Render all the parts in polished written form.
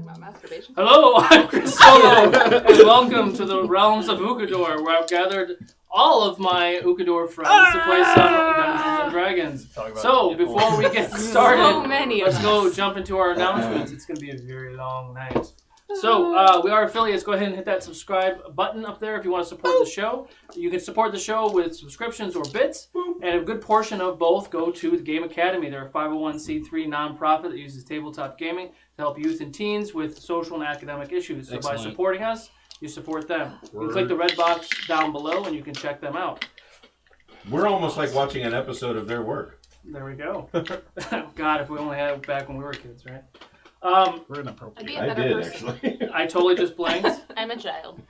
About masturbation. Hello, I'm Chris Solo, and welcome to the realms of Ukodor, where I've gathered all of my Ukodor friends to play some Dungeons and Dragons. So, before we get started, let's go jump into our announcements. It's going to be a very long night. So, we are affiliates. Go ahead and hit that subscribe button up there if you want to support the show. You can support the show with subscriptions or bits, and a good portion of both go to the Game Academy. They're a 501c3 nonprofit that uses tabletop gaming to help youth and teens with social and academic issues. So by supporting us, you support them. You can click the red box down below and you can check them out. We're almost like watching an episode of their work. There we go. God, if we only had it back when we were kids, right? We're inappropriate. I did, actually. I totally just blanked. I'm a child.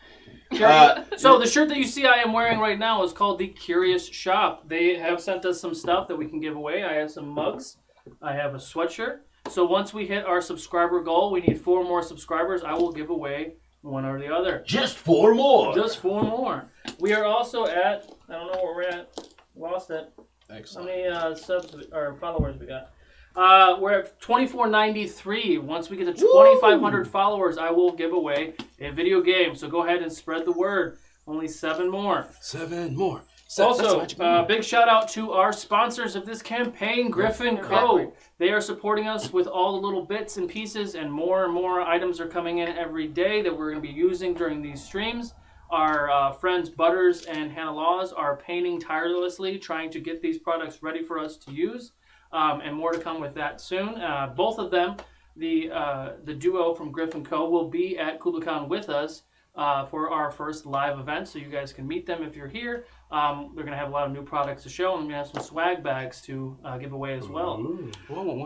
So the shirt that you see I am wearing right now is called the Curious Shop. They have sent us some stuff that we can give away. I have some mugs. I have a sweatshirt. So once we hit our subscriber goal, we need 4 more subscribers. I will give away one or the other. Just 4 more. Just 4 more. We are also at, I don't know where we're at. Lost it. Excellent. How many subs or followers we got? We're at 2493. Once we get to 2,500 followers, I will give away a video game. So go ahead and spread the word. Only 7 more. 7 more. Also, big shout out to our sponsors of this campaign, Griffin Co. They are supporting us with all the little bits and pieces, and more items are coming in every day that we're going to be using during these streams. Our friends Butters and Hannah Laws are painting tirelessly, trying to get these products ready for us to use. And more to come with that soon. Both of them, the duo from Griffin Co. will be at KublaCon with us for our first live event, so you guys can meet them if you're here. They're going to have a lot of new products to show, and we're going to have some swag bags to give away as well.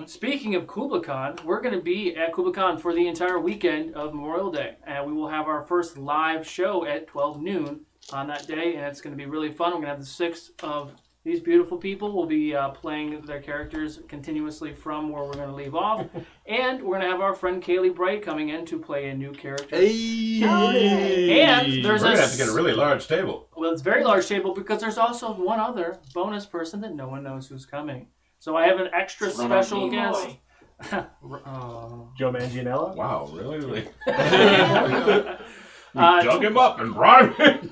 Speaking of KublaCon, we're going to be at KublaCon for the entire weekend of Memorial Day, and we will have our first live show at 12 noon on that day, and it's going to be really fun. We're going to have the 6 of these beautiful people will be playing their characters continuously from where we're going to leave off. And we're going to have our friend Kaylee Bright coming in to play a new character. Hey! And there's We're going to have to get a really large table. Well, it's a very large table because there's also one other bonus person that no one knows who's coming. So I have an extra special guest. Joe Manganiello? Wow, really? You dug him up and brought him in.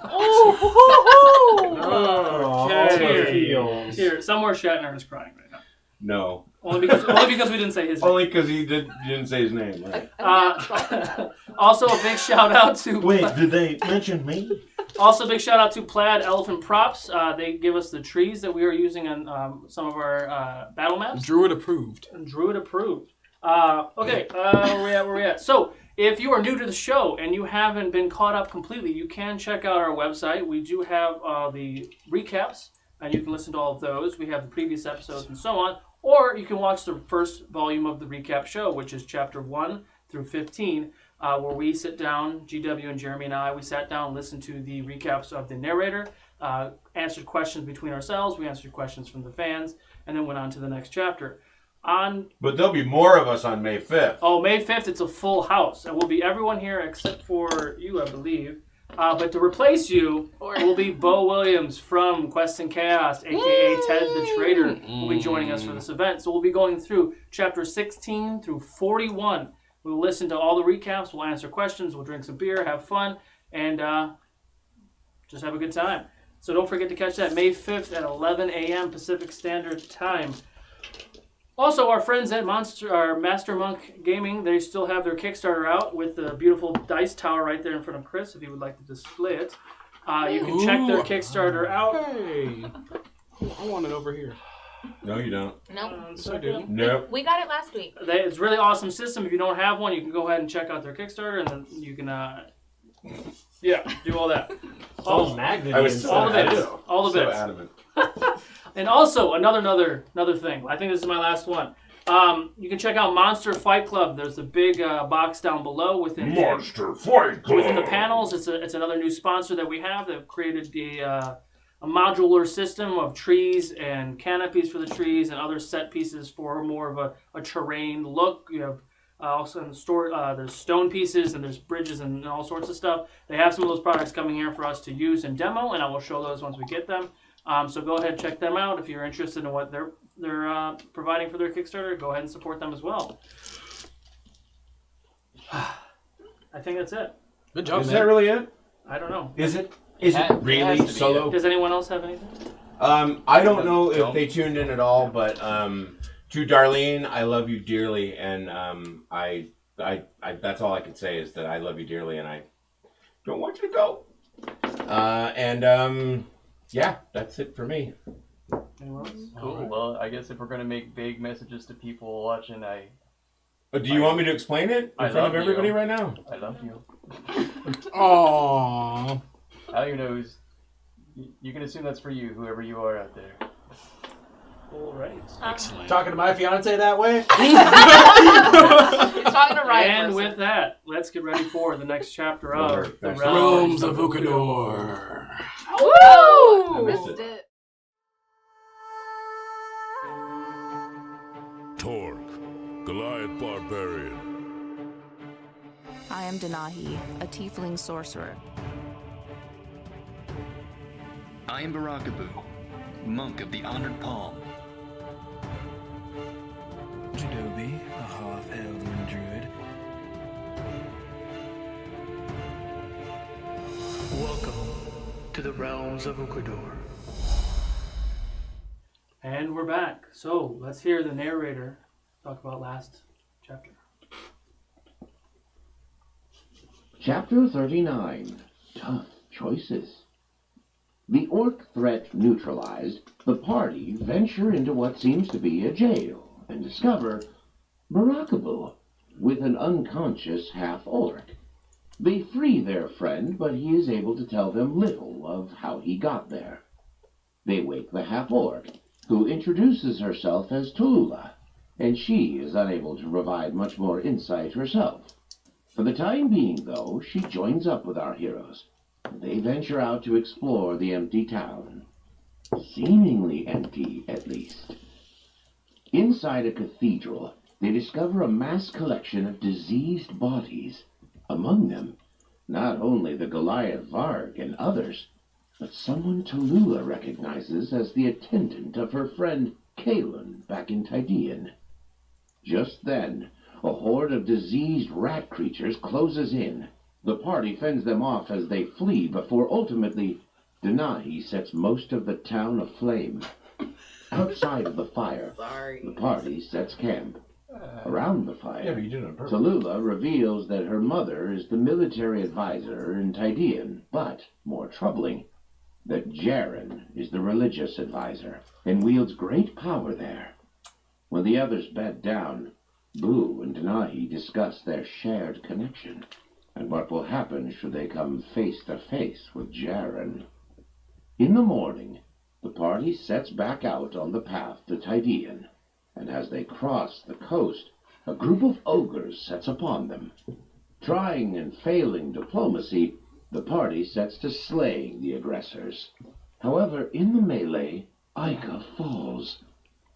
Here, somewhere Shatner is crying right now. No. Only because we didn't say his name. Only because you didn't say his name. Right. Also, a big shout out to... Wait, did they mention me? Also, big shout out to Plaid Elephant Props. They give us the trees that we are using on some of our battle maps. Druid approved. Okay, where we at? So, if you are new to the show and you haven't been caught up completely, you can check out our website. We do have the recaps, and you can listen to all of those. We have the previous episodes and so on. Or you can watch the first volume of the recap show, which is chapter 1 through 15, where we sit down, GW and Jeremy and I, we sat down and listened to the recaps of the narrator, answered questions between ourselves, we answered questions from the fans, and then went on to the next chapter. But there'll be more of us on May 5th. Oh, May 5th, it's a full house. And we'll be everyone here except for you, I believe. But to replace you will be Bo Williams from Quest and Chaos, a.k.a. Ted the Traitor, will be joining us for this event. So we'll be going through chapter 16 through 41. We'll listen to all the recaps, we'll answer questions, we'll drink some beer, have fun, and just have a good time. So don't forget to catch that May 5th at 11 a.m. Pacific Standard Time. Also, our friends at Master Monk Gaming, they still have their Kickstarter out with the beautiful dice tower right there in front of Chris, if you would like to display it. You can check their Kickstarter out. Hey, I want it over here. No, you don't. No. Yes, I do. Nope. We got it last week. It's a really awesome system. If you don't have one, you can go ahead and check out their Kickstarter, and then you can, do all that. All magnet. I was all the bits. All the so bits. adamant. And also, another thing. I think this is my last one. You can check out Monster Fight Club. There's a big box down below within Monster Fight Club. within the panels. It's another new sponsor that we have. They've created a modular system of trees and canopies for the trees and other set pieces for more of a terrain look. You have also in the store, there's stone pieces and there's bridges and all sorts of stuff. They have some of those products coming here for us to use and demo, and I will show those once we get them. So go ahead and check them out if you're interested in what they're providing for their Kickstarter. Go ahead and support them as well. think that's it. Good job, Is man. that really it? I don't know. Is it? Is it It really has to be solo? Does anyone else have anything? I don't know if they tuned in at all, but to Darlene, I love you dearly, and I that's all I can say is that I love you dearly, and I don't want you to go. Yeah, that's it for me. Anyone else? Cool. Alright. Well, I guess if we're gonna make vague messages to people watching, Do you want me to explain it I in front of love everybody you. right now? I love you. Aww. I don't even know who's. You can assume that's for you, whoever you are out there. All right. Excellent. Talking to my fiance that way? He's talking to Ryan. And person. with that, let's get ready for the next chapter of the Realms of Ukodor. Woo! I missed Missed it. it. Torque, Goliath Barbarian. I am Denahi, a tiefling sorcerer. I am Barakabu, monk of the Honored Palm. Jadobi, a half-elven druid. Welcome to the realms of Ukodor. And we're back. So let's hear the narrator talk about last chapter. Chapter 39. Tough choices. The orc threat neutralized, the party venture into what seems to be a jail and discover Barakabu with an unconscious half-orc. They free their friend, but he is able to tell them little of how he got there. They wake the half-orc, who introduces herself as Tulula, and she is unable to provide much more insight herself. For the time being, though, she joins up with our heroes. They venture out to explore the empty town. Seemingly empty, at least. Inside a cathedral, they discover a mass collection of diseased bodies. Among them, not only the Goliath Varg and others, but someone Tallulah recognizes as the attendant of her friend Kalin back in Tydean. Just then, a horde of diseased rat creatures closes in. The party fends them off as they flee before ultimately Denahi sets most of the town aflame. Outside of the fire, the party sets camp. Around the fire, Yeah, but you did it on purpose. Tallulah reveals that her mother is the military advisor in Tydean, but, more troubling, that Jaren is the religious advisor and wields great power there. When the others bed down, Boo and Denahi discuss their shared connection and what will happen should they come face to face with Jaren. In the morning, the party sets back out on the path to Tydean, and as they cross the coast, a group of ogres sets upon them. Trying and failing diplomacy, the party sets to slaying the aggressors. However, in the melee, Ica falls.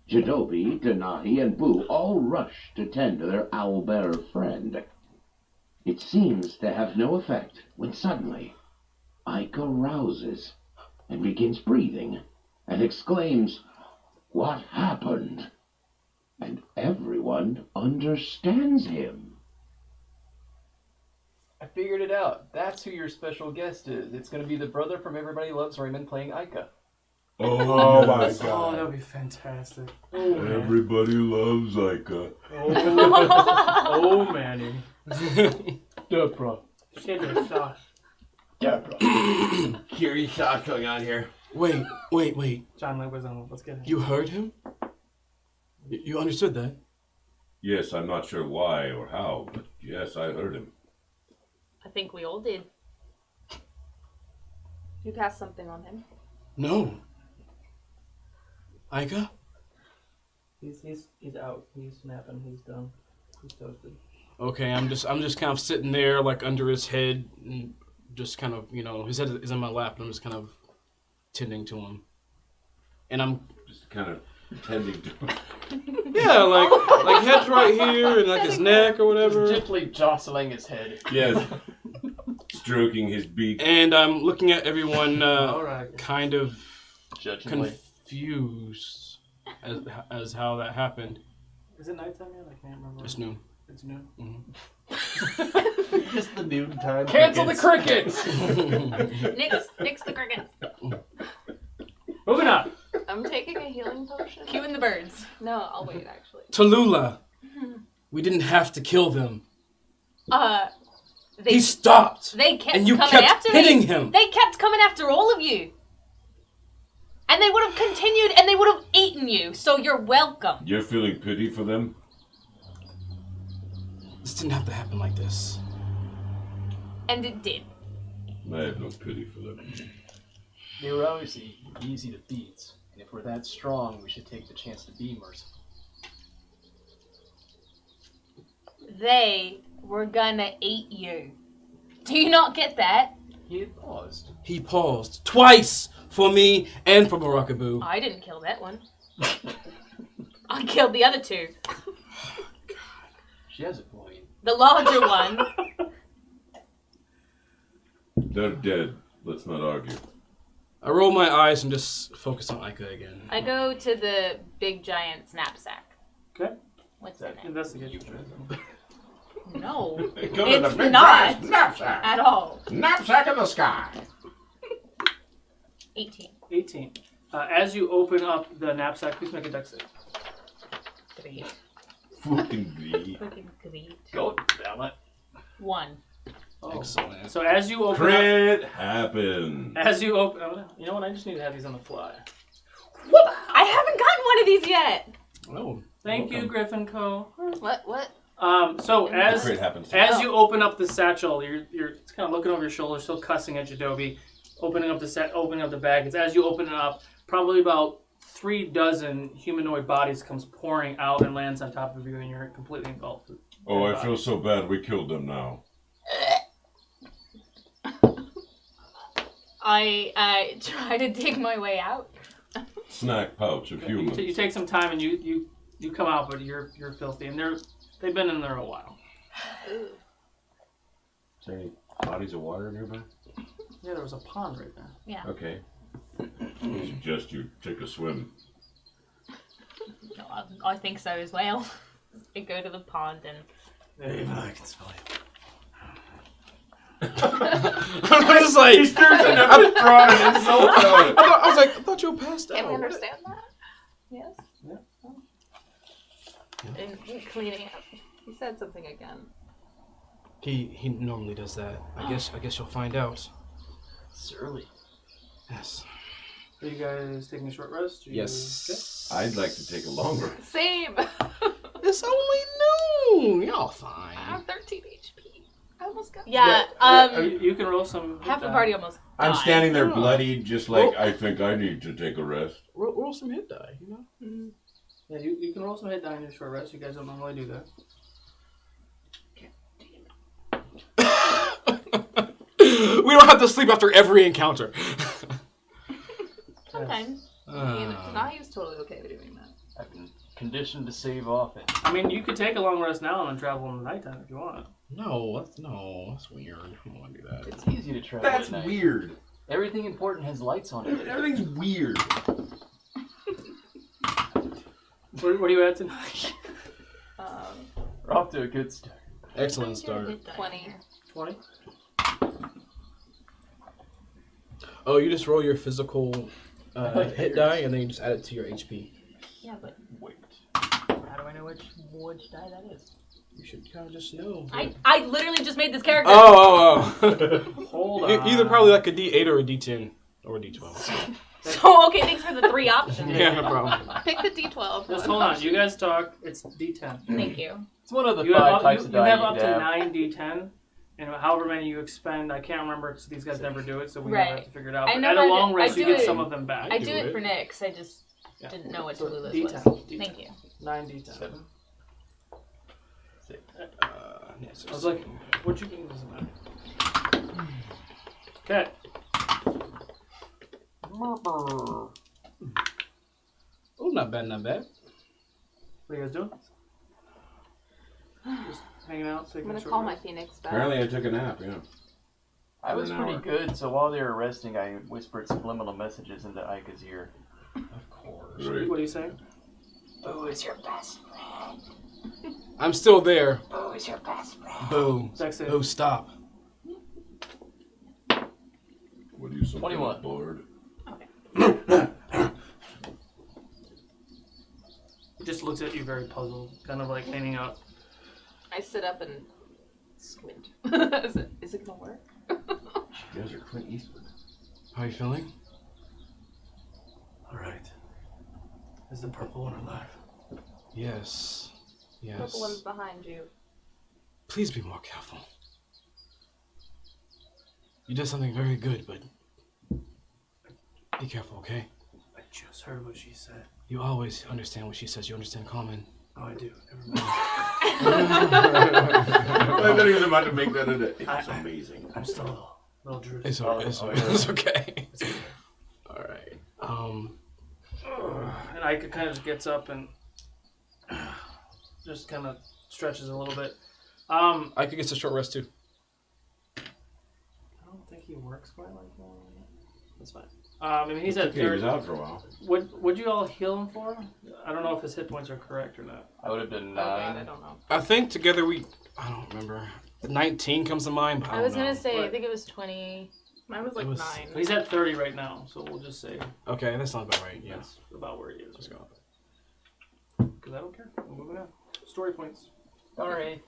Jadobi, Denahi, and Boo all rush to tend to their owlbearer friend. It seems to have no effect when suddenly Ica rouses and begins breathing and exclaims, "What happened?" And everyone understands him. I figured it out. That's who your special guest is. It's gonna be the brother from Everybody Loves Raymond playing Ica. Oh my Oh, god. that would be fantastic. Oh, man. Everybody loves Ica. Oh, Manny. Deborah. Sugar sauce. Curious shot going on here. Wait. John Leguizamo, let's get him. You heard him? You understood that? Yes, I'm not sure why or how, but yes, I heard him. I think we all did. You cast something on him. No. Ica? He's out. He's snapping. He's done. He's toasted. Okay, I'm just kind of sitting there, like under his head, and just kind of, his head is on my lap, and I'm just kind of tending to him. And I'm Just kind of pretending to. like head's right here, and like his neck or whatever. Gently jostling his head. Yes. Stroking his beak. And I'm looking at everyone, All right. kind of Judgingly. confused as how that happened. Is it nighttime yet? I can't remember. It's noon. It's noon. Mm-hmm. Just the noontime. Cancel the crickets! Nix the crickets. Moving on. I'm taking a healing potion. Cue in the birds. No, I'll wait actually. Tallulah, we didn't have to kill them. They He stopped. They kept and you coming kept after hitting me. him. They kept coming after all of you. And they would have continued and they would have eaten you, so you're welcome. You're feeling pity for them? This didn't have to happen like this. And it did. I have no pity for them. They were obviously easy to beat, and if we're that strong, we should take the chance to be merciful. They were gonna eat you. Do you not get that? He had paused. He paused twice for me and for Barakaboo. I didn't kill that one. I killed the other two. She has a point. The larger one. They're dead. Let's not argue. I roll my eyes and just focus on Ica again. I go to the big giant's knapsack. Okay. What's in it? Investigation. No. Go to It's the big not giant's knapsack. at all. Knapsack in the sky. 18. 18. As you open up the knapsack, please make a dex save. Great. Fucking greed. Fucking great. Go, damn it. 1. Oh. Excellent. So as you open Crit happen. up, you know what? I just need to have these on the fly. I haven't gotten one of these yet. Oh. Thank you, Griffin Co. What? So as Crit happens. you open up the satchel, you're kind of looking over your shoulder, still cussing at Jadobi, opening up the bag. It's as you open it up, probably about 3 dozen humanoid bodies comes pouring out and lands on top of you, and you're completely engulfed. Oh, I feel so bad we killed them now. I try to dig my way out. Snack pouch of humans. You take some time and you come out, but you're filthy, and they've been in there a while. Ooh. Is there any bodies of water nearby? Yeah, there was a pond right there. Yeah. Okay. I suggest you take a swim. No, I think so as well. I go to the pond and... Even I can smell you. I was like, He stares at him and drawn an insult out of it. I was like, I thought you were passed out. Can we understand that? Yes. Yeah. Oh. And cleaning up. He said something again. He normally does that. I guess you'll find out. It's early. Yes. Are you guys taking a short rest? Yes. I'd like to take a longer. Same. It's only noon. Y'all I fine. have 13 HP. I almost got. Yeah, You can roll some. half the party almost I'm died. standing there bloodied, just like I think I need to take a rest. Roll some hit die, you know? Yeah, you can roll some hit die in your short rest. You guys don't normally do that. We don't have to sleep after every encounter. Sometimes. Nahi's totally okay with doing that. I've been conditioned to save often. I mean, you could take a long rest now and then travel in the nighttime if you want. No, that's weird. I don't want to do that. It's easy to travel That's at night. weird. Everything important has lights on it. Everything's weird. What are you at tonight? We're off to a good start. Excellent start. 20. 20? Oh, you just roll your physical hit die, and then you just add it to your HP. Yeah, but Wait. how do I know which die that is? You should kind of just know. I literally just made this character. Oh. Hold on. Either probably like a D8 or a D10 or a D12. So, okay, thanks for the 3 options. Yeah, no problem. Pick the D12. Just hold on. You guys talk. It's D10. Thank you. It's one of the You 5 have, types you, of you die have you up could to have. 9 D10, and however many you expend, I can't remember because these guys never do it, so we Right. have to figure it out. I But know at a how to- long I rest, you do get it. some of them back. I do it for Nyx. I just Yeah. didn't know what So Tallulah D10. was. D10. Thank you. 9 D10. 7. 6. I was like, what you think doesn't matter. Okay. Oh, not bad, not bad. What are you guys doing? Just hanging out, taking I'm gonna a short call my rest? Phoenix back. Apparently I took a nap, yeah. I was an pretty hour. good, so while they were resting, I whispered subliminal messages into Ika's ear. Of course. Right. What are you saying? Who is your best friend? I'm still there. Boo is your best friend. Boo. Dex save. Boo, stop. What are you, some 21. bored? He just looks at you very puzzled, kind of like hanging out. I sit up and squint. Is it gonna work? You guys are Clint Eastwood. How are you feeling? All right. Is the purple one alive? Yes. Yes. Purple one's behind you. Please be more careful. You did something very good, but be careful, okay? I just heard what she said. You always understand what she says. You understand common. Oh, I do. Never mind. I thought he was about to make that into. It's amazing. I'm still a little droopy. It's okay. It's okay. All right. And Ika kind of gets up and just kind of stretches a little bit. I could get a short rest too. I don't think he works quite like that. That's fine. I mean, he's at He was out for a while. Would you all heal him for him? I don't know if his hit points are correct or not. I would have been 9. I don't know. I think together I don't remember. 19 comes to mind, but I I don't was know. gonna say, I think it was 20. Mine was like 9. He's at 30 right now, so we'll just say Okay, that's not about right. Yeah. that's about where he is. Let's go. Because I don't care. We're moving on. Story points. Sorry.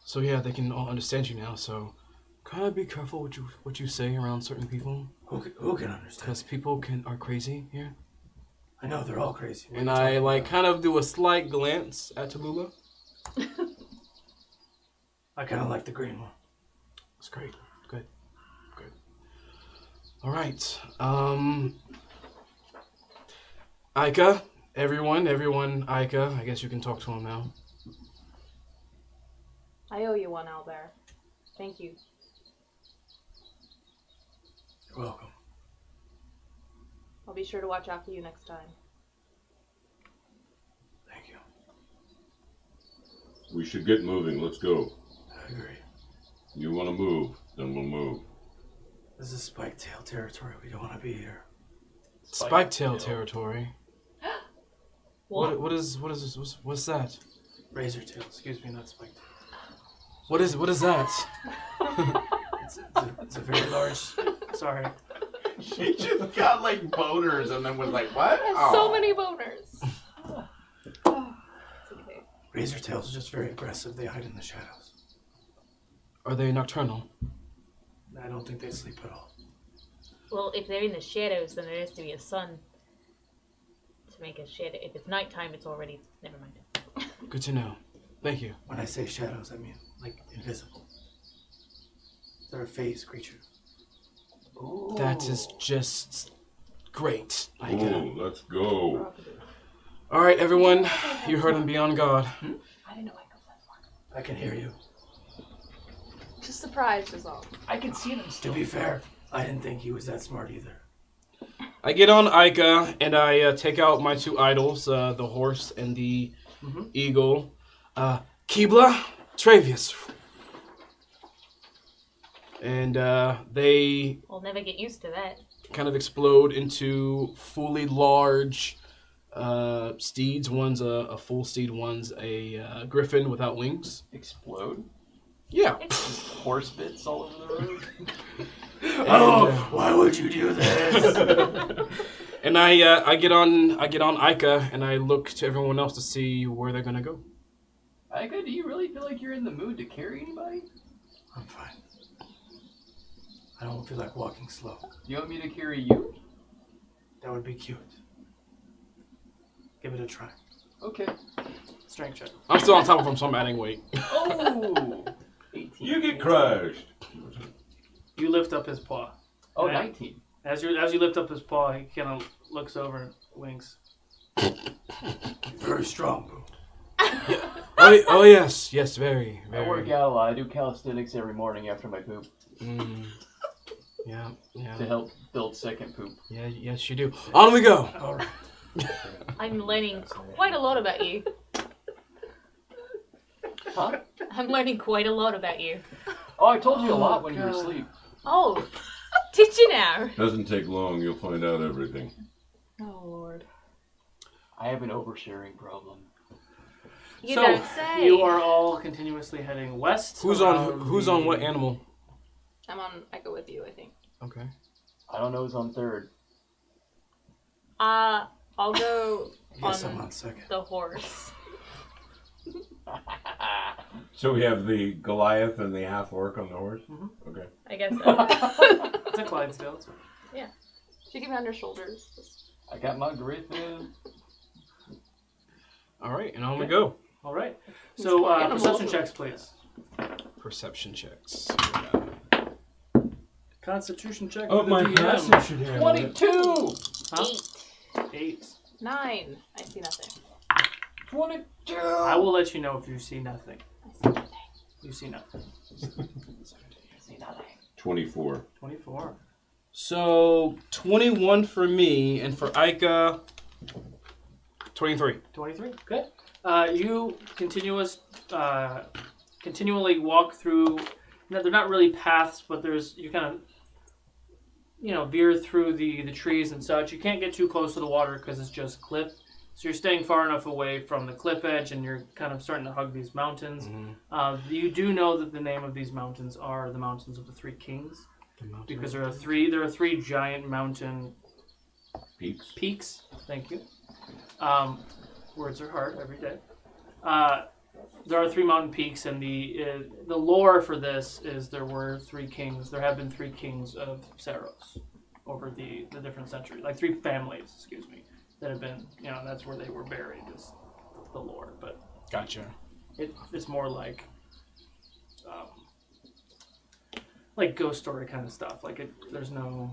So yeah, they can all understand you now. So kind of be careful what you say around certain people, Who can understand? because people are crazy here. I know they're all crazy. What And are you I talking like about? kind of do a slight glance at Tallulah. I kind of like the green one. That's great. Good. All right. Ika, everyone, Ika. I guess you can talk to him now. I owe you one, Albert. Thank you. You're welcome. I'll be sure to watch out for you next time. Thank you. We should get moving. Let's go. I agree. You want to move, then we'll move. This is spike tail territory. We don't want to be here. Spike tail territory. What? What's that? Razor tail. Excuse me, not spike tail. What is that? It's a very large. Sorry. She just got like boners and then was like, what? So many boners. It's okay. Razor tails are just very aggressive. They hide in the shadows. Are they nocturnal? I don't think they sleep at all. Well, if they're in the shadows, then there has to be a sun to make a shadow. If it's nighttime, it's already... Never mind. Good to know. Thank you. When I say shadows, I mean like invisible. They're a phase creature. Ooh. That is just great. Oh, let's go. All right, everyone. You heard him. Be on guard. I didn't know I could that far. I can hear you. Just surprised is all. I can see them To still. be fair, I didn't think he was that smart either. I get on Ika and I take out my 2 idols, the horse and the eagle. Keebla, Travius. And they We'll never get used to that. kind of explode into fully large steeds. One's a full steed, one's a griffin without wings. Explode? Yeah. Horse bits all over the road? Why would you do this? And I get on Ika and I look to everyone else to see where they're gonna go. Ika, do you really feel like you're in the mood to carry anybody? I'm fine. I don't feel like walking slow. You want me to carry you? That would be cute. Give it a try. Okay. Strength check. I'm still on top of him, so I'm adding weight. Oh! 18. You get crushed. You lift up his paw. Oh, And 19. As you lift up his paw, he kind of looks over and winks. Very strong, Boo. Oh yes, very. I work out a lot. I do calisthenics every morning after my poop Yeah. to help build second poop. Yeah, yes you do. On we go. All right. I'm learning quite a lot about you. Huh? I'm learning quite a lot about you. Oh, I told you a lot when you were asleep. Oh, did you now? Doesn't take long. You'll find out everything. Oh, Lord. I have an oversharing problem. You So, don't say. you are all continuously heading west. Who's on what animal? I go with you, I think. Okay. I don't know who's on third. I'll go Yes, I'm on on second. the horse. So we have the Goliath and the half orc on the horse? Mm-hmm. Okay. I guess so. It's a Clydesdale. Yeah. She can be on your shoulders. I got my Griffin. All right, and on we go. All right. So perception checks, please. Perception checks. Constitution check. Oh, for the my DM. master should have 22! Huh? 8. 9. I see nothing. 22! I will let you know if you see nothing. I see nothing. You see nothing. 24. 24. So 21 for me, and for Ica, 23. 23. Good. You continually walk through. They're not really paths, but you kind of veer through the trees and such. You can't get too close to the water because it's just cliff. So you're staying far enough away from the cliff edge, and you're kind of starting to hug these mountains. Mm-hmm. You do know that the name of these mountains are the Mountains of the Three Kings, because there are three giant mountain peaks. Thank you. Words are hard every day. There are 3 mountain peaks, and the lore for this is there were 3 kings. There have been 3 kings of Saros over the different centuries, like 3 families, excuse me, that have been. That's where they were buried. Is the lore, but Gotcha. It's more like ghost story kind of stuff. There's no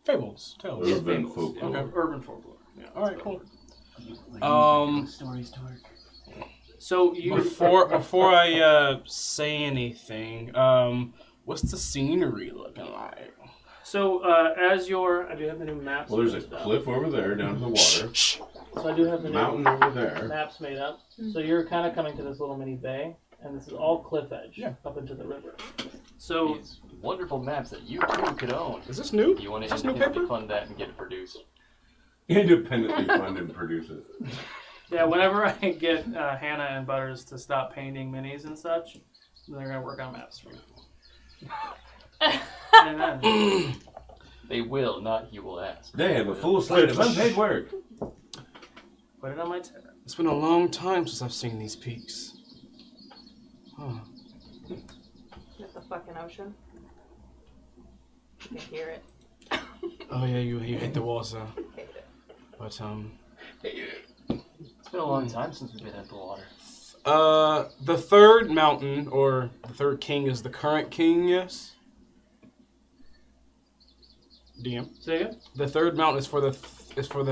Fables, tales. Urban fables. folklore. Yeah, urban folklore. Yeah, All right, cool. Stories to work. So you Before I say anything, what's the scenery looking like? So I do have the new maps. Well, there's a made up. cliff over there down to the water. So I do have the Mountain new over there. maps made up. So you're kind of coming to this little mini bay, and this is all cliff edge up into the river. So These wonderful maps that you too could own. Is this new? You want Is to this new independently paper? fund that and get it produced. Independently fund and produce it. yeah, whenever I get Hannah and Butters to stop painting minis and such, they're gonna work on maps for me. And then They will, not he will ask. They have a full slate of unpaid work. put it on my tab. It's been a long time since I've seen these peaks. Huh. At the fucking ocean. You can hear it. Oh yeah, you hit the water. Hate it. But It's been a long time since we've been at the water. the third mountain or the third king is the current king. Yes. DM. Say it. The third mountain is for the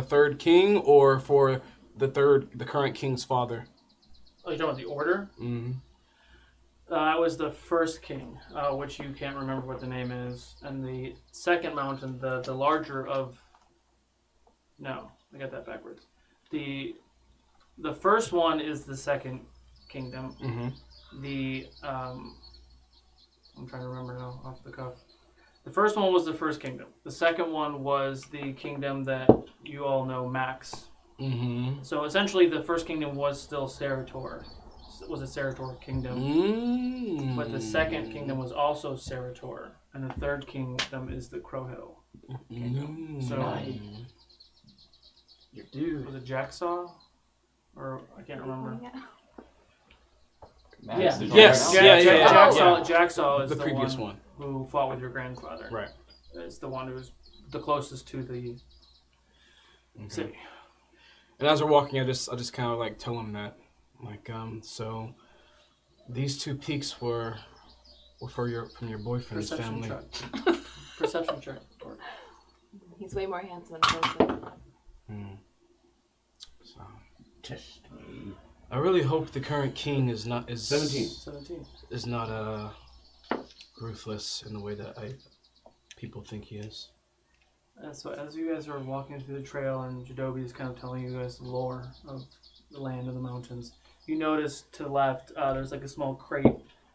third king or for the current king's father. Oh, you're talking about the order? Mm-hmm. That was the first king, which you can't remember what the name is. And the second mountain, the larger of... No, I got that backwards. The first one is the second kingdom. Mm-hmm. I'm trying to remember now off the cuff. The first one was the first kingdom. The second one was the kingdom that you all know, Max. Mm-hmm. So essentially the first kingdom was still Sarator. Was a Sarator kingdom. Mm. But the second kingdom was also Sarator. And the third kingdom is the Crowhill kingdom. So Your dude. was it Jacksaw? Or I can't remember. Max Yeah. is Yes. all Yeah. around. Jacksaw is The the previous one one. who fought with your grandfather. Right. It's the one who's the closest to the city. And as we're walking, I just kind of like tell him that, so these 2 peaks were from your boyfriend's Perception family. check. Perception check. He's way more handsome in person. So Test me. I really hope the current king is 17. is not ruthless in the way that people think he is. And so as you guys are walking through the trail and Jadobi is kind of telling you guys the lore of the land of the mountains, you notice to the left there's like a small crate.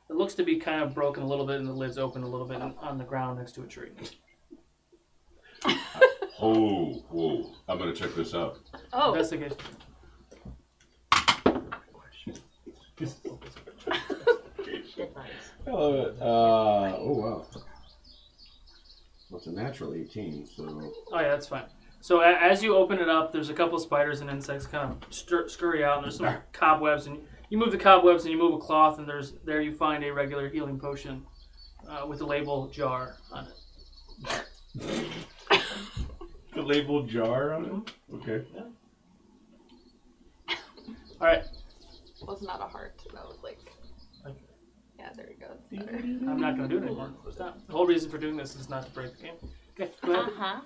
It looks to be kind of broken a little bit and the lid's open a little bit on the ground next to a tree. Whoa. I'm gonna check this out. Oh. Investigation. I love it. Oh, wow. Well, it's a natural 18, so... Oh yeah, that's fine. So as you open it up, there's a couple spiders and insects kind of scurry out, and there's some cobwebs, and you move the cobwebs and you move a cloth, and there you find a regular healing potion with a label jar on it. The label jar on it? Okay. Yeah. All right. Well, it's not a heart. That was like... Yeah, there you go. I'm not going to do it anymore. Stop. The whole reason for doing this is not to break the game. Okay, go ahead.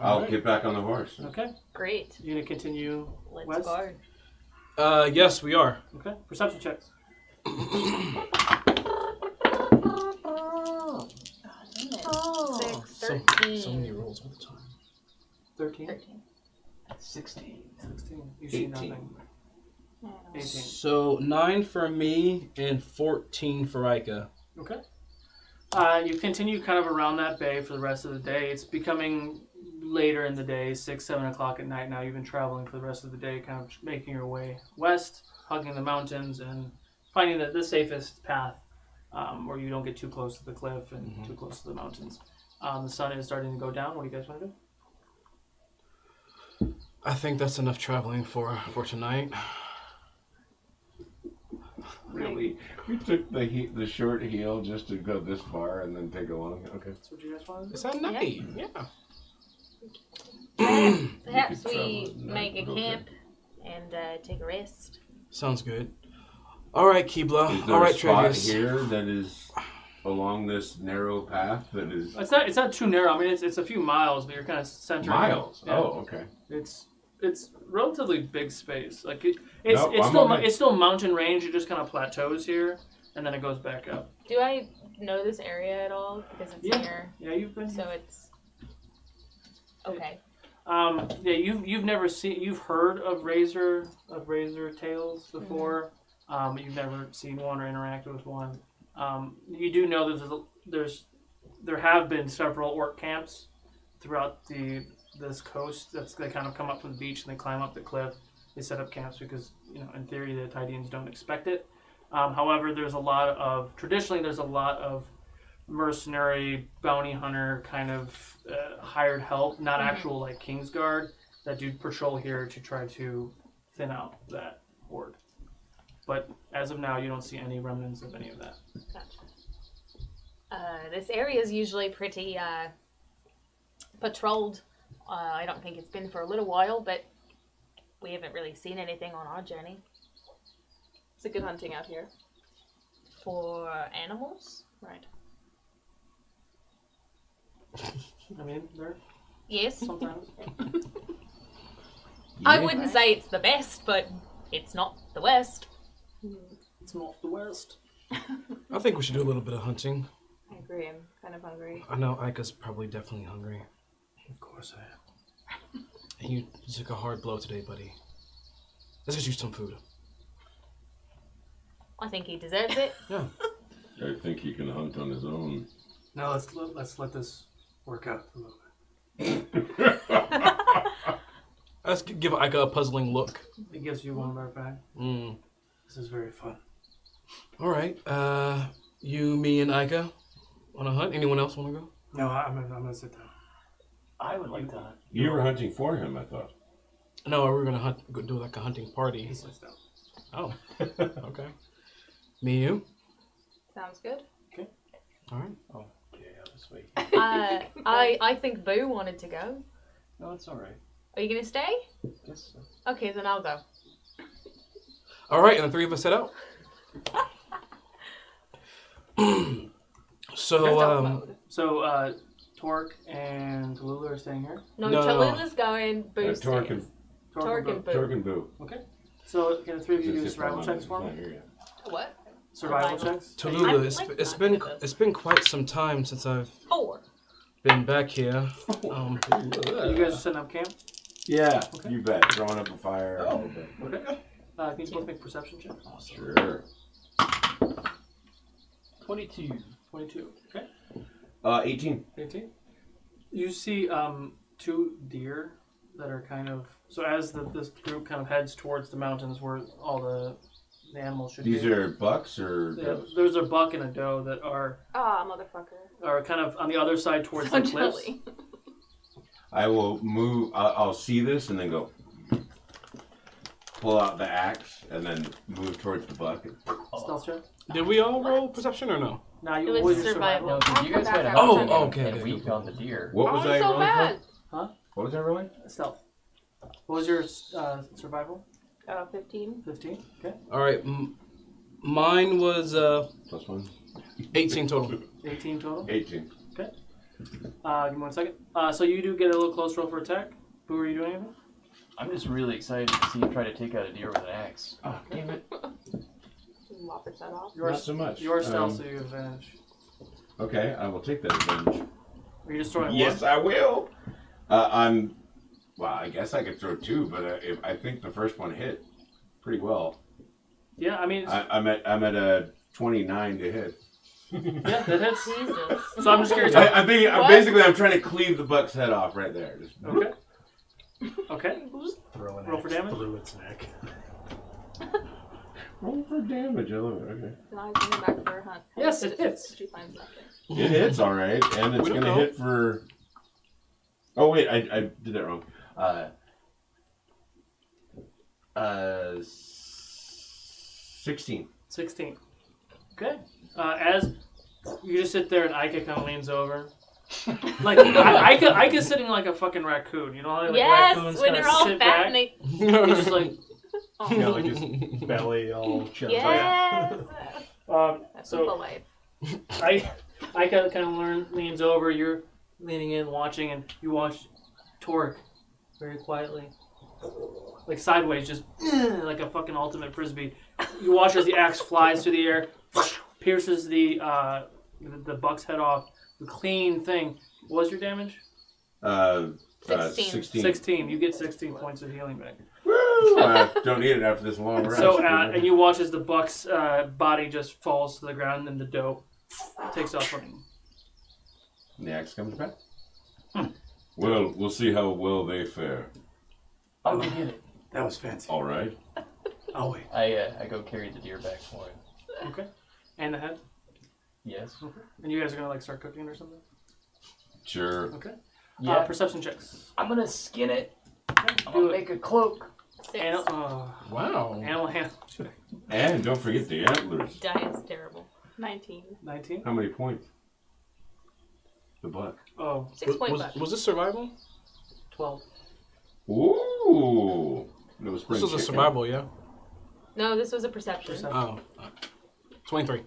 I'll get back on the horse. Okay. Great. You're going to continue Let's west? go. Yes, we are. Okay. Perception checks. Oh, 6, So 13. many rolls all the time. 13. 16. 16. You see 18. nothing. 18. So 9 for me and 14 for Ika. Okay. You continue kind of around that bay for the rest of the day. It's becoming later in the day, 6, 7 o'clock at night now. You've been traveling for the rest of the day, kind of making your way west, hugging the mountains, and finding the safest path where you don't get too close to the cliff and too close to the mountains. The sun is starting to go down. What do you guys want to do? I think that's enough traveling for tonight. Really? We took the short heel just to go this far and then take a long... Okay. That's what you guys want to do? Is that night? Yeah. Perhaps we make a camp and take a rest. Sounds good. All right, Keebla. Is there All right, a spot Travis. here that is along this narrow path that is... It's not too narrow. I mean, it's a few miles, but you're kind of centering. Miles? Yeah. Oh, okay. It's relatively big space. Like it's still mountain range. It just kind of plateaus here, and then it goes back up. Do I know this area at all? Because it's near. Yeah, you've been. So it's okay. Yeah, you've never seen. You've heard of razor tails before. You've never seen one or interacted with one. You do know there have been several orc camps throughout this coast. They kind of come up from the beach and they climb up the cliff. They set up camps because, in theory, the Tydeans don't expect it. However, traditionally there's a lot of mercenary bounty hunter kind of hired help, not actual like Kingsguard, that do patrol here to try to thin out that horde. But as of now, you don't see any remnants of any of that. Gotcha. This area is usually pretty patrolled. I don't think it's been for a little while, but we haven't really seen anything on our journey. It's a good hunting out here. For animals? Right. I mean, there. Yes. Sometimes. I wouldn't say it's the best, but it's not the worst. It's not the worst. I think we should do a little bit of hunting. I agree. I'm kind of hungry. I know Ika's probably definitely hungry. Of course I am. You took a hard blow today, buddy. Let's get you some food. I think he deserves it. Yeah. I think he can hunt on his own. Now let's let this work out a little bit. Let's give Ika a puzzling look. It gives you one back back. This is very fun. All right. You, me, and Ika want to hunt? Anyone else want to go? No, I'm gonna sit down. I would like to hunt. You were hunting for him, I thought. No, we were gonna go do like a hunting party. He sits down. Oh. Okay. Me, you. Sounds good. Okay. All right. Oh, yeah, this way. I think Boo wanted to go. No, it's all right. Are you gonna stay? Yes. Sir. Okay, then I'll go. All right, and the three of us set out. So, Torque and Tallulah are staying here? No, Tallulah's going, Boo's Torque staying. and Torque and Boo. Torque and Boo. Okay. So, can the three of you do Just survival Farlan checks is for not me? here yet. What? Survival checks? Tallulah, it's been quite some time since I've 4. been back here. You guys are setting up camp? Yeah, Okay. you bet. Throwing up a fire. Oh, okay. Can you both make perception checks? Sure. 22. 22. Okay. 18. 18. You see 2 deer that are kind of... So as this group kind of heads towards the mountains where all the animals should be. These are bucks or Yeah, does? there's a buck and a doe that are Motherfucker. kind of on the other side towards So the cliffs. jelly. I will move. I'll see this and then go pull out the axe and then move towards the buck. Stealth check? Did we all roll perception or no? Nah, It was survival. No, because you guys had a Oh, hunter okay, and okay, we okay. found the deer. What was I so rolling mad. for? Huh? What was I rolling? Stealth. What was your survival? 15. 15? Okay. All right. Mine was +1. 18 total. 18 total? 18. Okay. Give me 1 second. So you do get a little close roll for attack. Who are you doing anything? I'm just really excited to see you try to take out a deer with an axe. Oh, damn it. Lop its head off. Not so much. Your stealth, so you have advantage. Okay, I will take that advantage. Are you just throwing Yes, one? I will. Well, I guess I could throw 2, but I think the first one hit pretty well. Yeah, I mean... I'm at a 29 to hit. Yeah, that hits. Jesus. So I'm just curious. I'm trying to cleave the buck's head off right there. Just, Okay. Okay. Throw an Roll for axe damage? through its neck. roll for damage. I love it. Okay. Then I was going back for a hunt. Yes, it hits. She finds nothing. It hits all right, and it's We don't gonna know. hit for. Oh wait, I did that wrong. 16. 16. Okay. As you just sit there and Ika kind of leans over. Like, Ika's sitting like a fucking raccoon. You know how like Yes, raccoons when kinda they're all sit fat back? and they... He's just like... You got like his belly all chubby. Yes! That's So- the life. Ika kind of leans over. You're leaning in, watching, and you watch Torque very quietly, like sideways, just like a fucking ultimate frisbee. You watch as the axe flies through the air, pierces the buck's head off. The clean thing. What was your damage? 16. 16. You get 16 points of healing back. Woo! I don't need it after this long rest. So, and you watch as the buck's body just falls to the ground, and the doe takes off running. And the axe comes back. Well, we'll see how well they fare. I'll go get it. That was fancy. All right. I'll wait. I go carry the deer back for him. Okay. And the head? Yes. Okay. And you guys are going to like start cooking or something? Sure. Okay. Yeah. Perception checks. I'm gonna skin it. Okay. I'm Do gonna it. make a cloak. 6. Wow. Animal handle check. And don't forget the antlers. Diet's terrible. 19. 19. How many points? The buck. Oh, 6 point buck. Was this survival? 12. Ooh. No spring This was a chicken. survival, yeah? No, this was a perception. Perception. Oh. 23.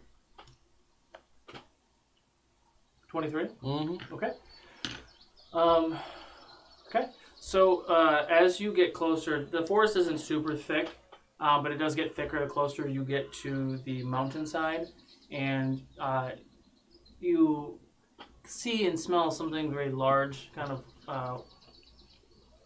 23? Mm-hmm. Okay. Okay. So as you get closer, the forest isn't super thick, but it does get thicker the closer you get to the mountainside, and you see and smell something very large, kind of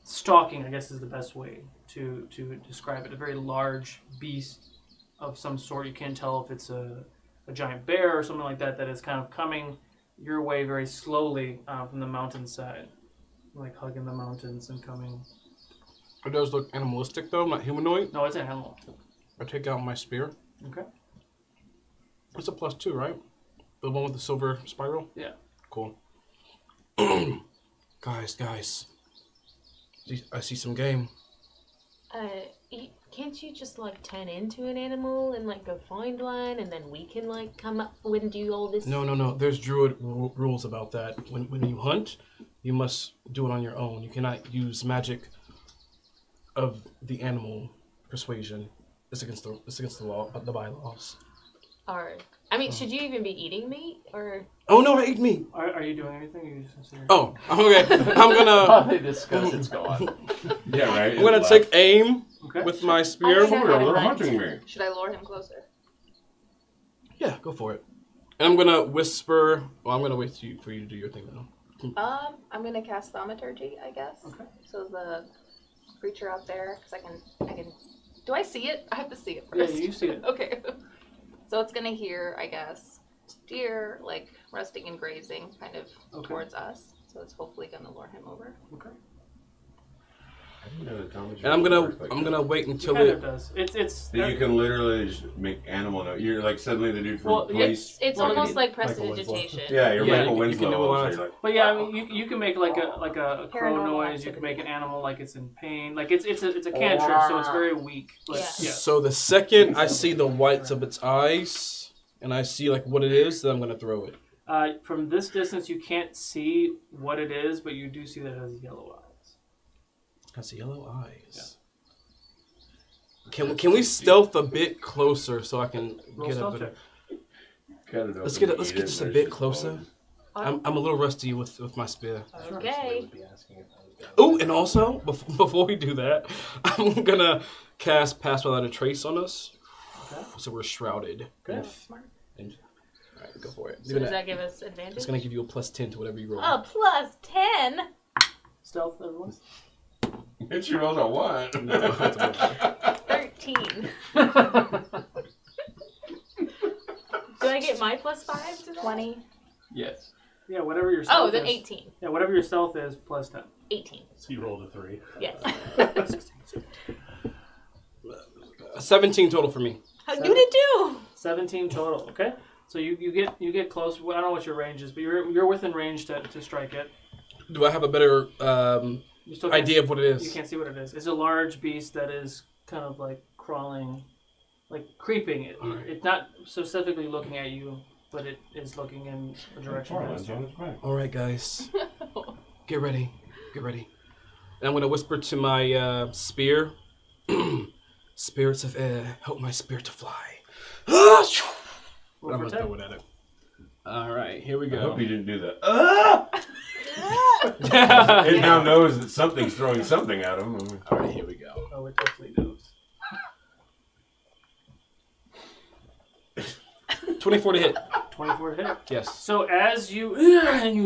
stalking, I guess is the best way to describe it. A very large beast of some sort. You can't tell if it's a giant bear or something like that that is kind of coming your way very slowly from the mountainside, like hugging the mountains and coming. It does look animalistic though, not humanoid. No, it's an animal. I take out my spear. Okay. It's a +2, right? The one with the silver spiral? Yeah. Cool. Guys. I see some game. Can't you just like turn into an animal and like go find one, and then we can like come up and do all this? No. There's druid rules about that. When you hunt, you must do it on your own. You cannot use magic of the animal persuasion. It's against the law, the bylaws. Or, I mean, should you even be eating meat or? Oh no, I ate meat. Are you doing anything? You just Oh, okay. I'm gonna. While they discuss it's going. Yeah, right. I'm gonna take aim Okay. with my spear. I think I You're had hunting me. Should I lure him closer? Yeah, go for it. And I'm gonna whisper. Well, I'm gonna wait for you to do your thing now. I'm gonna cast thaumaturgy, I guess. Okay. So the creature out there, because I can. Do I see it? I have to see it Yeah, first. you see it. Okay. So it's gonna hear, I guess, deer like resting and grazing, kind of Okay. towards us. So it's hopefully gonna lure him over. Okay. I didn't know the Tom And I'm gonna wait until It it. does. It's that you can literally just make animal note. You're like suddenly the dude from police. It's Well, almost like Michael prestidigitation. Yeah, you're Yeah, Michael you can do a Winslow. lot. So you're like, But yeah, I mean, you can make like a crow Paranormal noise. You can activity. make an animal like it's in pain. Like it's a cantrip, so it's very weak. But Yeah. yeah. So the second I see the whites of its eyes, and I see like what it is, then I'm gonna throw it. From this distance, you can't see what it is, but you do see that it has yellow eyes. Has yellow eyes. Can we stealth a bit closer so I can Roll get a stealth better? check. cut it Let's open, get eat it, just a there's bit just closer. bones. I'm a little rusty with my spear. Okay. Oh, and also before we do that, I'm gonna cast Pass Without a Trace on us, Okay. so we're shrouded. Okay. And, all right, go for it. So does that give us advantage? It's gonna give you a +10 to whatever you roll. Oh, +10. Stealth, everyone. It sure rolls a 1. 13. Do I get my +5 to that? 20. Yes. Yeah, whatever your stealth Oh, then is. 18. Yeah, whatever your stealth is, +10. 18. So you rolled a 3. Yes. 17 total for me. How you did too? 17 total. Okay. So you get close. Well, I don't know what your range is, but you're within range to strike it. Do I have a better You still can't idea of what it You is? can't see what it is. It's a large beast that is kind of like crawling, like creeping. It's not specifically looking at you, but it is looking in a direction. Farlan's on his back. All right, guys, get ready, get ready. And I'm gonna whisper to my spear. Spirits of air, help my spirit to fly. Roll I'm gonna for attack. throw it at it. All right, here we I go. hope he didn't do the. It now knows that something's throwing something at him. All right, here we go. Oh, it definitely knows. 24 to hit. 24 to hit. Yes. So as you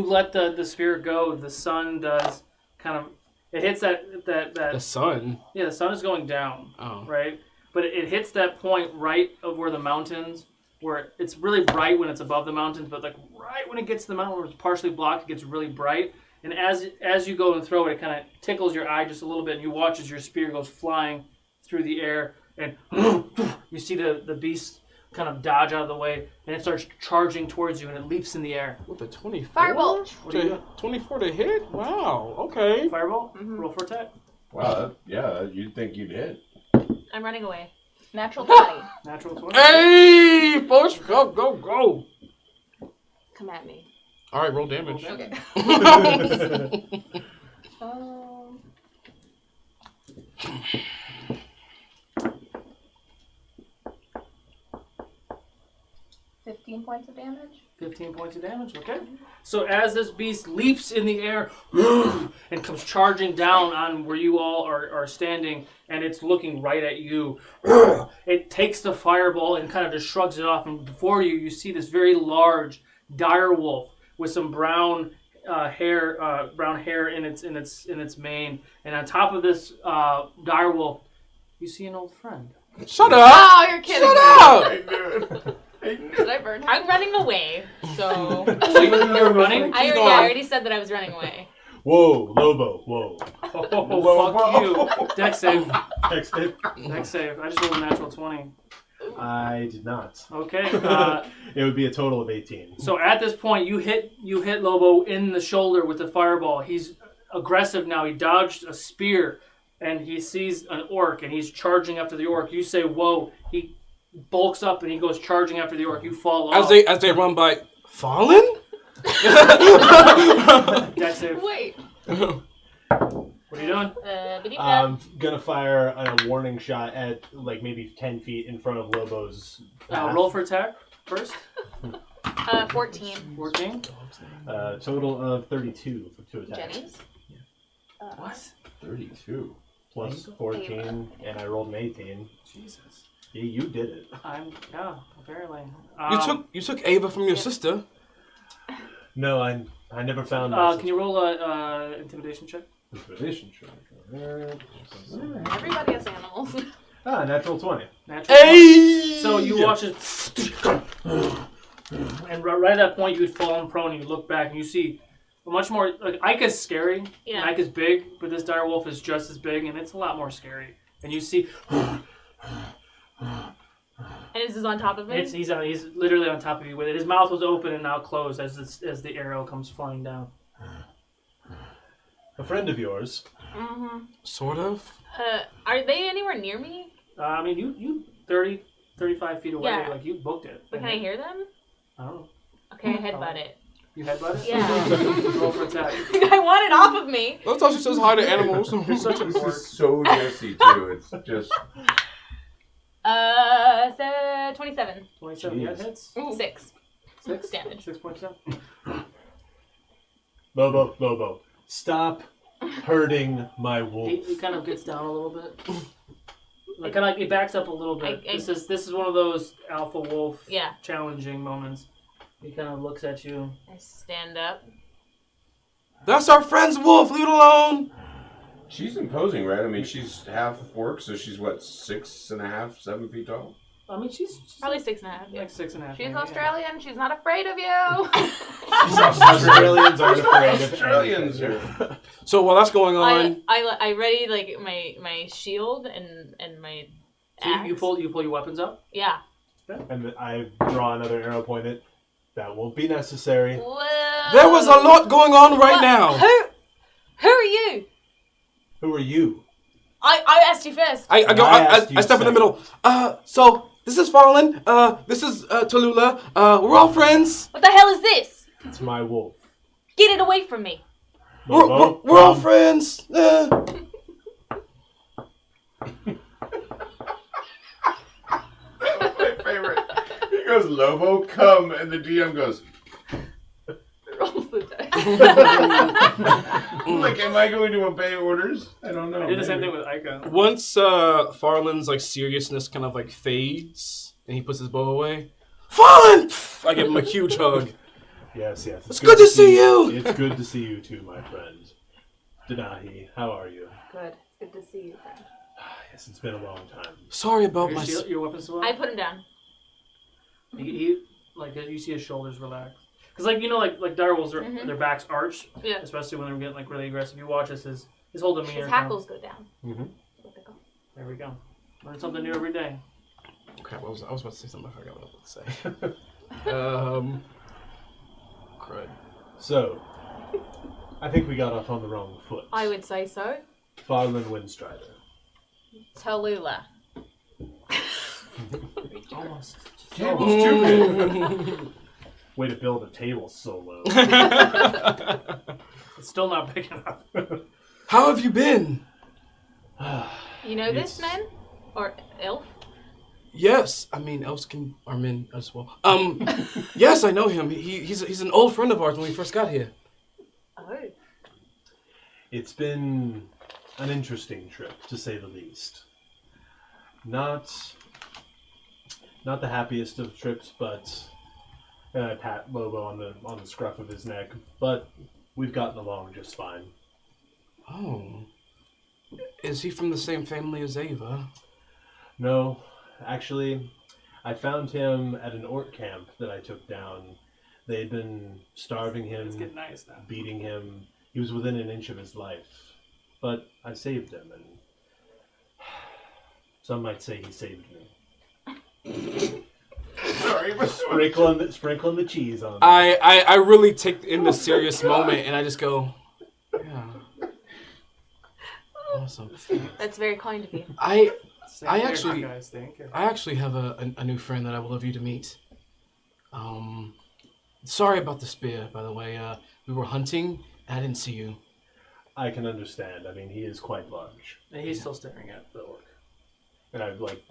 let the spear go, the sun does kind of it hits that The sun. yeah, the sun is going down, Oh. right? But it hits that point right of where the mountains, where it's really bright when it's above the mountains, but like right when it gets to the mountain where it's partially blocked, it gets really bright. And as you go and throw it, it kind of tickles your eye just a little bit, and you watch as your spear goes flying through the air, and you see the beast kind of dodge out of the way, and it starts charging towards you, and it leaps in the air. With a 24? Firebolt. What do you do? 24 to hit? Wow, okay. Fireball? Roll for attack. Wow, yeah, you'd think you'd hit. I'm running away. Natural 20. Natural 20. Hey, folks, go, go, go. Come at me. All right, roll damage. Okay. 15 points of damage. 15 points of damage, okay. So as this beast leaps in the air and comes charging down on where you all are standing, and it's looking right at you, it takes the fireball and kind of just shrugs it off, and before you see this very large dire wolf with some brown hair in its mane, and on top of this dire wolf, you see an old friend. Shut up! Oh, you're kidding Shut me. up! Did I burn him? I'm running away. So So you were running? I already said that I was running away. Whoa, Lobo, whoa. Oh, fuck you. Dex save. Next hit. Dex save. I just rolled a natural 20. I did not. Okay. It would be a total of 18. So at this point, you hit Lobo in the shoulder with the fireball. He's aggressive now. He dodged a spear, and he sees an orc, and he's charging after the orc. You say, "Whoa!" He bulks up, and he goes charging after the orc. You fall off. As they run by, Farlan? Dex save. Wait. What are you doing? I'm gonna fire a warning shot at like maybe 10 feet in front of Lobo's path. Roll for attack first. 14. 14. Total of 32 to attack. Jenny's? What? 32. Plus 14, and I rolled an 18. Jesus. Yeah, you did it. Apparently. You took Ava from your sister. No, I never found that. Can you roll a intimidation check? Intimidation check. Everybody has animals. Natural 20. Natural 20. So you watch it, and right at that point, you'd fallen prone, and you look back, and you see much more. Like Ika's scary. Yeah. And Ika's big, but this dire wolf is just as big, and it's a lot more scary. And you see, And is this on top of me? he's literally on top of you with it. His mouth was open and now closed as the arrow comes flying down. A friend of yours. Mm-hmm. Sort of. Are they anywhere near me? I mean, you 30, 35 feet away. Yeah. Like you booked it. But can I hear them? I don't know. Okay, I headbutt it. You headbutt it? Yeah. Roll for attack. I want it off of me. That's how she says hi to animals. You're such a This dork. is so Jesse too. It's just 27. 27. Yeah, it hits. 6. 6 damage. 6.7. Lobo, stop hurting my wolf. He kind of gets down a little bit. Like kind of, he backs up a little bit. This is one of those alpha wolf challenging moments. He kind of looks at you. I stand up. That's our friend's wolf. Leave it alone. she's imposing, right? I mean, she's half orc, so she's what, 6.5, 7 feet tall? I mean, she's probably 6.5. Yeah. Like 6.5. She's Australian. She's not afraid of you. Australians aren't afraid of Australians are. So while that's going on, I ready like my shield and my axe. You pull your weapons up. Yeah. And I draw another arrow pointed. That won't be necessary. Well, there was a lot going on right now. Who are you? Who are you? I asked you first. I step in the middle. So this is Farlan. This is Tallulah. We're all friends. What the hell is this? It's my wolf. Get it away from me. We're all friends. My favorite. He goes, Lobo, come, and the DM goes. Rolls the dice. Like, am I going to obey orders? I don't know. I did the same thing with Ika. Once Farlan's like seriousness kind of like fades and he puts his bow away, Farlan! I give him a huge hug. Yes. It's good to see you. It's good to see you too, my friend. Denahi, how are you? Good. Good to see you, friend. Yes, it's been a long time. Sorry about my. Your weapons still I up? put him down. He like you see his shoulders relax. Cause like you know like direwolves their backs arch. Yeah. Especially when they're getting like really aggressive. You watch his whole demeanor. His hackles go down. Mm-hmm. There we go. Learn something new every day. Crap! I was about to say something. I forgot what I was about to say. Crud. So, I think we got off on the wrong foot. I would say so. Farlan Windstrider. Tallulah. Almost. Stupid. Way to build a table so low. It's still not big enough. How have you been? You know this man? Or elf? Yes, I mean elves are men as well. Yes, I know him. He's an old friend of ours when we first got here. Oh. It's been an interesting trip, to say the least. Not the happiest of trips, but I pat Lobo on the scruff of his neck. But we've gotten along just fine. Oh, is he from the same family as Ava? No, actually, I found him at an orc camp that I took down. They'd been starving him, beating him. He was within an inch of his life, but I saved him, and some might say he saved me. Sorry, but Sprinkling the cheese on. I really take in the serious moment, and I just go, yeah, awesome. That's very kind of you. I Thank you. actually have a new friend that I would love you to meet. Sorry about the spear, by the way. We were hunting, and I didn't see you. I can understand. I mean, he is quite large. And he's still staring at the orc. And I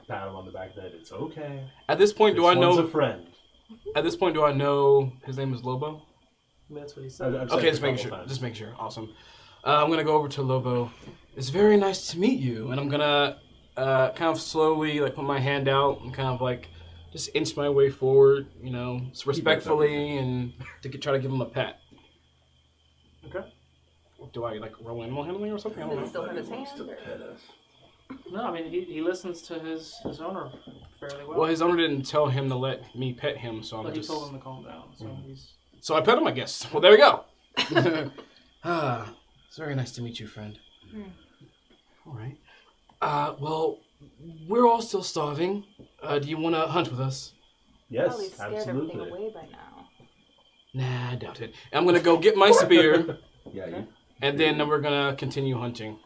pat him on the back of the head. It's okay. At this point, do I know? One's a friend. At this point, do I know his name is Lobo? That's what he said. Okay, just making sure. Just making sure. Awesome. I'm gonna go over to Lobo. It's very nice to meet you, and I'm gonna kind of slowly put my hand out and kind of just inch my way forward, respectfully, and try to give him a pat. Okay. Do I roll animal handling or something? I don't know. Still have his hand. No, I mean he listens to his owner fairly well. Well, his owner didn't tell him to let me pet him, so But he told him to calm down. So he's. So I pet him, I guess. Well, there we go. It's very nice to meet you, friend. All right. Well, we're all still starving. Do you want to hunt with us? Yes, Probably scared absolutely. everything away by now. Nah, I doubt it. I'm gonna go get my spear, Yeah. and then we're gonna continue hunting.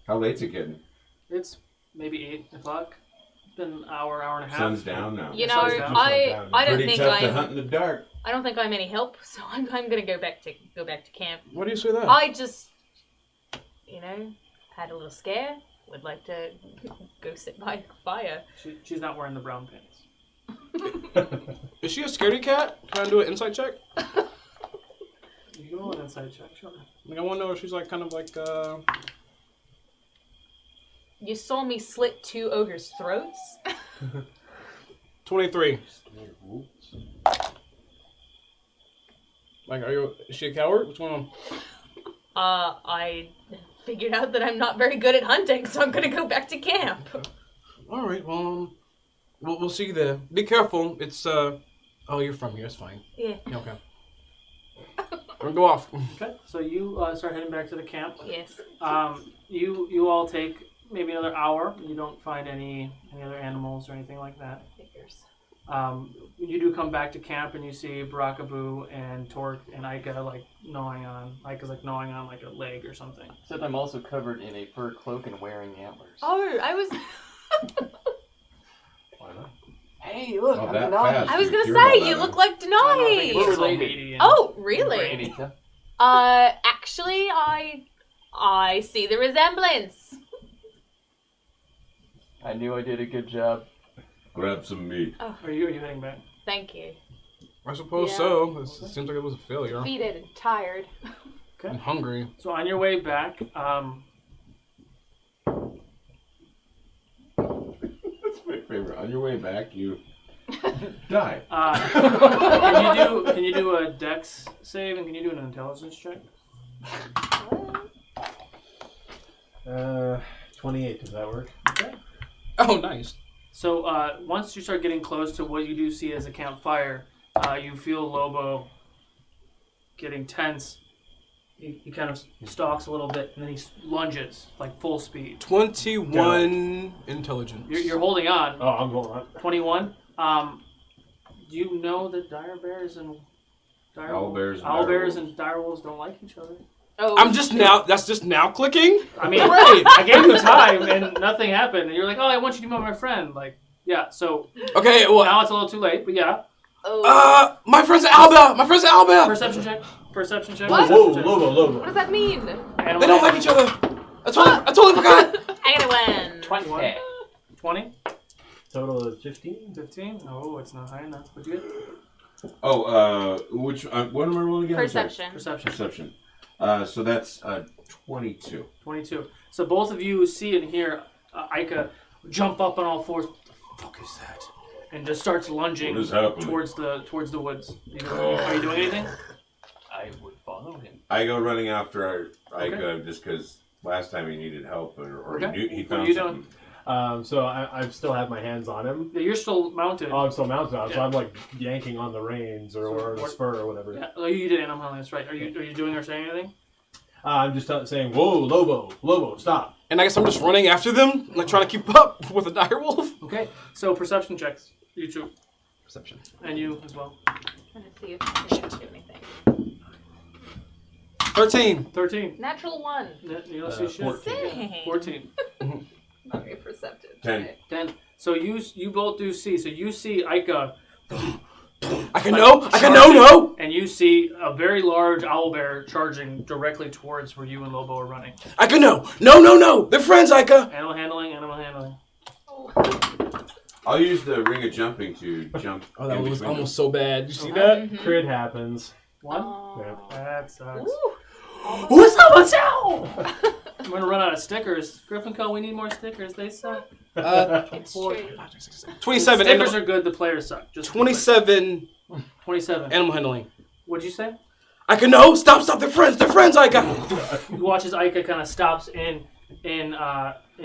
How late's it getting? It's maybe 8 o'clock. It's been an hour and a half. Sun's down now. You know, Sun's down. I don't Pretty think tough to hunt in the dark. I don't think I'm any help, so I'm gonna go back to camp. Why do you say that? I just, had a little scare. Would like to go sit by a fire. She's not wearing the brown pants. Is she a scaredy cat? Can I do an insight check? You go on inside check, sure. Like, I want to know if she's like kind of like. You saw me slit 2 ogres' throats. 23. Like, is she a coward? What's going on? I figured out that I'm not very good at hunting, so I'm gonna go back to camp. All right, well, we'll see you there. Be careful. It's oh, you're from here. It's fine. Yeah. Okay. We're gonna go off. Okay, so you start heading back to the camp. Yes. You all take maybe another hour. You don't find any other animals or anything like that. Figures. You do come back to camp and you see Barakaboo and Torque and Ika gnawing on like a leg or something. Except I'm also covered in a fur cloak and wearing antlers. Oh, I was. Why not? Hey, look, I'm that Denai. fast. I was gonna You're say not you that look like We're Denai. related. Oh, really? Anita. Actually, I see the resemblance. I knew I did a good job. Grab some meat. Are you heading back? Thank you. I suppose Yeah. so. It seems like it was a failure. Defeated and tired. Okay. I'm hungry. So on your way back, That's my favorite. On your way back, you die. can you do a Dex save and can you do an intelligence check? 28. Does that work? Okay. Oh, nice. So once you start getting close to what you do see as a campfire, you feel Lobo getting tense. He kind of stalks a little bit and then he lunges like full speed. 21 intelligence. You're holding on. Oh, I'm going on. 21. Do you know that dire bears and Owlbears and direwolves don't like each other? Oh, I'm just now. That's just now clicking. I mean, Great. I gave you time and nothing happened, and you're like, "Oh, I want you to be my friend." Like, yeah. So Okay. Well, now it's a little too late, but yeah. my friend's Alba. My friend's Alba. Perception check. Perception check. What? Whoa, Perception check. Lobo. what does that mean? Animal They don't like each other. I totally forgot. I'm gonna win. 20. 20. Total of 15. 15. Oh, it's not high enough. What'd you get? Oh, which what am I rolling again? Perception. Perception. Perception. So that's 22. 22. So both of you see and hear Ika jump up on all fours. What the fuck is that? And just starts lunging What is happening? towards the woods. Are you doing anything? I would follow him. I go running after Ika Okay. just because last time he needed help or Okay. he What are found you something. So I still have my hands on him. Yeah, you're still mounted. Oh, I'm still mounted on him, so Yeah. I'm like yanking on the reins or the spur or whatever. Yeah, oh, you did animal handling. That's right. Are you doing or saying anything? I'm just saying, whoa, Lobo, stop. And I guess I'm just running after them, like trying to keep up with a dire wolf. Okay. So perception checks. You two. Perception. And you as well. Trying to see if I can do anything. 13. 13. Natural 1. You don't see shit. 14. 14. Not very perceptive. 10. 10. So you both do see. So you see Ika. I can know. And you see a very large owlbear charging directly towards where you and Lobo are running. I can know. No. They're friends, Ika. Animal handling. I'll use the ring of jumping to jump. Oh, that in was between almost so bad. You see that? Crit happens. One. Yeah. That sucks. Ooh. What's out? I'm gonna run out of stickers. Griffin Co. We need more stickers. They suck. It's true. 27. Stickers are good. The players suck. Just 27. 27. Animal handling. What'd you say? I can know. Stop. They're friends, Ika. You watch as Ika kind of stops in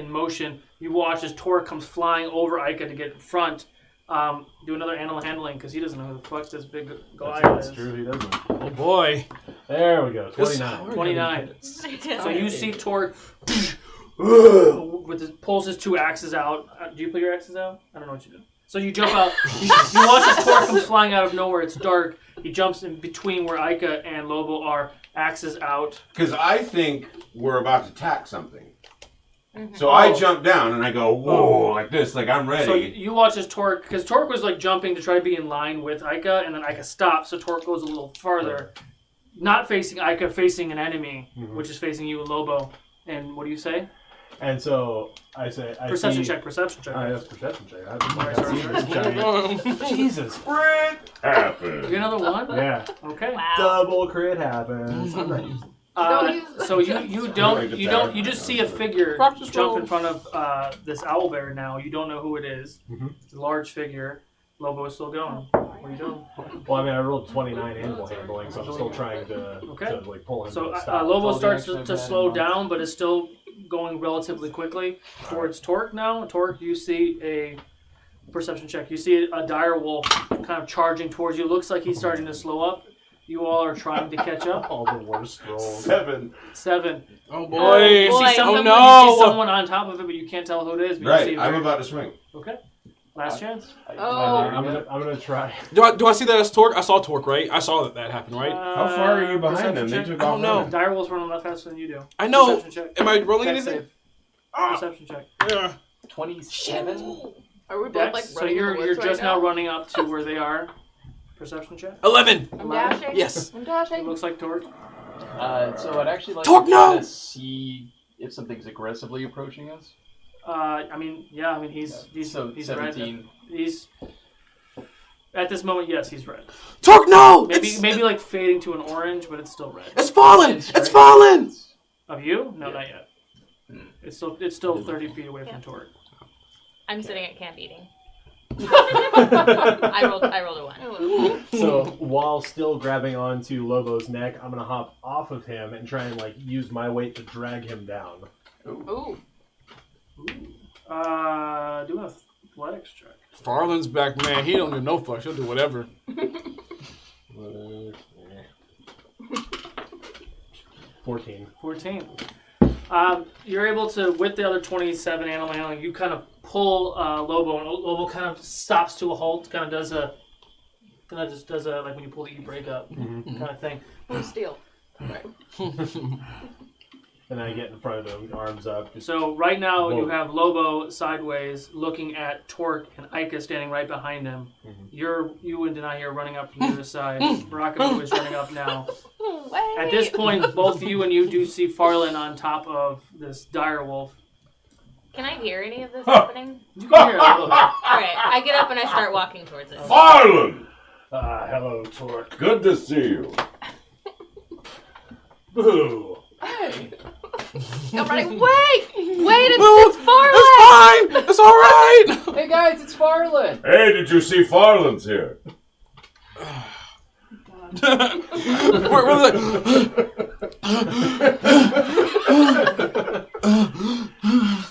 motion. You watch as Tor comes flying over Ika to get in front. Do another animal handling because he doesn't know who the fuck this big Goliath is. That's true, he doesn't. Oh boy. There we go. 29. 29. So you see Torque with pulls his 2 axes out. Do you pull your axes out? I don't know what you do. So you jump out. You watch as Torque comes flying out of nowhere. It's dark. He jumps in between where Ica and Lobo are. Axes out. Because I think we're about to attack something. So I jump down and I go, whoa, like this, like I'm ready. So you watch as Torque, because Torque was like jumping to try to be in line with Ica, and then Ica stops, so Torque goes a little farther. Not facing Ica, facing an enemy, which is facing you and Lobo. And what do you say? And so I say... Perception check. That's perception check. Sorry. Jesus. Crit happens. You get another one? Yeah. Okay. Wow. Double crit happens. I'm not using So you just see a figure jump in front of this owlbear now. You don't know who it is. It's a large figure. Lobo is still going. What are you doing? Well, I mean, I rolled 29 animal handling, so I'm still trying to like pull him. So to stop. Lobo starts to slow down, but is still going relatively quickly towards Torque now. Torque, you see a perception check. You see a dire wolf kind of charging towards you. Looks like he's starting to slow up. You all are trying to catch up. All the worst rolls. 7. Oh boy! You see someone on top of it, but you can't tell who it is. But Right, you see I'm about to swing. Okay. Last chance. I'm gonna try. Do I see that as Torque? I saw Torque, right? I saw that happened, right? How far are you behind them? They took off. I don't know. Dire wolf's running a lot faster than you do. I know. Perception check. Am I rolling Dex anything? save. Perception check. Yeah. 27. Are we both Dex, like so running in the you're woods just right now running up to where they are. Perception check. 11. I'm dashing. Yes. I'm It dashing. looks like Torque. So I'd actually like Torque, to no! kinda see if something's aggressively approaching us. He's So red. 17. He's at this moment, yes, he's red. Torque, no! Maybe like fading to an orange, but it's still red. It's fallen! It's fallen! Of you? No, not yet. It's still 30 feet away from Torque. I'm sitting at camp eating. I rolled a 1. So while still grabbing onto Lobo's neck, I'm gonna hop off of him and try and like use my weight to drag him down. Ooh. Do an athletics check. Farlan's back, man. He don't do no fuck. He'll do whatever. 14. You're able to, with the other 27 animal handling, you kind of pull Lobo, and Lobo kind of stops to a halt, kind of does a like when you pull the e-brake up kind of thing. Steel. And I get in front of him, arms up. So right now Whoa. you have Lobo sideways looking at Torque and Ica standing right behind him. You and Denai are running up from the other side. Barakabu is running up now. At this point, both you and you do see Farlan on top of this dire wolf. Can I hear any of this happening? You can hear it a little bit. Alright, I get up and I start walking towards it. Farlan! Hello, Torque. Good to see you. Boo! Hey! I'm running. Wait, Move! it's Farlan! It's fine! It's alright! Hey guys, it's Farlan! Hey, did you see Farlan's here?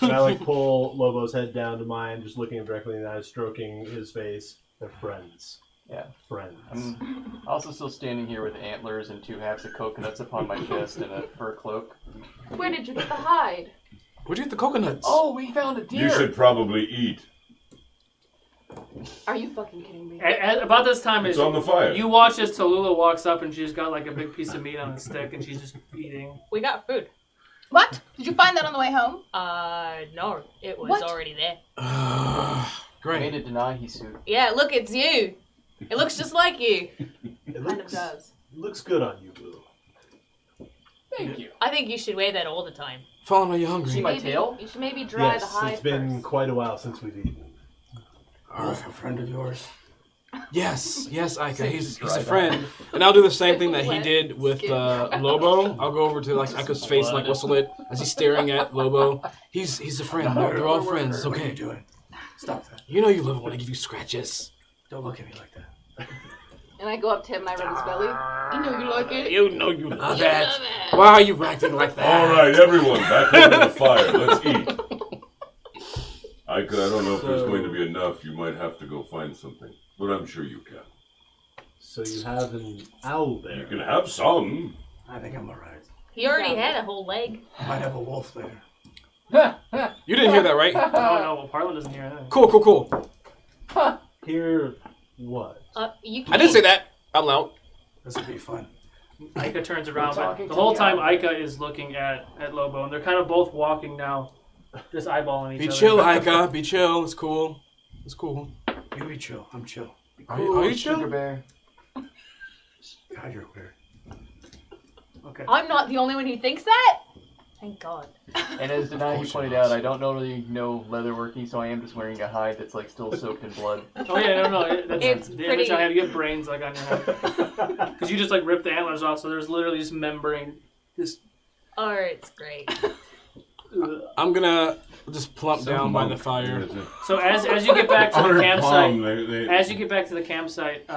And I like pull Lobo's head down to mine, just looking him directly in the eyes, stroking his face. They're friends. Yeah. Friends. I'm also still standing here with antlers and 2 halves of coconuts upon my chest and a fur cloak. Where did you get the hide? Where'd you get the coconuts? Oh, we found a deer! You should probably eat. Are you fucking kidding me? At about this time, It's on the fire. You watch as Tallulah walks up and she's got like a big piece of meat on a stick and she's just eating. We got food. What? Did you find that on the way home? No, it was What? already there. I Great. made a Denahi suit. Yeah, look, it's you. It looks just like you. It Kind of does. looks good on you, Boo. Thank you. I think you should wear that all the time. Fallen, are you hungry? See my Maybe- tail? You should maybe dry the Yes, hide it's been first. quite a while since we've eaten. A friend of yours. Yes, Ica. He's dry a friend. And I'll do the same thing that he did with Lobo. I'll go over to like Ica's face and like whistle it as he's staring at Lobo. He's a friend. They're all friends. It's What are you okay. doing? Stop that. You know you love it when I give you scratches. Don't look at me like that. And I go up to him and I rub his belly. You know you like it. You know you love that. Why are you acting like that? All right, everyone, back over the fire. Let's eat. I don't know if there's going to be enough. You might have to go find something, but I'm sure you can. So you have an owl there. You can have some. I think I'm alright. He already had a whole leg. Might have a wolf later. You didn't hear that, right? No, well, Farlan doesn't hear that. Cool. Hear what? You I didn't say that out loud. This will be fun. Aika turns around, but talking the to whole the time eye. Aika is looking at Lobo, and they're kind of both walking now, just eyeballing each Be other. chill, Aika. Be chill. It's cool. It's cool. You be chill. I'm chill. Are you Sugar chill? Bear. God, you're weird. Okay. I'm not the only one who thinks that. Thank God. And as Denai pointed out, I don't really know leatherworking, so I am just wearing a hide that's like still soaked in blood. Oh yeah, no, that's It's the pretty- image I have. You have brains like on your head, because you just like rip the antlers off, so there's literally just membrane. Just. Oh, it's great. I'm gonna just plump down by the fire. So as you get back to the campsite, Palm, as you get back to the campsite,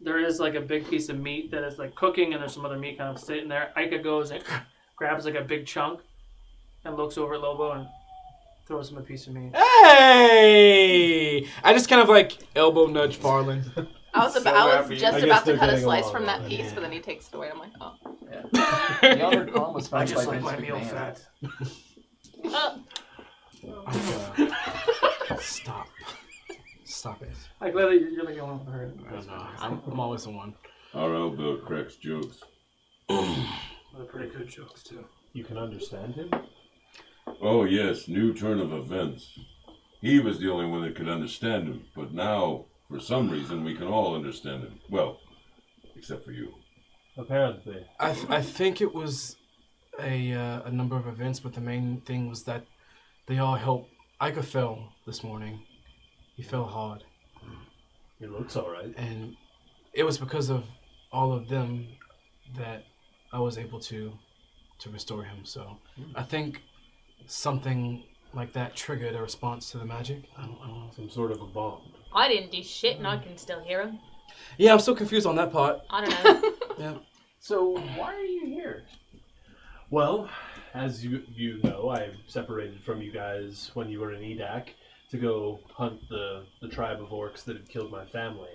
there is like a big piece of meat that is like cooking, and there's some other meat kind of sitting there. Aika goes and grabs like a big chunk, and looks over at Lobo and throws him a piece of meat. Hey! I just kind of like elbow nudge Farlan. I was So about happy. just I about guess to they're cut a getting slice along from that well, piece, yeah. but then he takes it away. I'm like, oh. Yeah. The honored palm was I found just by like Vince my meal McMahon. fat. Stop it. I'm glad that you're like the one who heard it. I don't know. I'm always the one. R.L. Bill cracks jokes. They're pretty good jokes, too. You can understand him? Oh, yes, new turn of events. He was the only one that could understand him, but now, for some reason, we can all understand him. Well, except for you. Apparently. I think it was a number of events, but the main thing was that they all helped. Aika fell this morning. He fell hard. He looks alright. And it was because of all of them that I was able to restore him. So I think something like that triggered a response to the magic. I don't know. Some sort of a bond. I didn't do shit, and I can still hear him. Yeah, I'm still confused on that part. I don't know. Yeah. So why are you here? Well, as you know, I separated from you guys when you were in Edak to go hunt the tribe of orcs that had killed my family.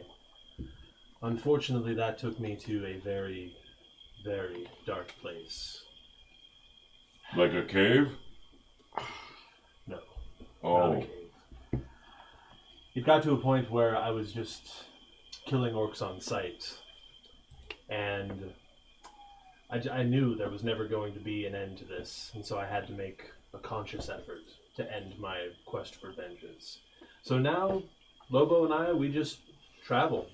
Unfortunately, that took me to a very, very dark place. Like a cave? No. Not Oh, a cave. It got to a point where I was just killing orcs on sight. And I knew there was never going to be an end to this, and so I had to make a conscious effort to end my quest for vengeance. So now, Lobo and I, we just travel,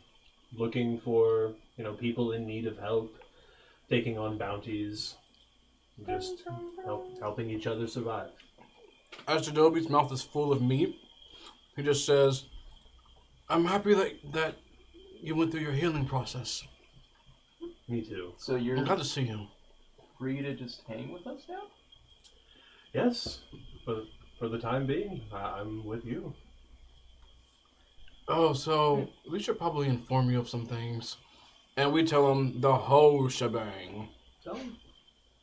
looking for, people in need of help, taking on bounties, just helping each other survive. As Jadobi's mouth is full of meat, he just says, I'm happy that you went through your healing process. Me too. So you're I'm glad to see you. free to just hang with us now? Yes, for the time being, I'm with you. Oh, so we should probably inform you of some things. And we tell them the whole shebang. Tell him.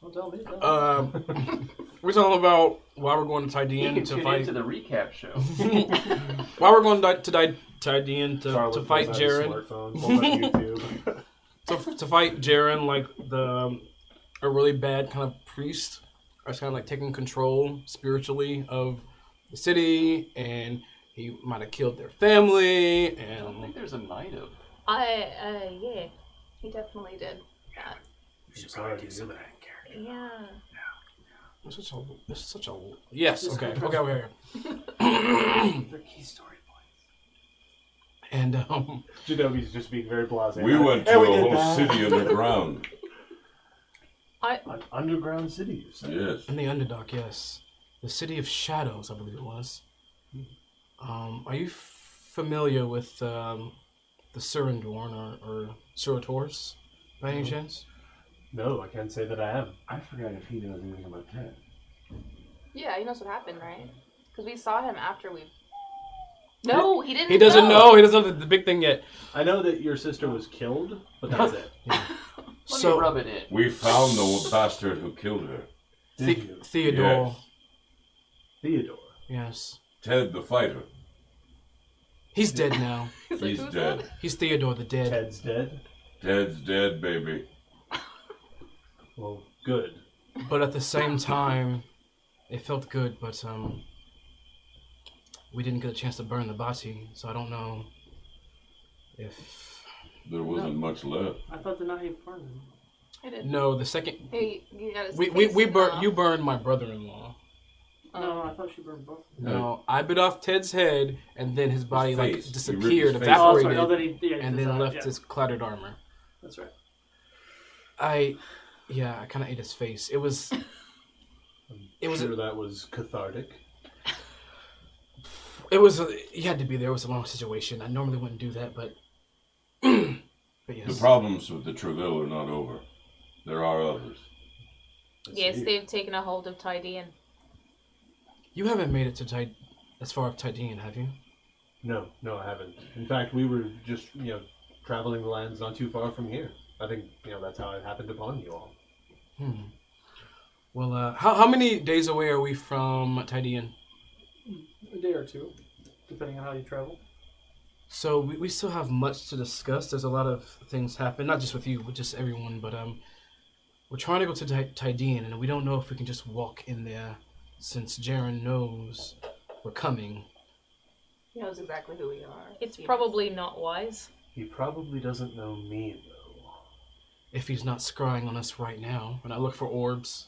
Don't tell me. Tell him. We tell them about why we're going to You Tydean can to tune fight. into the recap show. Why we're going to Tydean to Farlan fight pulls out his Jaren. smartphone, pulls out YouTube. To fight Jaren, like a really bad kind of priest. That's kind of like taking control spiritually of the city, and he might have killed their family. I don't And think there's a night of. Yeah. He definitely did that. You should probably do some of that in character. Yeah. it's such a yes. Okay. They're key story points. And Jadobi's just being very blasé. we went to "Hey, we a did whole that." city underground. An underground city, you said? Yes. in the Underdark, yes, the city of shadows, I believe it was. Are you familiar with the Surindorn or Surators, by any chance? No, I can't say that I am. I forgot if he knows anything about that. Yeah, he knows what happened, right? Because we saw him after we. No, he didn't. He doesn't know. He doesn't know the big thing yet. I know that your sister was killed, but that's it. Let me rub it in. We found the bastard who killed her. Theodore. Theodore. Yes. Ted the fighter. He's dead now. He's dead. He's Theodore the dead. Ted's dead. Ted's dead, baby. Well, good. But at the same time, it felt good, but we didn't get a chance to burn the body, so I don't know if... There wasn't much left. I thought Denahi burned him. I did. No, the second... Hey, you got his We face burned... You burned my brother-in-law. No, I thought she burned both. No, I bit off Ted's head, and then his body like face. disappeared, He ripped his face evaporated, Oh, that he and then designed, left his clattered armor. That's right. I kind of ate his face. It was Sure that was cathartic. you had to be there. It was a long situation. I normally wouldn't do that, but yes. The problems with the Treville are not over. There are others. Yes, they've taken a hold of Tydean. You haven't made it to as far as Tydean, have you? No, I haven't. In fact, we were just, traveling the lands not too far from here. I think, that's how it happened upon you all. Well, how many days away are we from Tydean? A day or two, depending on how you travel. So we still have much to discuss. There's a lot of things happen, not just with you, but just everyone. But we're trying to go to Tydean, and we don't know if we can just walk in there, since Jaren knows we're coming. He knows exactly who we are. It's probably not wise. He probably doesn't know me, though. If he's not scrying on us right now, and I look for orbs.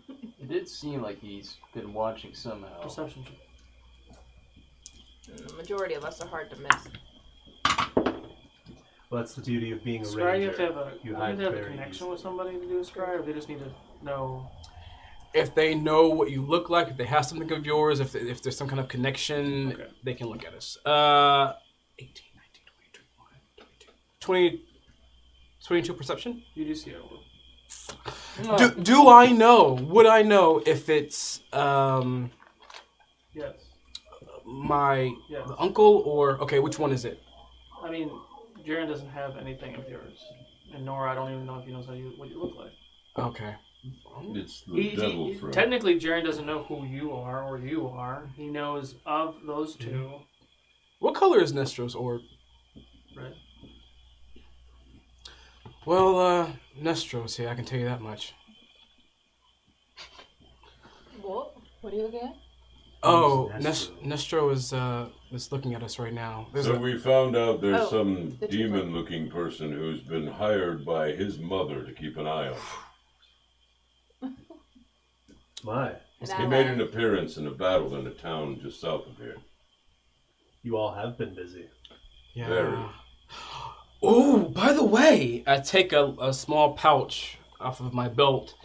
It did seem like he's been watching somehow. Perception check. The majority of us are hard to miss. Well, that's the beauty of being a Scry, ranger. you have to have a, You you hide have to have a very connection easily. with somebody to do a scry, or they just need to know. If they know what you look like, if they have something of yours, if there's some kind of connection, Okay. they can look at us. 18, 19, 22, 22 perception? You do see it. Do I know? Would I know if it's Yes. my Yes. uncle or okay? Which one is it? I mean, Jaren doesn't have anything of yours, and nor I don't even know if he knows what you look like. Okay. It's the devil throw. Technically, Jaren doesn't know who you are or you are. He knows of those two. What color is Nestro's orb? Red. Well, Nestro's here. I can tell you that much. What? What are you looking at? Oh, Nestro? Nestro is looking at us right now. So we found out there's Oh, some the demon-looking person who's been hired by his mother to keep an eye on him. My, He made an appearance in a battle in a town just south of here. you all have been busy. Yeah. Very. Oh, by the way, I take a small pouch off of my belt,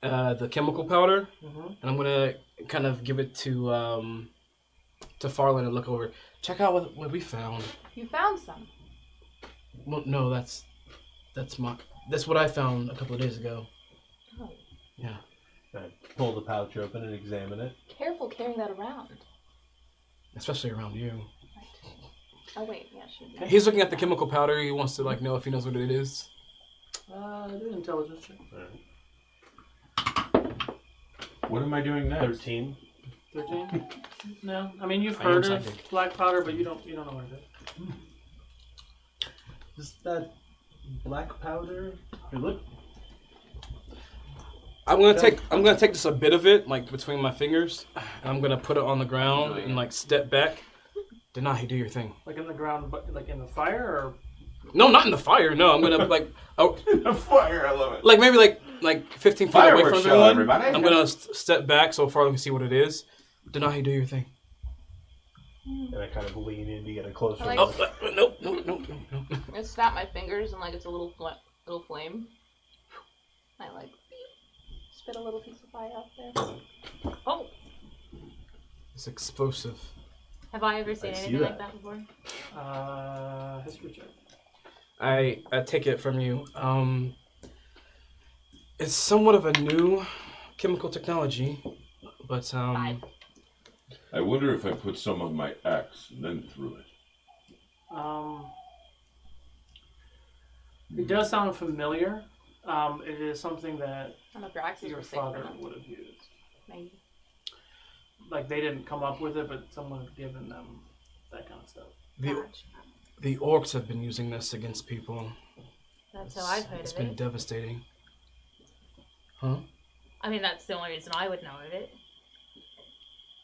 the chemical powder, and I'm gonna kind of give it to Farlan and look over. Check out what we found. You found some. Well, no, that's what I found a couple of days ago. Oh. Yeah. I pull the pouch open and examine it. Careful carrying that around. Especially around you. Oh wait, yeah, should be. He's looking at the chemical powder. He wants to know if he knows what it is. Do an intelligence check. What am I doing next? 13. 13? No, I mean you've I am heard of psychic. black powder, but you don't know what it is. Is that black powder? Here, look. I'm gonna take just a bit of it, like between my fingers, and I'm gonna put it on the ground and step back. Denahi, do your thing. Like in the ground, but like in the fire, or No, not in the fire. No, I'm gonna The fire, I love it. like maybe like 15 feet away Fireworks from show, everyone. everybody. I'm gonna step back so Farlan can see what it is. Denahi, do your thing. And I kind of lean in to get a closer I look. No. I snap my fingers and it's a little flame. I spit a little piece of fire out there. Oh, It's explosive. have I ever seen I see anything like that. that before? history check. I take it from you. It's somewhat of a new chemical technology, but I wonder if I put some on my axe and then threw it. It does sound familiar. It is something that I don't know if your axes your were safe or father not. would have used. Maybe. Like they didn't come up with it, but someone had given them that kind of stuff. The orcs have been using this against people. That's how I've heard It's of been it. devastating. Huh? I mean, that's the only reason I would know of it.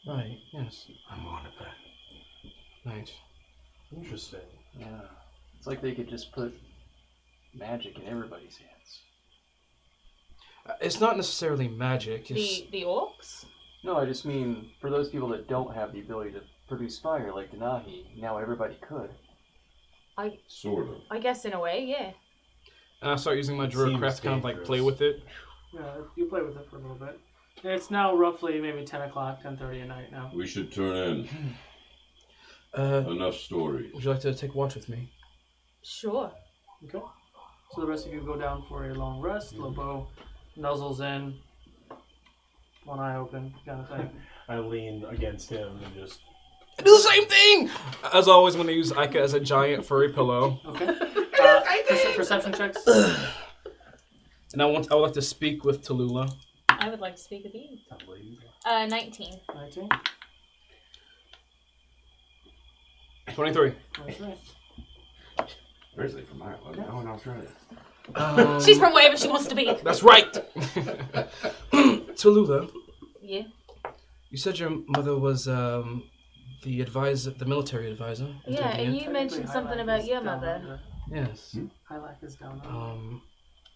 Right, yes. I'm on it, but Nice. Interesting. Yeah. It's like they could just put magic in everybody's hands. It's not necessarily magic. It's... The orcs? No, I just mean for those people that don't have the ability to produce fire like Denahi, now everybody could. Sort of. I guess in a way, yeah. And I start using my It druid seems craft to kind of like dangerous. play with it. Yeah, you play with it for a little bit. It's now roughly maybe 10 o'clock, 10:30 at night now. We should turn in. Enough stories. Would you like to take watch with me? Sure. Okay. So the rest of you go down for a long rest. Lobo nuzzles in, one eye open, kind of thing. I lean against him and just... I do the same thing! As always, I'm going to use Ika as a giant furry pillow. Okay. Perception checks. And I would like to speak with Tallulah. I would like to speak with you. 19. 19. 23. 23. Originally from Ireland, now in Australia. She's from wherever she wants to be. That's right! Tallulah, Yeah. you said your mother was the military advisor. in Yeah, and Tydean. you mentioned something about your mother. Yes. Highlight is down under.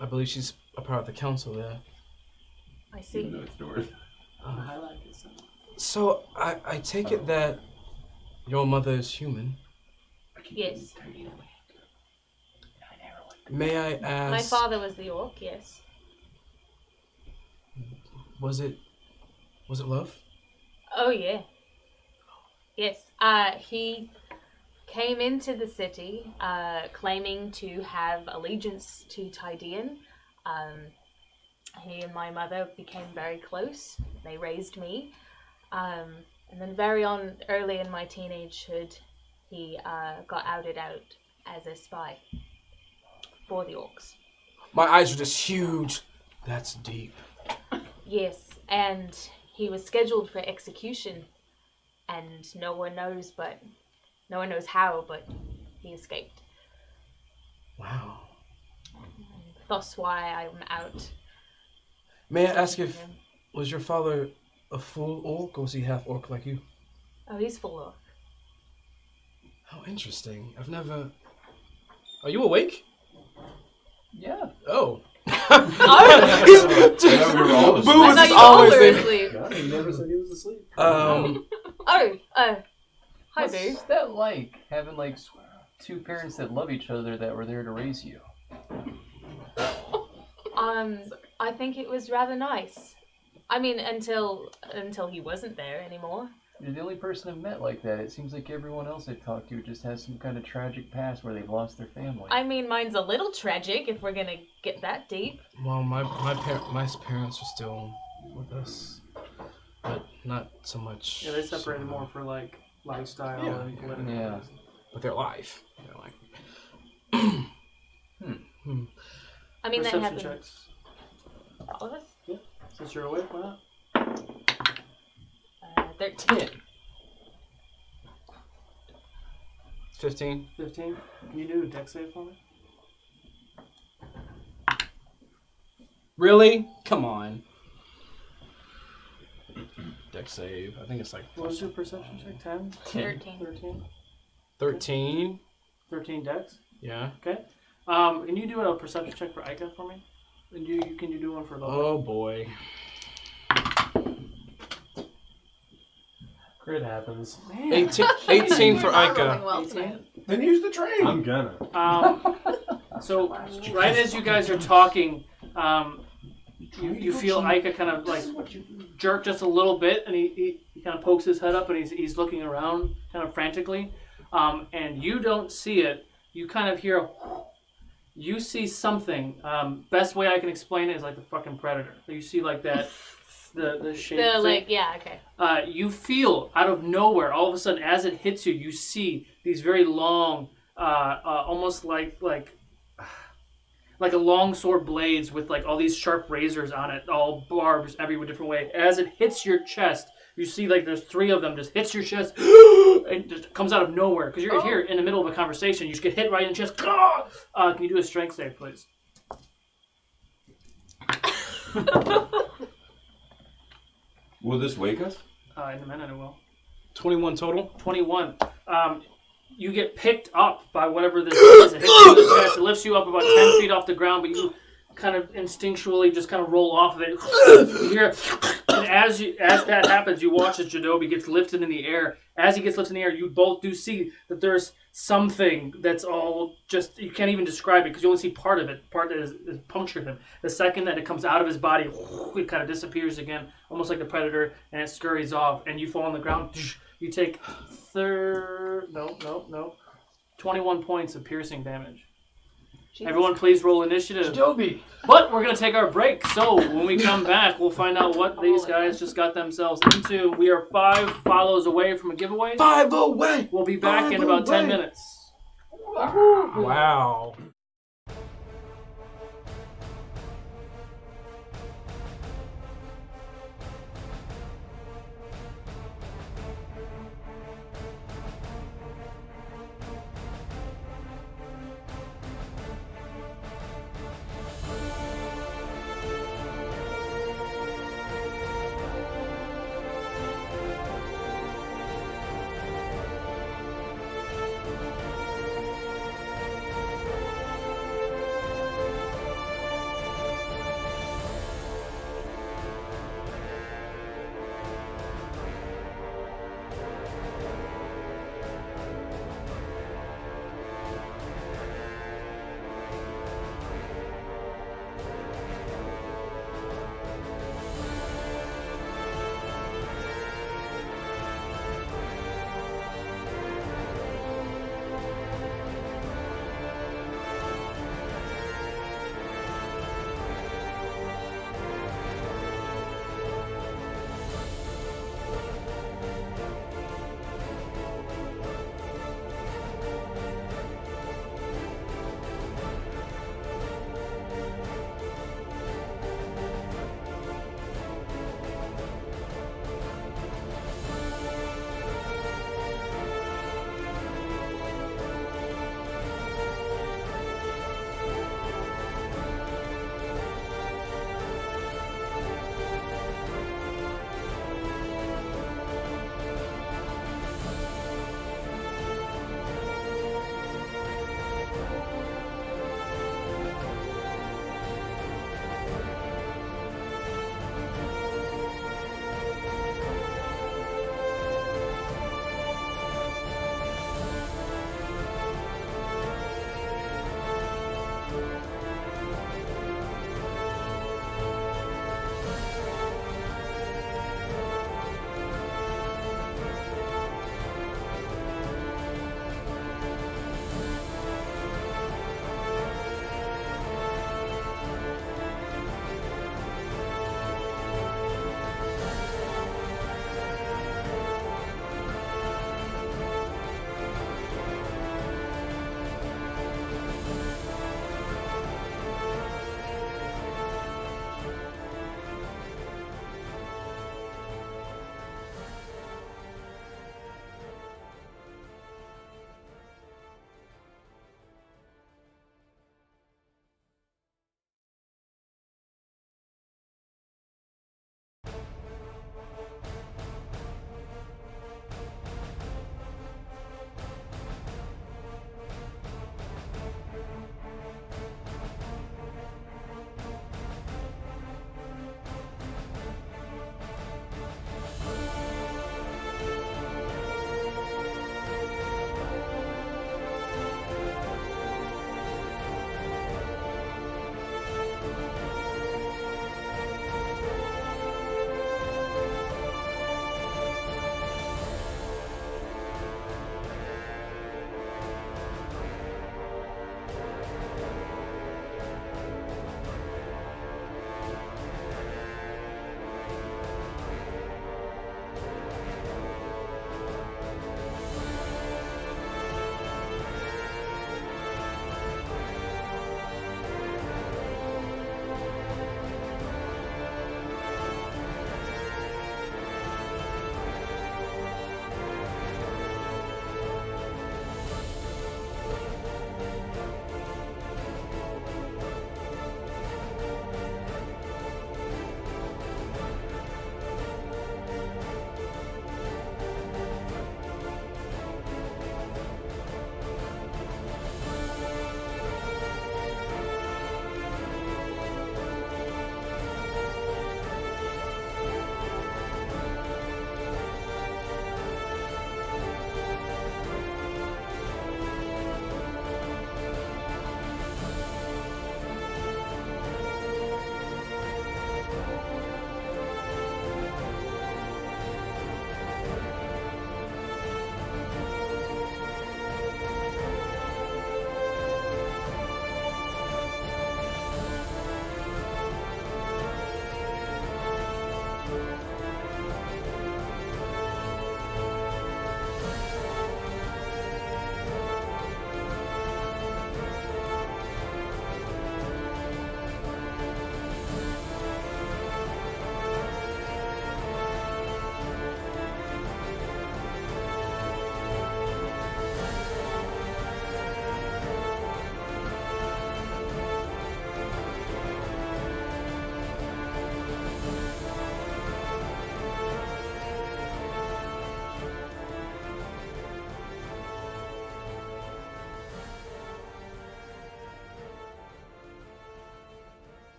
I believe she's a part of the council there. I see. No, it's north. Highlight is down. So I take it that your mother is human. Yes. May I ask? My father was the orc, yes. Was it love? Oh, yeah. Yes. He came into the city claiming to have allegiance to Tydean. He and my mother became very close. They raised me. And then early in my teenagehood, he got outed out as a spy for the orcs. My eyes were just huge. That's deep. Yes, and he was scheduled for execution, and no one knows how, but he escaped. Wow. Thus why I'm out. May I ask was your father a full orc or was he half orc like you? Oh, he's full orc. How interesting. I've never... Are you awake? Yeah. Oh. Oh! Boo is always in. God, he never said he was asleep. Hi, What's Boo. that like, having like two parents that love each other that were there to raise you? I think it was rather nice. I mean, until he wasn't there anymore. You're the only person I've met like that. It seems like everyone else I've talked to just has some kind of tragic past where they've lost their family. I mean, mine's a little tragic if we're gonna get that deep. Well, my parents are still with us, but not so much. Yeah, they separated more for like lifestyle and political. Yeah. reasons. But they're alive. They're like. I mean, that Perception happened. checks. All of us? Yeah. Since you're awake, why not? 13. 15. 15. Can you do a dex save for me? Really? Come on. Dex save. I think it's like What was your perception check? 10? 13. 13? 13. 13 dex? Yeah. Okay. Can you do a perception check for Ika for me? And can you do one for Lobo? Oh boy. Crit happens. 18 for Ika. Well 18? Then use the train. I'm gonna. So right as you guys are talking, you feel Ika kind of like jerk just a little bit, and he kind of pokes his head up, and he's looking around kind of frantically, and you don't see it. You kind of hear you see something. Best way I can explain it is like the fucking predator. You see like that. The shape The, thing. like, yeah, okay. You feel out of nowhere, all of a sudden, as it hits you, you see these very long, almost like a long sword blades with like all these sharp razors on it, all barbs every different way. As it hits your chest, you see like there's 3 of them just hits your chest and just comes out of nowhere because you're here in the middle of a conversation. You just get hit right in the chest. Can you do a strength save, please? Will this wake us? In a minute, it will. 21 total. 21. You get picked up by whatever this is. It hits you in the chest. It lifts you up about 10 feet off the ground, but you kind of instinctually just kind of roll off of it. You hear, and as that happens, you watch as Jadobi gets lifted in the air. As he gets lifted in the air, you both do see that there's something that's all just, you can't even describe it because you only see part of it. Part that is punctured him. The second that it comes out of his body, it kind of disappears again, almost like the Predator, and it scurries off, and you fall on the ground. You take 21 points of piercing damage. Jesus. Everyone please roll initiative. Jadobi! But we're going to take our break, so when we come back, we'll find out what these guys just got themselves into. We are 5 follows away from a giveaway. 5 away! We'll be back in about 10 minutes. Wow.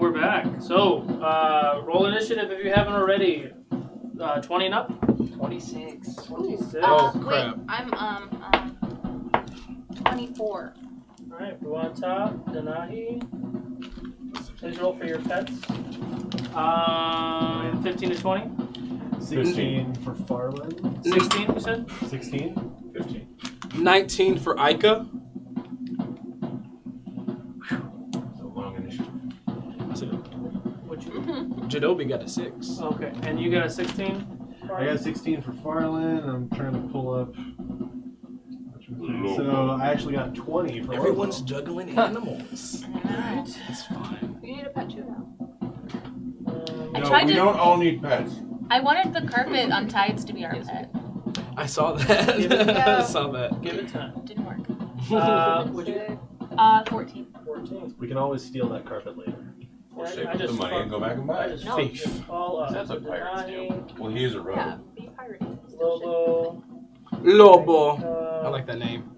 we're back. So, roll initiative if you haven't already. 20 and up. 26. 26. Oh, Wait, crap. I'm 24. All right, blue on top. Danahi. Please roll for your pets. 15 to 20. 16 for Farlan. 16, you said? 16. 15. 19 for Ica. So long initiative. What you? Jadobi got a 6. Okay, and you got a 16. I got 16 for Farlan. I'm trying to pull up. So I actually got 20 for Everyone's Lobo. juggling animals. I It's fine. You need a pet too now. I No, tried we to- don't all need pets. I wanted the carpet on Tides to be our pet. I saw that. Give it I saw that. Give it time. Didn't work. Would you? 14. 14. We can always steal that carpet later. Or save up the money and go back and buy I it. just No. fucked it all up. That's what pirates do. Danahi, Well, he is a rogue. Yeah, be piratey. Lobo. Lobo. I like that name.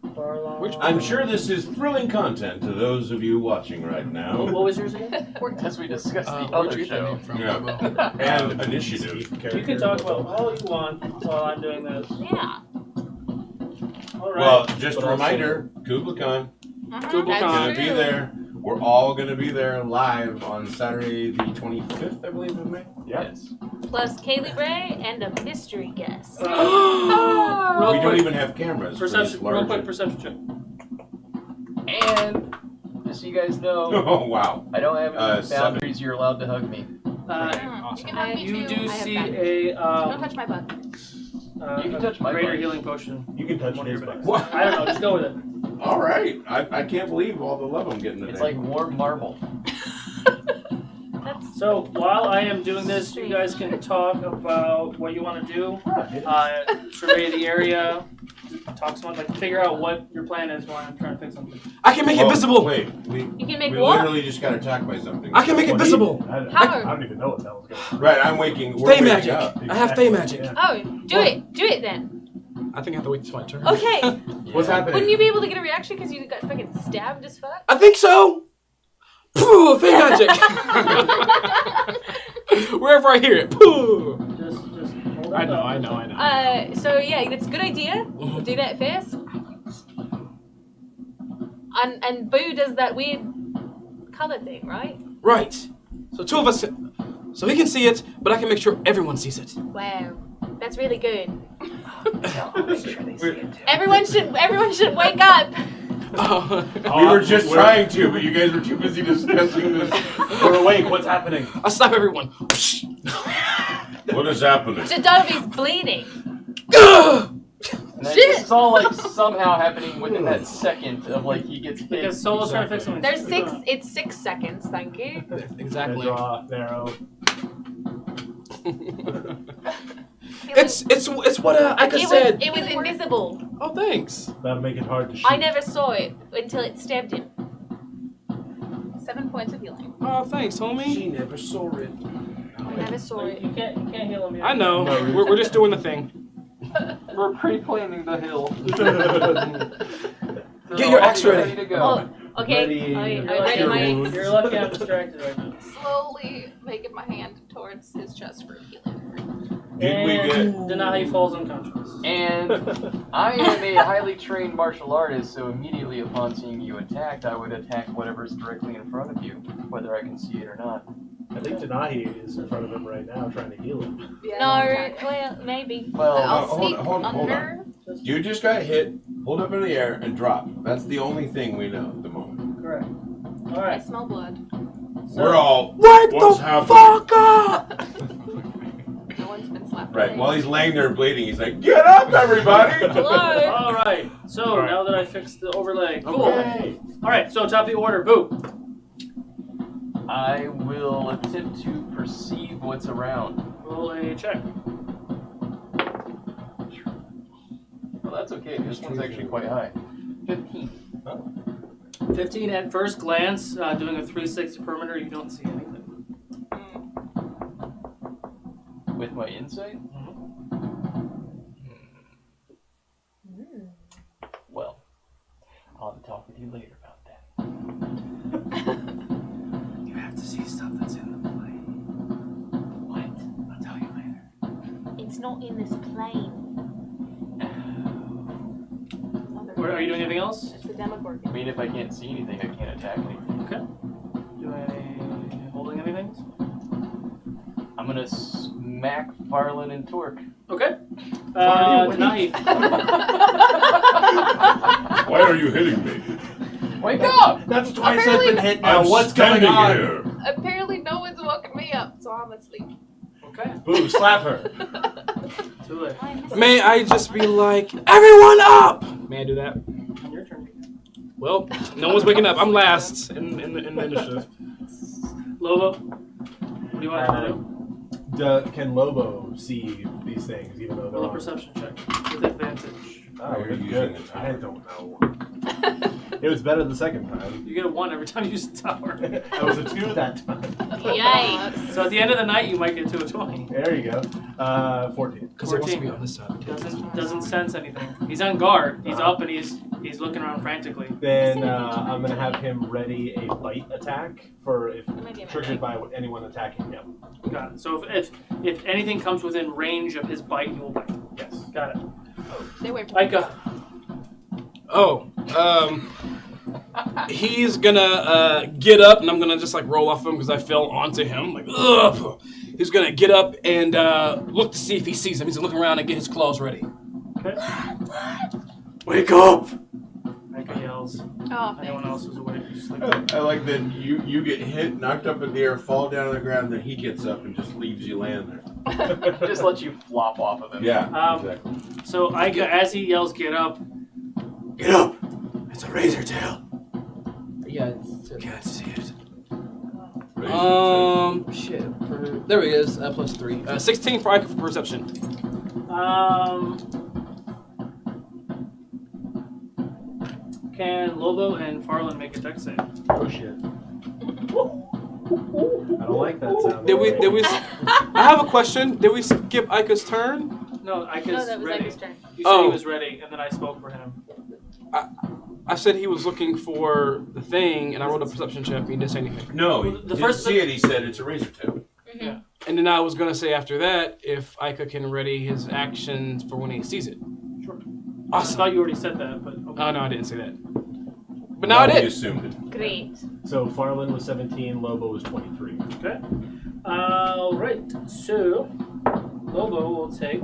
Farlan. Which- I'm sure this is thrilling content to those of you watching right now. What was yours again? As we discussed the Where'd other you get that show. name from, Yeah. Lobo? And initiative. You can talk about all you want while I'm doing this. Yeah. All right. Well, just But a also- reminder, KublaCon Google That's gonna Con. be true. there. We're all gonna be there live on Saturday the 25th, I believe, of May. Yes. Plus Kaylee Ray and a mystery guest. Real We don't quick, even have cameras. for this perception. Real large- quick perception check. And just so you guys know, Oh wow! I don't have any 7. boundaries. You're allowed to hug me. Awesome. You can hug me You too. do I have see boundaries. a Don't touch my butt. You can touch my greater butt. healing potion. You can touch One of his your back. bags. What? I don't know. Just go with it. All right, I can't believe all the love I'm getting today. It's like warm marble. So while I am doing this, you guys can talk about what you want to do. Survey the area. Talk someone like figure out what your plan is while I'm trying to fix something. I can make it Oh, visible. Wait, You can make we what? literally just got attacked by something. I can make it visible. How? I don't even know what that was going on. Right, I'm waking. We're Fey waking magic. up. I have Fey magic. Yeah. Oh, do it. Do it then. I think I have to wait till my turn. Okay. What's happening? Wouldn't you be able to get a reaction because you got fucking stabbed as fuck? I think so. Pooh, Fey magic. Wherever I hear it. Pooh. Just hold I it know, up. I know, I know. So yeah, that's a good idea. We'll do that first. And Boo does that weird color thing, right? Right. So two of us. So he can see it, but I can make sure everyone sees it. Wow, that's really good. I'll make sure they see it too. Everyone should wake up. Oh. We were just trying to, but you guys were too busy discussing this. We're awake. What's happening? I'll slap everyone. What is happening? Jadobi's bleeding. And then Shit. this is all like somehow happening within that second of like he gets hit. Because Solo's trying to fix something. There's 6. It's 6 seconds. Thank you. Exactly. Draw, arrow. It's what Ika said. It was invisible. Oh, thanks. That'll make it hard to shoot. I never saw it until it stabbed him. 7 points of healing. Oh, thanks, homie. She never saw it. I never saw Like, it. you can't heal him yet. I know. We're just doing the thing. We're pre-planning the hill. Get your axe ready. Ready to go. Oh, okay. Ready. I ready my. You're lucky I'm distracted right now. Slowly making my hand towards his chest for healing. Did we get? Denahi falls unconscious. And I am a highly trained martial artist, so immediately upon seeing you attacked, I would attack whatever's directly in front of you, whether I can see it or not. I think Denahi is in front of him right now, trying to heal him. Yeah, No, well, maybe. Well, I'll hold sneak on. under. You just got hit, hold up in the air, and drop. That's the only thing we know at the moment. Correct. All I right. smell blood. We're all. Wake What's the happening? fuck up! No one's been slapped. Right, while he's laying there bleeding, he's like, "Get up, everybody!" Hello. All right. So now that I fixed the overlay, cool. Okay. All right. So top of the order, Boo. I will attempt to perceive what's around. Roll a check. Well, that's okay. This one's actually quite high. 15. 15 at first glance, doing a 360 perimeter, you don't see anything. With my insight? Well, I'll have to talk with you later about that. You have to see It's not in this plane. Are you doing anything else? It's the Demogorgon. I mean, if I can't see anything, I can't attack anything. Okay. Holding anything? I'm gonna smack Farlan and Torque. Okay. Tonight. Why are you hitting me? Wake up! That's twice I've been hit now. I'm What's going standing on? here. Apparently, no one's woken me up, so I'm asleep. Okay. Boo, slap her. Too late. May I just be like, everyone up? May I do that? On your turn. Well, no one's waking up. I'm last in the initiative. Lobo, what do you want to do? Can Lobo see these things, even though they're Roll a on? perception check with advantage. Oh, You're good. using the I tower. don't know. It was better the second time. You get a 1 every time you use the tower. I was a 2 that time. Yikes. So at the end of the night, you might get to a 20. There you go. 14. Because it wants to 14. be on this side. Doesn't sense anything. He's on guard. He's up and he's looking around frantically. Then I'm gonna have him ready a bite attack for if Might be a triggered by anyone attacking him. Got it. So if anything comes within range of his bite, he will bite. Yes. Got it. Stay away from Micah. Oh, he's gonna get up, and I'm gonna just like roll off him because I fell onto him. Like, ugh. He's gonna get up and look to see if he sees him. He's gonna look around and get his claws ready. Okay. Wake up! Micah yells. Oh, Anyone else is awake? Just like I like that you get hit, knocked up in the air, fall down on the ground, then he gets up and just leaves you laying there. Just let you flop off of him. Yeah, exactly. So Ika, as he yells, "Get up!" Get up! It's a razor tail. Yeah, Can't see it. shit. There he is. +3. 16 for Ika for perception. Can Lobo and Farlan make a dex save? Oh shit. I don't like that sound. Did we? I have a question. Did we skip Ika's turn? No, Ika's No, that was ready. Ika's turn. You said he was ready, and then I spoke for him. I said he was looking for the thing, and I rolled a perception check. He didn't say anything. No, he The didn't first see it. He said it's a razor tail. Yeah. And then I was gonna say after that, if Ika can ready his actions for when he sees it. Sure. I Awesome. thought you already said that, but okay. Oh no, I didn't say that. But now I We did. assumed it. Great. So Farlan was 17, Lobo was 23. Okay. All right. So Lobo will take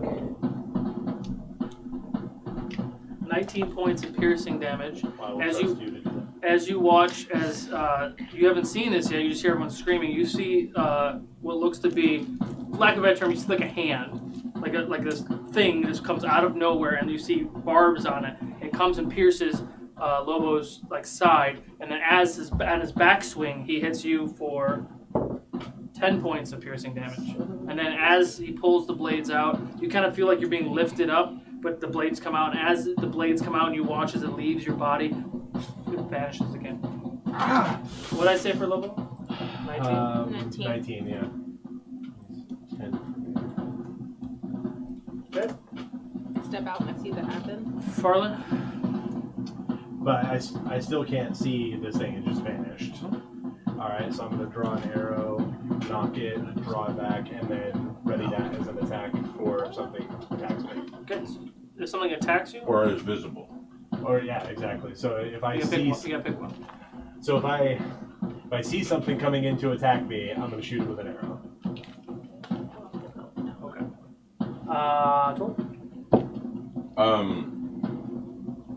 19 points of piercing damage. Wow, As trust you- to do that. As you watch, as you haven't seen this yet, you just hear everyone screaming. You see what looks to be, for lack of a better term, you see like a hand, like this thing just comes out of nowhere, and you see barbs on it. It comes and pierces Lobo's like side, and then as his backswing, he hits you for 10 points of piercing damage. And then as he pulls the blades out, you kind of feel like you're being lifted up, but the blades come out, and as the blades come out and you watch as it leaves your body, it vanishes again. What did I say for Lobo? 19? 19, yeah. 10. Okay. Step out and I see that happen. Farlan? But I still can't see this thing. It just vanished. Alright, so I'm going to draw an arrow, knock it, draw it back, and then ready that as an attack for if something attacks me. Okay. If something attacks you? Or is visible. Or yeah, exactly. So if I You gotta see, pick one. You gotta pick one. so if I see something coming in to attack me, I'm gonna shoot it with an arrow. Okay. Tor?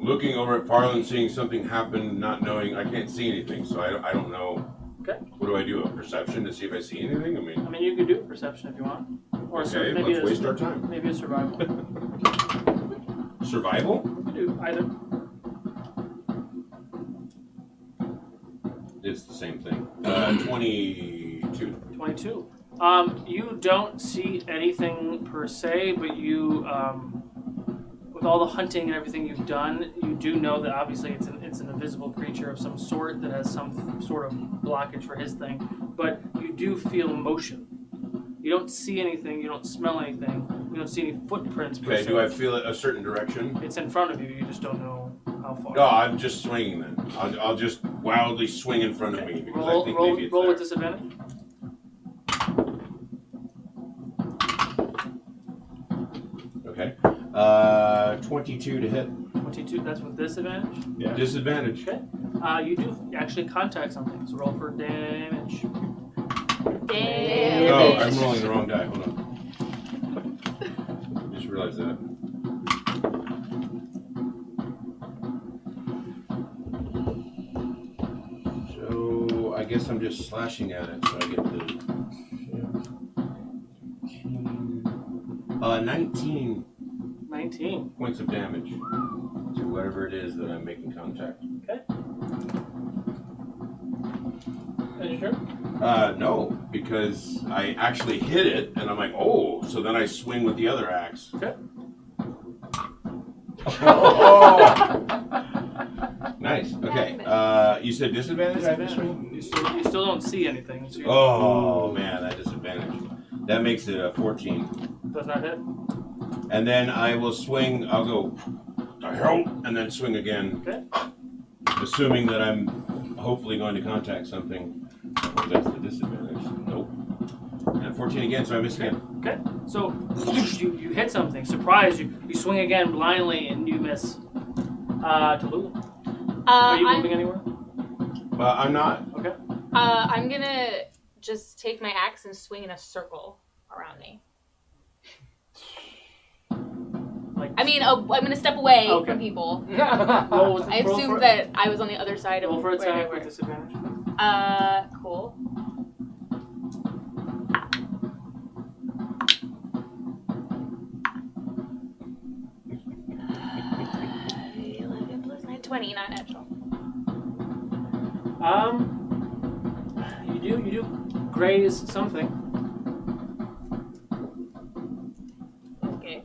Looking over at Farlan, seeing something happen, not knowing, I can't see anything, so I don't know. Okay. What do I do? A perception to see if I see anything? I mean, You could do perception if you want. Or okay, maybe let's waste our time. Maybe a survival. Survival? You could do either. It's the same thing. 22. 22. You don't see anything per se, but you, with all the hunting and everything you've done, you do know that obviously it's an invisible creature of some sort that has some sort of blockage for his thing. But you do feel motion. You don't see anything. You don't smell anything. You don't see any footprints per Okay, se. do I feel it a certain direction? It's in front of you. You just don't know how far. No, I'm just swinging then. I'll just wildly swing in front of me because I think maybe it's roll there. with disadvantage. Okay. 22 to hit. 22. That's with disadvantage. Yeah. Disadvantage. Okay. You do actually contact something. So roll for damage. Damn. Oh, I'm rolling the wrong die. Hold on. Just realized that. So I guess I'm just slashing at it, so I get the 19 19 points of damage to whatever it is that I'm making contact. Okay. Are you sure? No, because I actually hit it, and I'm like, oh, so then I swing with the other axe. Okay. Oh. Nice. Okay. You said disadvantage? I have to swing? You still don't see anything. So Oh, man, that disadvantage. That makes it a 14. Does not hit. And then I will swing, I'll go, and then swing again. Okay. Assuming that I'm hopefully going to contact something. Oh, that's the disadvantage. Nope. And 14 again, so I miss again. Okay. So you hit something. Surprise! You swing again blindly and you miss. Tallulah. Are you moving anywhere? I'm not. Okay. I'm gonna just take my axe and swing in a circle around me. I'm gonna step away from people. I assumed that I was on the other side of roll for where they attack were. with disadvantage. Cool. +9, 20, not natural. You do graze something. Okay.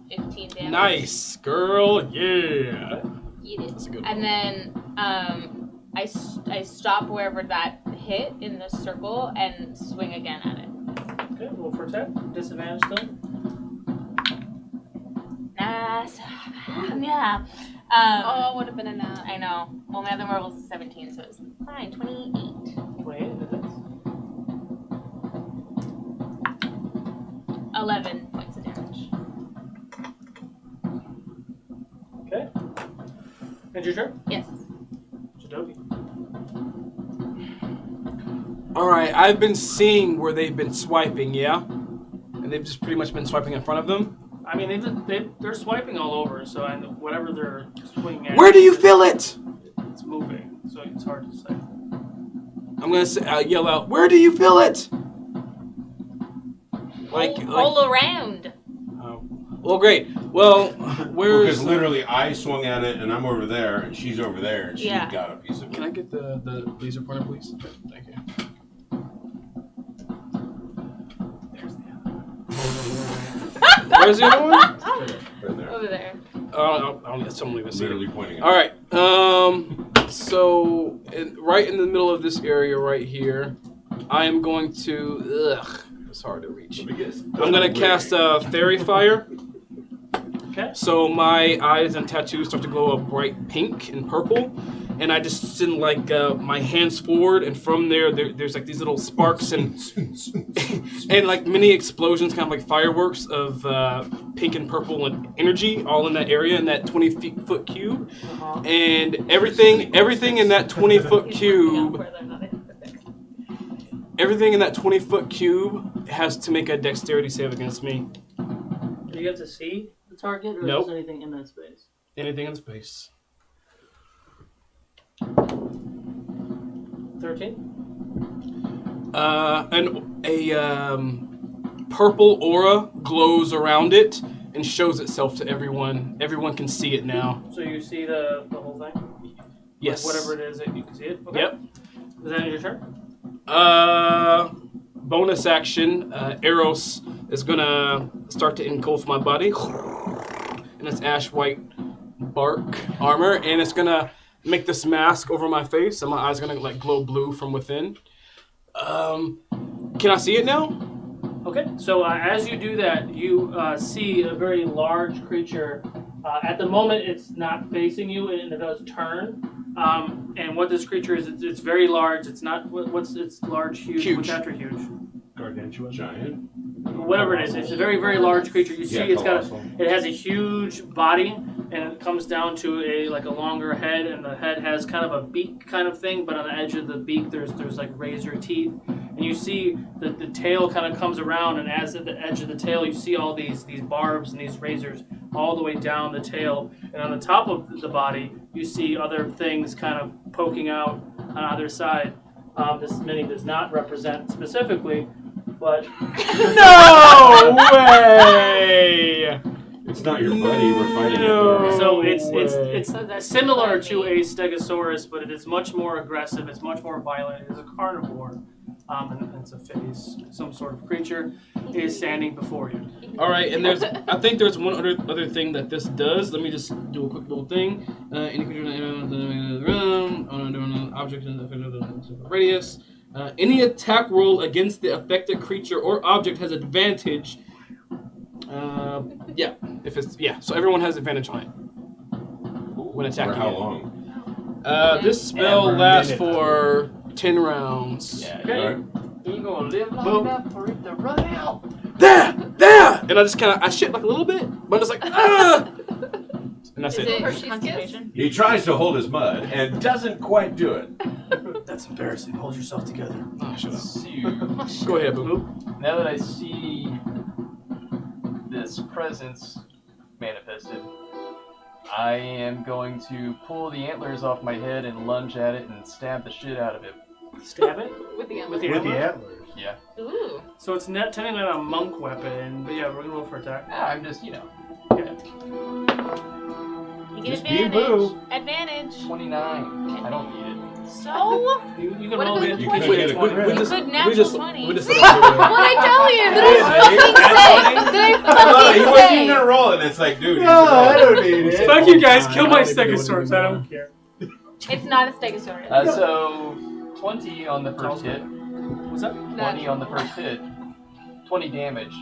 15 damage. Nice, girl. Yeah. Eat it. That's a good And then I stop wherever that hit in the circle and swing again at it. Okay, roll for attack. Disadvantage still. Yeah. Would have been a nat. I know. Well, my other roll was 17, so it's fine. 28. 28 hits. 11 points of damage. Okay. And your turn? Yes. Jadogi. Alright, I've been seeing where they've been swiping, yeah? And they've just pretty much been swiping in front of them? I mean, they're swiping all over, so whatever they're swinging at. Where do you feel it? It's moving, so it's hard to say. I'm gonna yell out, where do you feel it? All around. Oh. Well, great. Well, where's... Because literally I swung at it, and I'm over there, and she's over there, and she's Yeah. got a piece of it. Can I get the laser pointer, please? Thank you. Where's the other one? Right there. Over there. I'll let someone leave a seat. Literally pointing at All right. So right in the middle of this area right here, I am going to. It's hard to reach. I'm gonna cast Fairy Fire. Okay. So my eyes and tattoos start to glow a bright pink and purple, and I just send like my hands forward, and from there's like these little sparks and and like mini explosions, kind of like fireworks of pink and purple and energy, all in that area in that 20-foot cube, and everything in that 20-foot cube. Everything in that 20-foot cube has to make a dexterity save against me. Do you have to see the target, or Nope. is anything in that space? Anything in space. 13? A purple aura glows around it and shows itself to everyone. Everyone can see it now. So you see the whole thing? Yes. Like whatever it is that you can see it? Okay. Yep. Is that your turn? Bonus action. Eros is gonna start to engulf my body in its ash white bark armor, and it's gonna make this mask over my face, and my eyes are gonna like glow blue from within. Can I see it now? Okay, so as you do that, you see a very large creature. At the moment, it's not facing you, and it does turn. And what this creature is, it's very large. It's not, it's large, huge. Huge. What's after huge? Gargantuan. Giant. whatever it is. It's a very, very large creature. You see, colossal. it has a huge body, and it comes down to a longer head, and the head has kind of a beak kind of thing, but on the edge of the beak there's like razor teeth, and you see the tail kind of comes around, and as at the edge of the tail you see all these barbs and these razors all the way down the tail, and on the top of the body you see other things kind of poking out on either side. This mini does not represent specifically, but No way! It's not your buddy. We're fighting it. so it's similar to a Stegosaurus, but it is much more aggressive. It's much more violent. It is a carnivore, and it's a phase. Some sort of creature is standing before you. All right, and I think there's one other thing that this does. Let me just do a quick little thing. Any creature in the room, object in the radius. Any attack roll against the affected creature or object has advantage. So everyone has advantage on it when attacking. For how it. long? This spell lasts for 10 rounds. Yeah, Alright. you gonna live long enough for it to run out. There! And I just I shit like a little bit, but it's like, ah! And that's it. Concentration? He tries to hold his mud and doesn't quite do it. That's embarrassing. Hold yourself together. Oh, shut up. So, Go ahead, Boo. now that I see this presence manifested, I am going to pull the antlers off my head and lunge at it and stab the shit out of it. Stab it With the with the With the antler? antlers. Yeah. Ooh. So it's not technically not a monk weapon, but yeah, we're gonna roll for attack. I'm just, You get Just be Boo. advantage. 29. I don't need it. So? You can What roll if it. it's You a can 20? get a 20. Good natural 20. We just What'd I tell you? Did I fucking say? Did He I wasn't even fucking say? gonna roll it. It's like, dude. No, I don't need it. Fuck you guys, kill my I don't even Stegosaurus. know I don't care. It's not a Stegosaurus. So, 20 on the first hit. What's that? 20 on the first hit. 20 damage.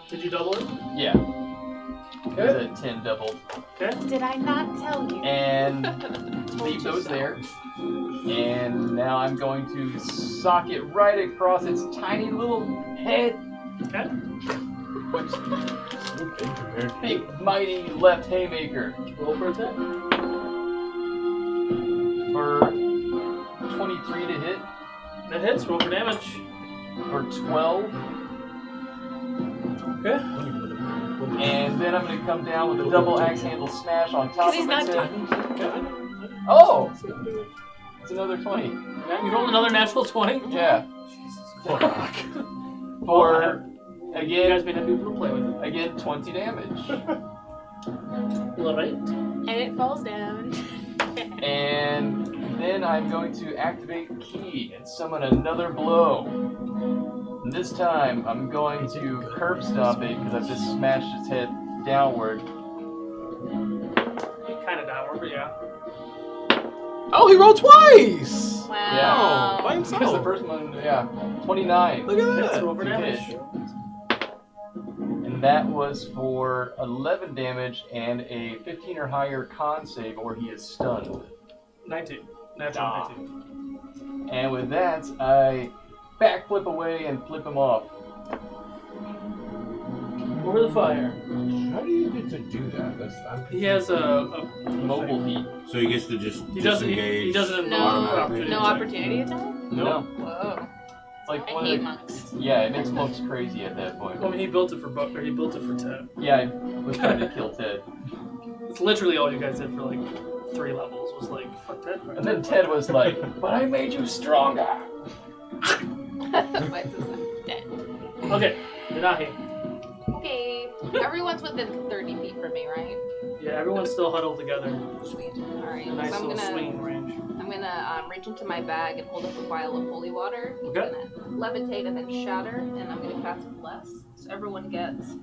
Did you double it? Yeah. It was a 10 doubled. Okay. Did I not tell you? And leave those there. And now I'm going to sock it right across its tiny little head. Okay. Which big, mighty left haymaker. Roll for attack. For 23 to hit. That hits. Roll for damage. For 12. Okay. And then I'm going to come down with a double axe handle smash on top of He's its not head. Oh! It's another 20. Yeah, you rolled another natural 20. Yeah. For, You again, guys may not be able to play with it. again, 20 damage. Alright. And it falls down. And then I'm going to activate Key and summon another blow. And this time, I'm going to curb stomp it because I've just smashed its head downward. Kind of downward, but yeah. Oh, he rolled twice! Wow. By Because the himself. first one, yeah, 29. Look at Hits. that. Roll for You damage. hit. And that was for 11 damage and a 15 or higher con save, or he is stunned. 19. Natural Ah. 19. And with that, I backflip away and flip him off. Over the fire. How do you get to do that? He has a Mobile feat. So he gets to just he doesn't disengage. he doesn't No, opportunity no attack. opportunity attack? No. Whoa. It's like I one hate of the, monks. yeah, it makes monks crazy at that point. Well, I mean, he built it for Buck, or he built it for Ted. Yeah, I was trying to kill Ted. It's literally all you guys did for like 3 levels was like, fuck Ted. Fuck And then Ted was like, but I made you stronger. My sister's dead. Okay, Denahi. Okay. Everyone's within 30 feet from me, right? Yeah, everyone's still huddled together. Sweet. Alright. A nice So little swinging range. I'm gonna reach into my bag and hold up a vial of holy water. Okay. I'm gonna levitate and then shatter, and I'm gonna cast bless. So everyone gets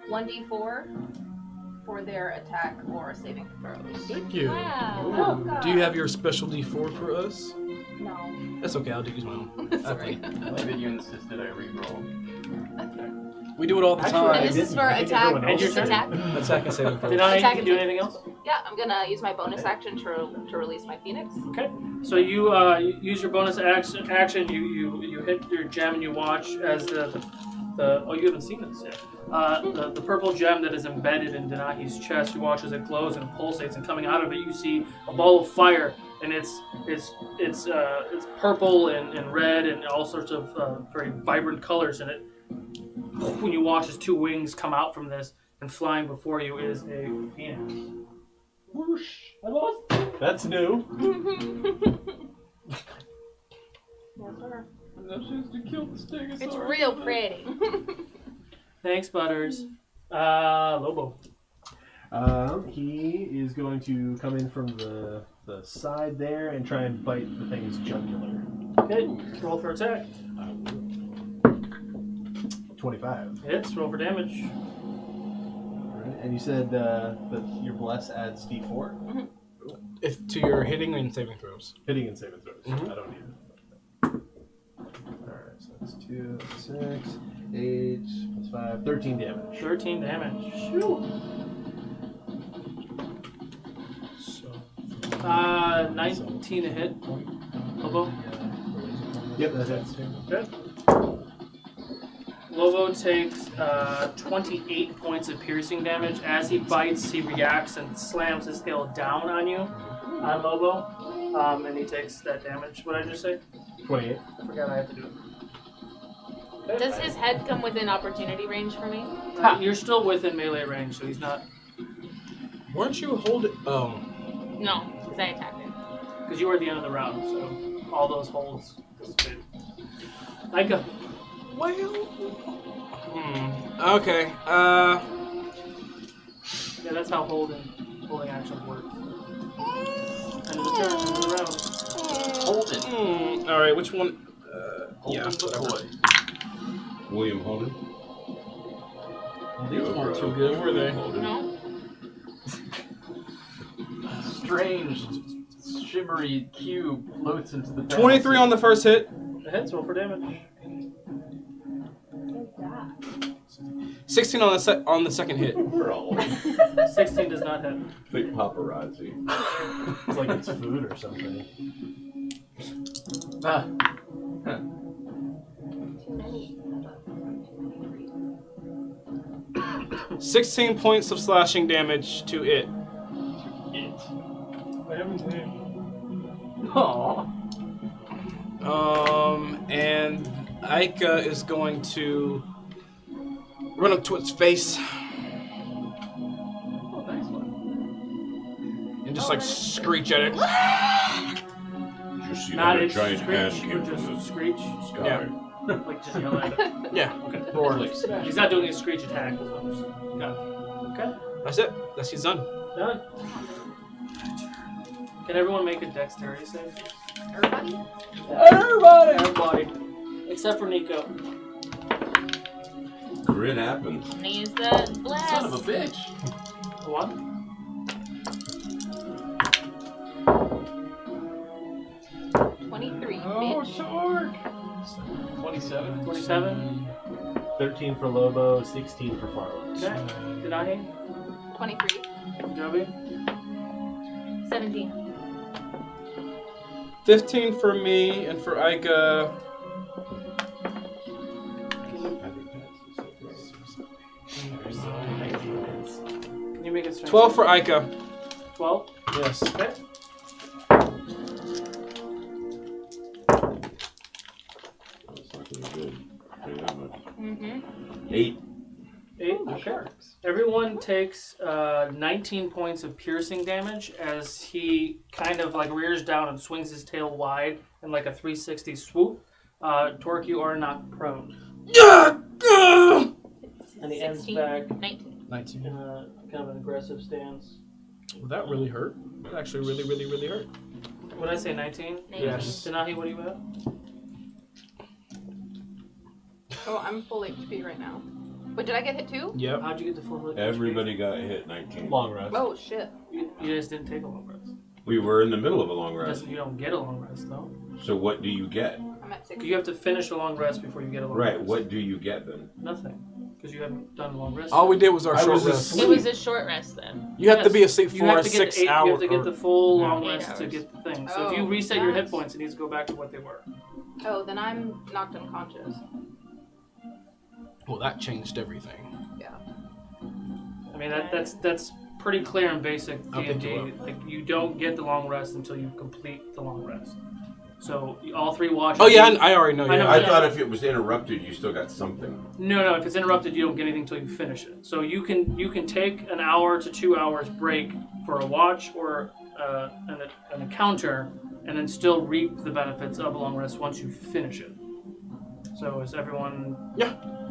1d4 for their attack or saving throws. Thank you. Wow. Oh, Do you have your special D4 for us? No. That's okay, I'll use my own. Sorry. I like that you insisted I re-roll. We do it all the Actually, time. And this is for I think attack. everyone else And your Attack. Attack and saving throws. Denahi, Attack you and do save. anything else? Yeah, I'm gonna use my bonus action to release my phoenix. Okay. So you use your bonus action. You hit your gem and you watch as the you haven't seen this yet. The purple gem that is embedded in Denahi's chest. You watch as it glows and pulsates, and coming out of it, you see a ball of fire, and it's purple and red and all sorts of very vibrant colors in it. When you watch as two wings come out from this, and flying before you is a phoenix. Whoosh! I lost. That's new. Yes, sir. It's real pretty. Thanks, Butters. Lobo. He is going to come in from the side there and try and bite the thing's jugular. Okay, roll for attack. 25. Hits, roll for damage. Alright, and you said that your bless adds D4? Mm-hmm. If to your hitting and saving throws. Hitting and saving throws. Mhm. I don't need it. Alright, so that's 2, 6, 8, plus 5, 13 damage. 13 damage. Shoot. So 19 to hit. Lobo. Yep, that hits. Good. Lobo takes 28 points of piercing damage. As he bites, he reacts and slams his tail down on you, on Lobo, and he takes that damage. What did I just say? 28. I forgot I have to do it. Does his head come within opportunity range for me? You're still within melee range, so he's not. Weren't you holding? Oh. No, because I attacked him. Because you were at the end of the round, so all those holds dissipated. Micah. Okay. Yeah, that's how holding actions work. End of the turn, end of the round. Hold it. All right. Which one? Hold the toy. William Holden. These weren't too good, were they? No. Strange, shimmery cube floats into the 23 on the first hit. The hits, roll for damage. 16 on the second hit. We're all 16 does not hit. Big paparazzi. It's like it's food or something. Ah. 16 points of slashing damage to it. Aww. And Aika is going to run up to its face Oh, nice one. and just like screech at it. Did you see Not that a its giant hand screech, came but from the just screech. sky? Yeah. Like just yell at it. Yeah. Okay. Roar. He's not doing a screech attack. Got it. Okay. That's it. That's he's done. Done. Can everyone make a dexterity save? Everybody? Everybody. Except for Nico. Grit happens. I'm gonna use the blast. Son of a bitch. What? bitch. Torque. 27. 27. 13 for Lobo, 16 for Farlan. Okay. Denahi. 23. Joby. 17. 15 for me, and for Aika. Can you make it strength? 12 for Aika. 12? Yes. Okay. That's not gonna be good. Tell you that much. Mm-hmm. 8. 8. Okay. Everyone takes 19 points of piercing damage as he kind of like rears down and swings his tail wide in like a 360 swoop. Torque, you are knocked prone. And he ends 16, back 19. 19. in a kind of an aggressive stance. Well, that really hurt. That actually really hurt. What did I say, 19? Yes. Denahi, what do you have? Oh, I'm full HP right now. But did I get hit too? Yep. How'd you get the full hit? Everybody got hit 19. Long rest. Oh, shit. You just didn't take a long rest. We were in the middle of a long rest. You don't get a long rest, though. So what do you get? I'm at 6. You have to finish a long rest before you get a long Right, rest. what do you get then? Nothing. Because you haven't done a long rest. All we did was our I short was rest. It was a short rest then. You have to be asleep You for have a to get 6 the hour. You have to get the full long 8 rest to hours. get the thing. So if you Oh, reset your hit that's- points, it needs to go back to what they were. Oh, then I'm knocked unconscious. Well, that changed everything. I mean, that's pretty clear and basic I'll pick you D&D. Like, you don't get the long rest until you complete the long rest. So all 3 watches. Oh yeah, I already know. I know. I thought if it was interrupted, you still got something. No. If it's interrupted, you don't get anything until you finish it. So you can take an hour to 2 hours break for a watch or an encounter, and then still reap the benefits of a long rest once you finish it. So is everyone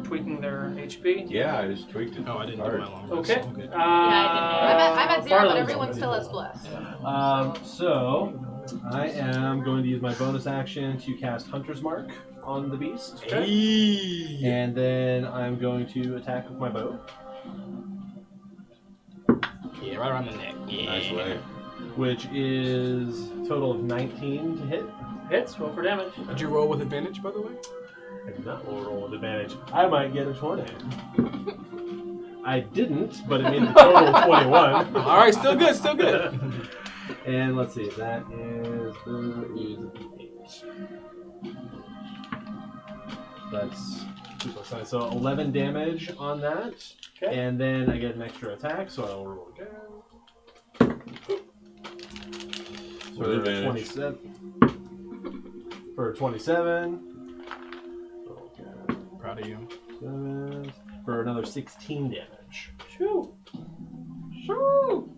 tweaking their HP? Yeah, I just tweaked it. Oh, I didn't do my long rest. Okay. Okay. I'm at 0, Farlan. but everyone still has bless. So I am going to use my bonus action to cast Hunter's Mark on the beast. Hey. And then I'm going to attack with my bow. Yeah, right around the neck. Yeah. Nice way. Which is a total of 19 to hit. Hits. Roll for damage. Did you roll with advantage, by the way? I did not roll with advantage. I might get a 20. I didn't, but it made the total 21. All right, still good, still good. And let's see, that is the 8. That's 2 plus 9, so 11 damage on that. Okay. And then I get an extra attack, so I'll roll again. With For advantage. 27. For 27. Okay. Proud of you. 7, for another 16 damage. Shoo. Shoo.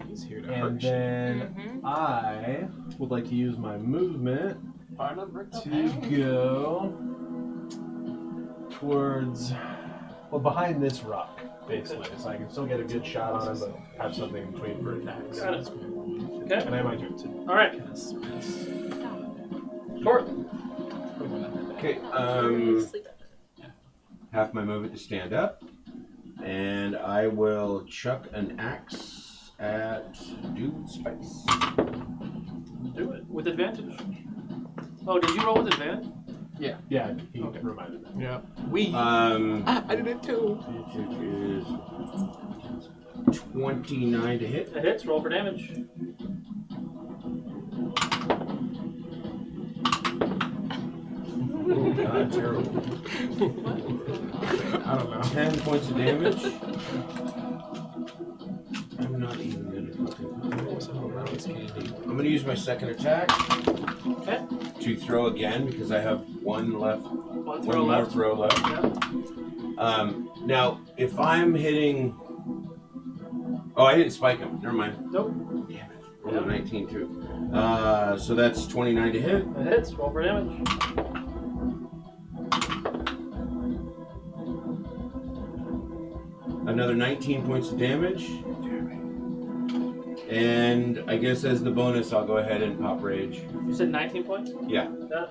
He's here to And hurt you. then I would like to use my movement to go towards, well, behind this rock, basically, so I can still get a good shot on him, but have something in between for attacks. Got it. Okay. And I might do it too. All right. Short. Okay, half my movement to stand up, and I will chuck an axe at Dude's face. Do it with advantage. Oh, did you roll with advantage? Yeah, he reminded me. Yeah. I did it too. It is 29 to hit. That hits. Roll for damage. Oh god, terrible. I don't know. 10 points of damage. I'm not even gonna fucking. I'm gonna use my second attack to throw again because I have one left. One more throw left. Yeah. Now, if I'm hitting. Oh, I didn't spike him. Never mind. Nope. Damn it. Rolled a 19 too. So that's 29 to hit. That hits. Roll for damage. Another 19 points of damage. And I guess as the bonus, I'll go ahead and pop rage. You said 19 points? Yeah. Yeah.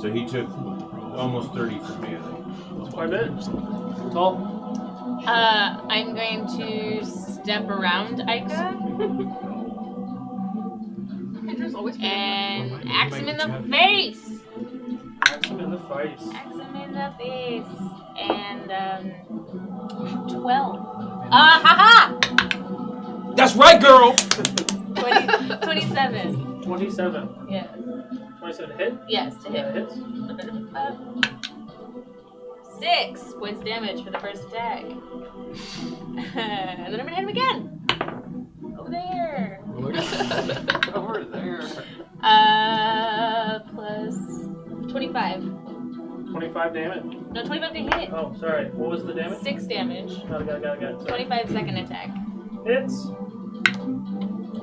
So he took almost 30 from me, I think. That's quite a bit. Tall. I'm going to step around Ica and axe him in the face. Axe him in the face. Axe him in the face. And 12. Haha! That's right, girl. 27. 27. Yes. 27 to hit? Yes, to hit. That hits. 6 points damage for the first attack. And then I'm gonna hit him again. Over there. Over there. Plus 25. 25 damage. No, 25 to hit. Oh, sorry. What was the damage? 6 damage. Got it. Sorry. 25 second attack. Hits.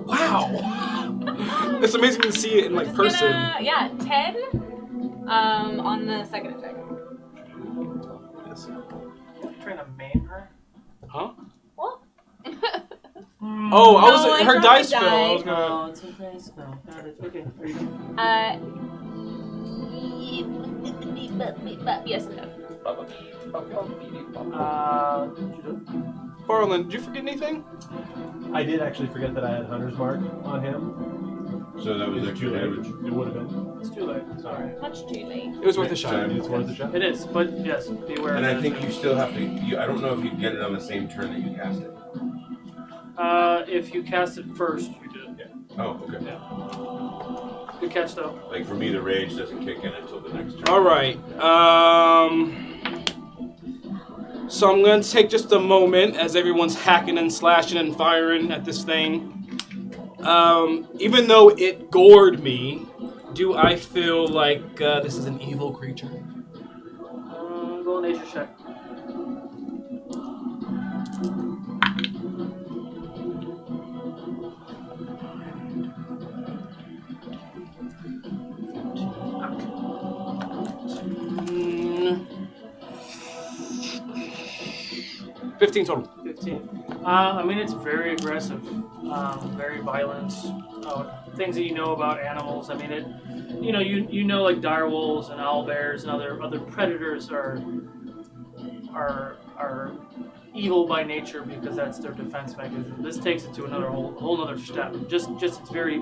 Wow. It's amazing to see it in like person. Yeah, 10 on the second attack. Trying to maim her? Huh? What? Oh, I was No, I her dropped dice the fell. I die. was gonna. Oh, it's a dice spell. Got it. Okay. Are you done? Yes, I'm done. Farlan, did you forget anything? I did actually forget that I had Hunter's Mark on him. So that was Is it extra too late? damage. It would have been. It's too late. Sorry. Much too late. It was worth a shot. It's worth a shot. It is, but yes, be aware. And of I that. think you still have to. I don't know if you get it on the same turn that you cast it. If you cast it first, you do. Yeah. Oh, okay. Yeah. Good catch, though. Like for me, the rage doesn't kick in until the next turn. All right. So I'm going to take just a moment as everyone's hacking and slashing and firing at this thing. Even though it gored me, do I feel like this is an evil creature? Roll a nature check. Mm, 15 total. 15. I mean, it's very aggressive, very violent. Things that you know about animals. I mean, you know like direwolves and owlbears and other predators are evil by nature because that's their defense mechanism. This takes it to another whole other step. Just its very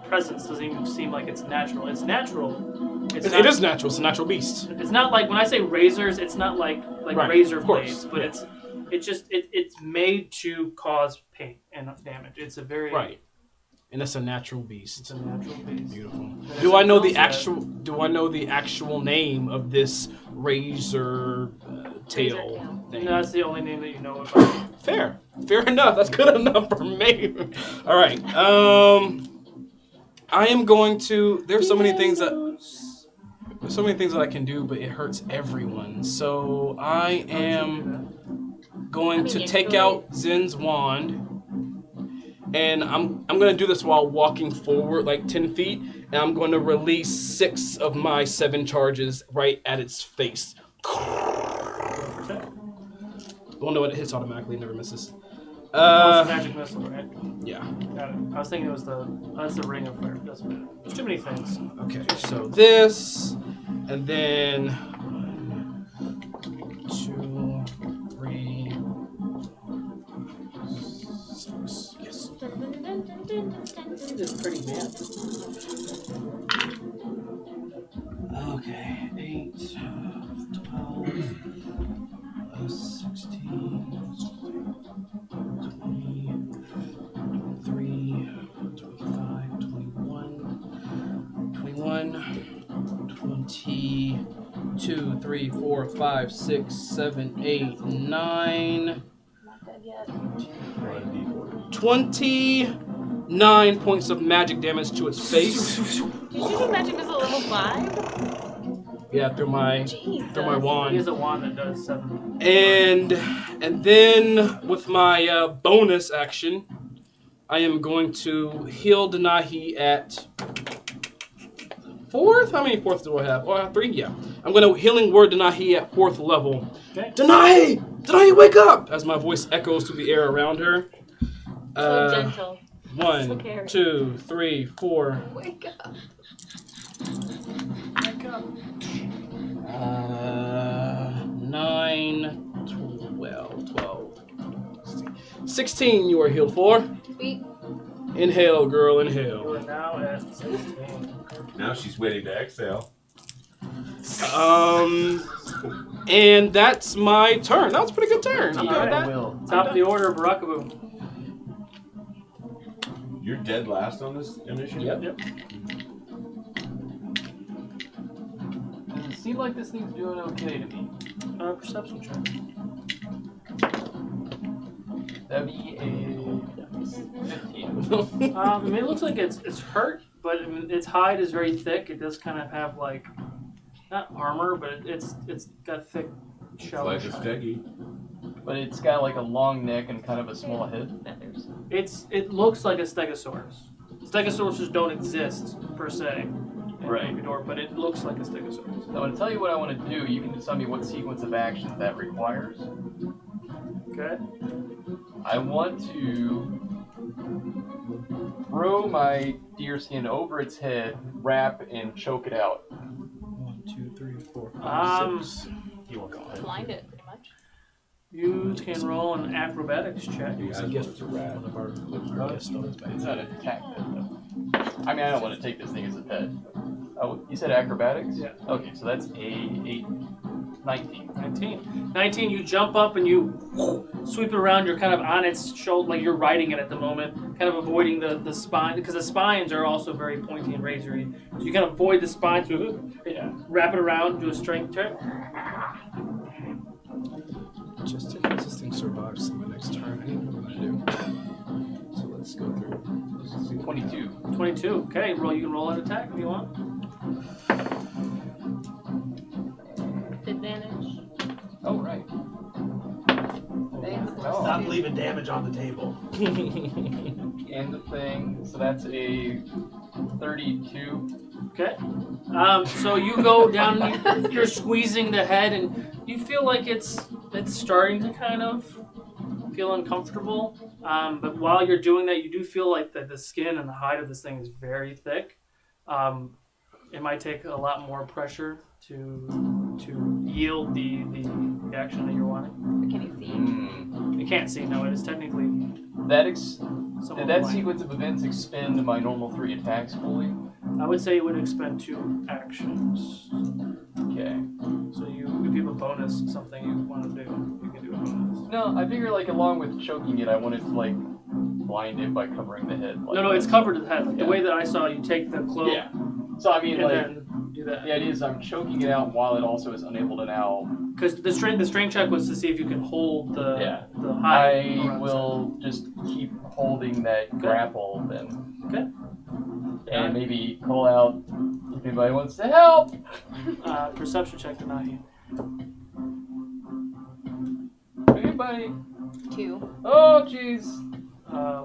presence doesn't even seem like it's natural. It's natural. It is natural. It's a natural beast. It's not like when I say razors. It's not like right, razor of course, blades, but yeah. it's made to cause pain and damage. It's a very right, and it's a natural beast. It's a natural beast. Beautiful. Do I know the actual name of this razor tail thing? No, that's the only name that you know about. Fair enough. That's good enough for me. All right. I am going to. There's so many things that I can do, but it hurts everyone. So I am going to take out Zen's wand, and I'm going to do this while walking forward like 10 feet, and I'm going to release 6 of my 7 charges right at its face. Well, no, it hits automatically, never misses. It's a magic missile, right? Yeah. Got it. I was thinking it was that's the ring of fire. Doesn't matter. There's too many things. Okay, so this, and then 1, 2, 3, 6. Yes. This is pretty bad. Okay, 8, 12, 16, 23, 25, 21, 22, 3, 4, 5, 6, 7, 8, 9. Not dead yet. 29 points of magic damage to its face. Did you do magic missile level 5? Yeah, through my wand. He has a wand that does 7. And then with my bonus action, I am going to heal Denahi at 4th? How many 4th do I have? Oh, I have 3? Yeah. I'm going to healing word Denahi at 4th level. Okay. Denahi! Denahi, wake up! As my voice echoes through the air around her. So gentle. 1, 2, 3, 4. Wake up. Wake up. 9, 12, 16 you are healed for. Sweet. Inhale, girl, You inhale. are now at 16. Now she's waiting to exhale. And that's my turn. That was a pretty good turn. I'm good with that. Top of the order, Barakaboo. You're dead last on this initiative? Yep. Does it seem like this thing's doing okay to me? Perception check. That'd be a 15. I mean, it looks like it's hurt, but I mean, its hide is very thick. It does kind of have like, not armor, but it's got thick It's shell. like a steggy. But it's got like a long neck and kind of a small head. It looks like a stegosaurus. Stegosauruses don't exist per se in Right. Ukodor, but it looks like a stegosaurus. I'm going to tell you what I want to do. You can just tell me what sequence of action that requires. Okay. I want to throw my deer skin over its head, wrap, and choke it out. 1, 2, 3, 4, 5, 6. You want to go ahead. Blind it, pretty much. You can roll an acrobatics check. I guess it's a rat. It's not an attack then. I mean, I don't want to take this thing as a pet. Oh, you said acrobatics? Yeah. Okay, so that's a 19. 19, you jump up and you sweep it around. You're kind of on its shoulder, like you're riding it at the moment, kind of avoiding the spine, because the spines are also very pointy and razory. So you kind of avoid the spines, wrap it around, do a strength check. Just in case this thing survives to my next turn, I don't know what I'm gonna do. So let's go through. 22. 22. Okay, roll. You can roll an attack if you want. Advantage. Oh, right. Stop leaving damage on the table. And the thing, so that's a 32. Okay. So you go down, you're squeezing the head, and you feel like it's starting to kind of feel uncomfortable. But while you're doing that, you do feel like the skin and the hide of this thing is very thick. It might take a lot more pressure to yield the reaction that you're wanting. Can you see? You can't see. No, it is technically. Did that sequence of events expend my normal 3 attacks fully? I would say it would expend 2 actions. Okay. So if you have a bonus, something you want to do, you can do a bonus. No, I figure like along with choking it, I wanted to like blind it by covering the head. Like, No, it's covered to the head. Like the way that I saw, you take the cloak. Yeah. So I mean, and like, then do that. the idea is I'm choking it out while it also is unable to now. Because the strength check was to see if you can hold the I hide. will just keep holding that grapple then. Okay. And maybe call out if anybody wants to help. Perception check to Nahi. Anybody? 2. Oh, jeez.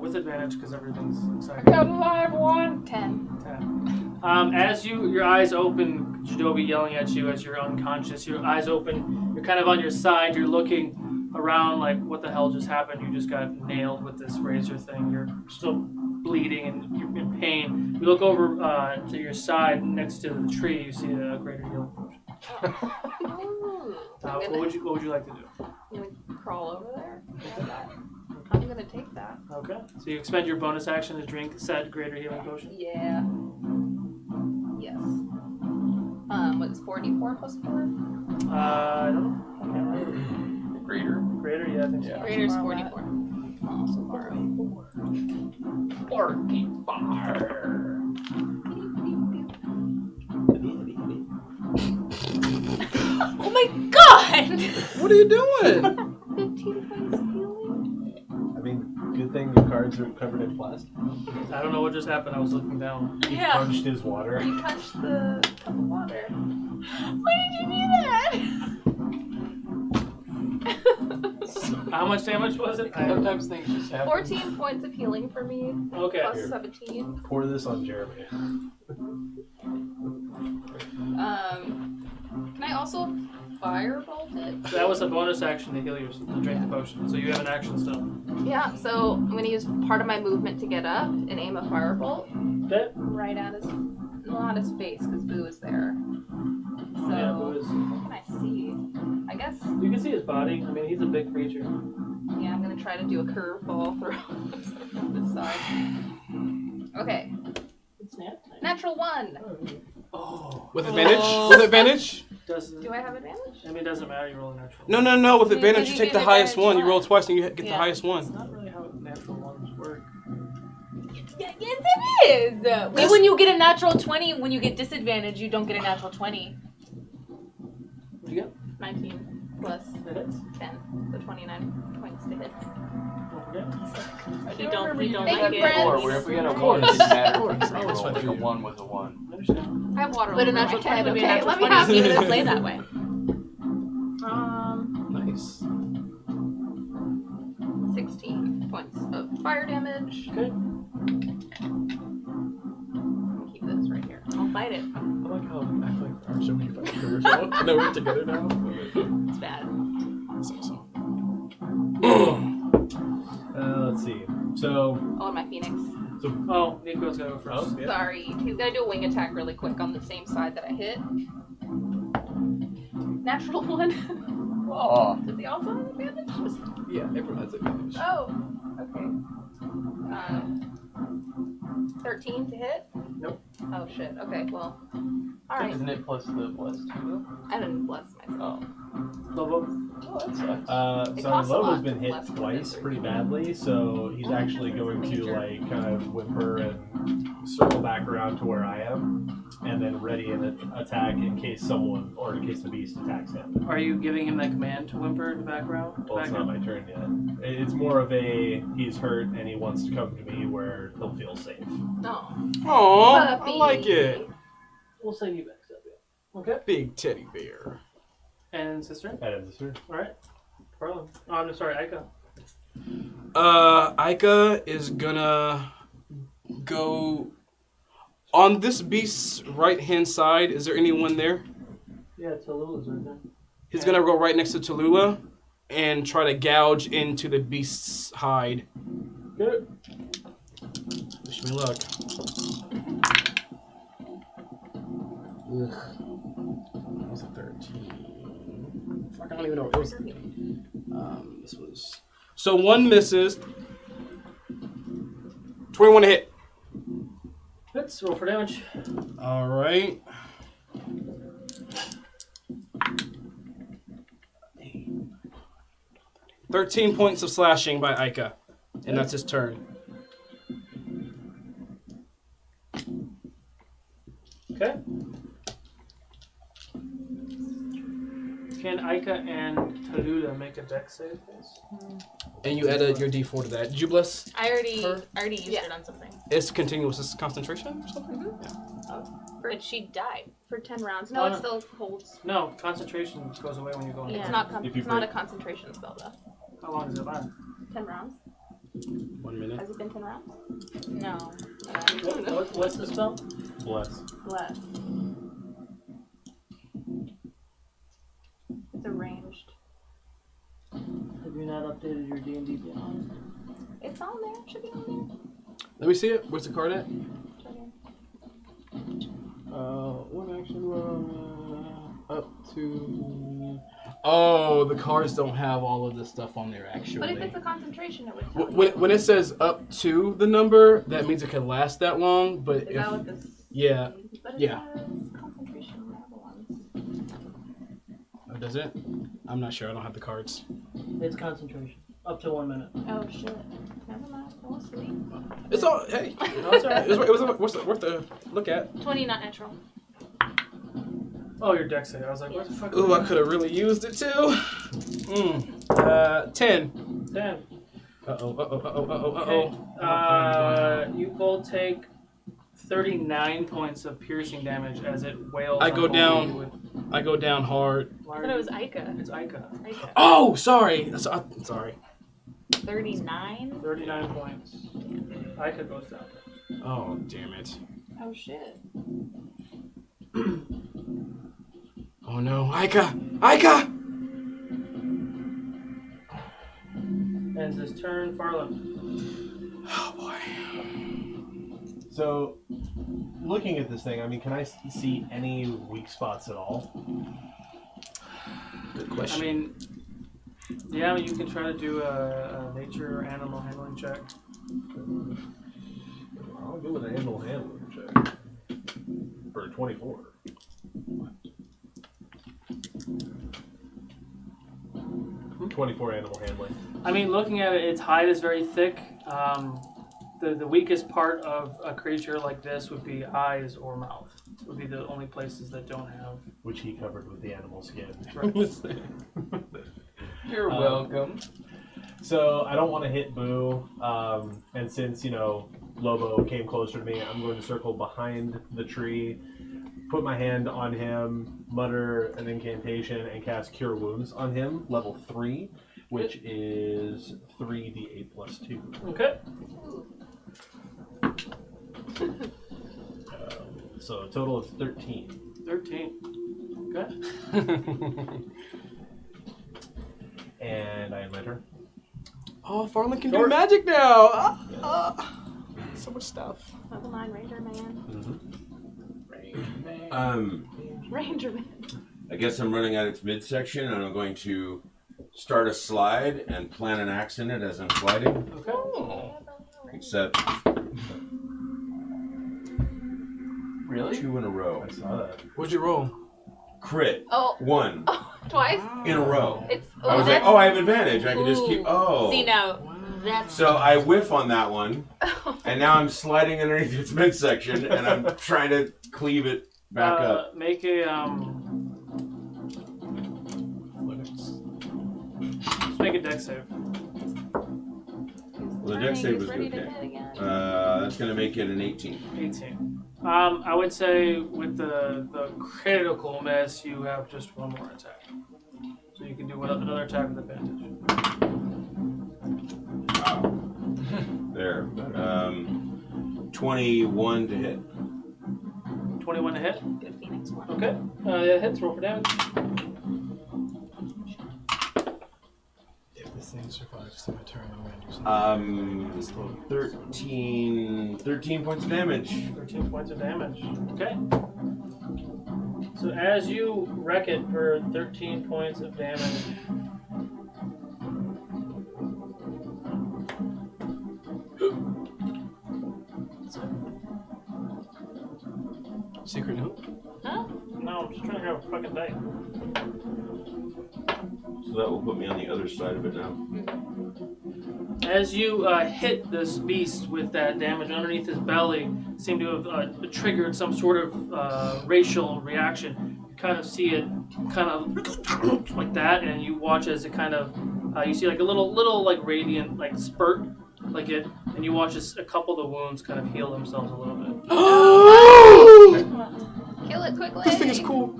With advantage because everything's I excited. got a live one. 10. 10. As your eyes open, Jidobi yelling at you as you're unconscious. Your eyes open. You're kind of on your side. You're looking around like, what the hell just happened? You just got nailed with this razor thing. You're still bleeding and you're in pain. You look over to your side next to the tree. You see a greater healing potion. What would you like to do? I'm gonna crawl over there. I'm gonna take that. Okay. So you expend your bonus action to drink said greater healing potion. Yeah. Yes. What's 44 plus 4? I don't know. Greater, yeah, I think so. Greater's 44. Also borrow. 44. Oh my god! What are you doing? 15 points of healing. I mean, good thing your cards are covered in plastic. I don't know what just happened. I was looking down. He Yeah. punched his water. You touched the cup of water. Why did you do that? How much damage was it? Sometimes things just happen. 14 points of healing for me. Okay. Plus Here. 17. Pour this on Jeremy. Can I also firebolt it? That was a bonus action to heal yourself, to drink the potion. So you have an action still. Yeah, so I'm gonna use part of my movement to get up and aim a firebolt Okay. right at his, not his face, because Boo is there. So, Yeah, Boo is- what can I see? I guess, You can see his body. I mean, he's a big creature. yeah, I'm gonna try to do a curveball through this side. Okay, natural 1. Oh. With advantage? With advantage? Do I have advantage? I mean, it doesn't matter. You roll a natural. No. With Did advantage, you you take get the highest advantage one. You one? roll twice and you get the Yeah. highest That's one. not really how natural ones work. Yes, it is! When you get a natural 20, when you get disadvantage, you don't get a natural 20. What do you get? 19 plus That hits. 10, so 29 points to hit. Don't forget. You don't Thank like you, it. friends. Or where if we had a 1, it didn't matter. Of course. We rolled, like a 1 was a 1. I understand. I have water But a over my natural 20 head. would be a Okay, natural let me 20 have if you this. didn't play that way. Nice. 16 points of fire damage. Okay. Keep this right here. I'll fight it. I like how I act like our show you fight for yourself. No, we're together now. It's bad. So. Let's see. So, Oh, and my phoenix. Oh, Nico's gotta go first. oh, yeah. Sorry. He's gonna do a wing attack really quick on the same side that I hit. Natural 1. Oh. Does he also have advantage? Yeah, everyone has advantage. Oh, okay. 13 to hit? Nope. Oh shit. Okay, well. Alright. Isn't it plus the plus 2 though? I didn't bless myself. Oh. Lobo. Oh, that sucks. It So costs a Lobo's lot been hit less than twice this. pretty badly, so he's actually going to Major. like kind of whimper and circle back around to where I am, and then ready an attack in case someone or in case the beast attacks him. Are you giving him that command to whimper in the background? Well, it's not my turn yet. It's more of a he's hurt and he wants to come to me where he'll feel safe. No. Aw, I Puppy. like it. We'll send you back, Sylvia. Okay. Big teddy bear. And sister? That ends his turn. All right. Farlan. Oh, I'm sorry, Ika. Ika is gonna go on this beast's right-hand side. Is there anyone there? Yeah, Tallulah's right there. He's gonna go right next to Tallulah and try to gouge into the beast's hide. Good. Wish me luck. Ugh. That was a 13. Fuck, I don't even know. It was 13. This was... So one misses. 21 to hit. Let's roll for damage. All right. "13 points of slashing by Ika, and that's his turn." Okay. Can Ika and Tallulah make a dex save, please? And you added your D4 to that. Did you bless? I already used it on something. It's continuous. It's concentration or something? But she died. For 10 rounds. Oh, No, no. it still holds. No, concentration goes away when you go into It's burn. not, If you it's not a break- concentration spell, though. How long does it last? 10 rounds. 1 minute. Has it been 10 rounds? No. What's the spell? Bless. Less. It's arranged. Have you not updated your D&D Beyond? It's on there. Should be on there. Let me see it. Where's the card at? It's right here. One action up to. Oh, the cards don't have all of this stuff on there actually. But if it's a concentration, it would tell you. When it says up to the number, that means it can last that long. But Is if that what this yeah, means? But it yeah. says concentration in the other ones. Oh, does it? I'm not sure. I don't have the cards. It's concentration. Up to 1 minute. Oh, shit. Never mind. Don't sleep. It's all hey. No, it's all right. It was worth a look at. 20 not natural. Oh, your dex save. I was like, what the fuck? Ooh, I could have really used it too. 10. 10. Uh-oh. Okay. You both take 39 points of piercing damage as it wails. I on go both down. of you with- I go down hard. I thought it was Ika. It's Ika. Ika. Oh, sorry. Sorry. 39? 39 points. Ika goes down. Oh, damn it. Oh, shit. Oh no, Ika! Ika! Ends his turn. Farlan. Oh boy. So, looking at this thing, I mean, can I see any weak spots at all? Good I question. mean, yeah, you can try to do a nature or animal handling check. I'll go with an animal handling check. For 24. Hmm? 24 animal handling. I mean, looking at it, its hide is very thick. The weakest part of a creature like this would be eyes or mouth. Would be the only places that don't have. Which he covered with the animal skin. Right. You're welcome. So I don't want to hit Boo, and since, you know, Lobo came closer to me, I'm going to circle behind the tree, put my hand on him, mutter an incantation, and cast Cure Wounds on him, level 3, which is 3d8 plus 2. Okay. So a total of 13. 13. Okay. And I end my turn. Oh, Farlan can do magic now. So much stuff. Level 9 Ranger Man. Ranger Man. I guess I'm running at its midsection, and I'm going to start a slide and plant an axe in it as I'm sliding. Okay. Oh. Except Really? 2 in a row. I saw that. What'd you roll? Crit. Oh. 1. Twice? in a row. It's. I was like, I have advantage. I can just keep. Oh. See, now, that's... So I whiff on that one, and now I'm sliding underneath its midsection, and I'm trying to cleave it back up. Make a Just make a dex save. Well, the dex save was good. Okay. That's gonna make it an 18. 18. I would say with the critical miss, you have just one more attack. So you can do another attack with advantage. Wow. There. 21 to hit. 21 to hit? Good Phoenix one. Okay. It hits. Roll for damage. If this thing survives to my turn, I'm going to do something. 13 points of damage. 13 points of damage. Okay. So as you wreck it for 13 points of damage, Secret note? Huh? no, I'm just trying to grab a fucking dice. So that will put me on the other side of it now. As you hit this beast with that damage underneath his belly, seem to have triggered some sort of racial reaction. You kind of see it kind of like that, and you watch as it kind of, you see like a little like radiant like spurt, like it, and you watch as a couple of the wounds kind of heal themselves a little bit. Kill it quickly. This thing is cool.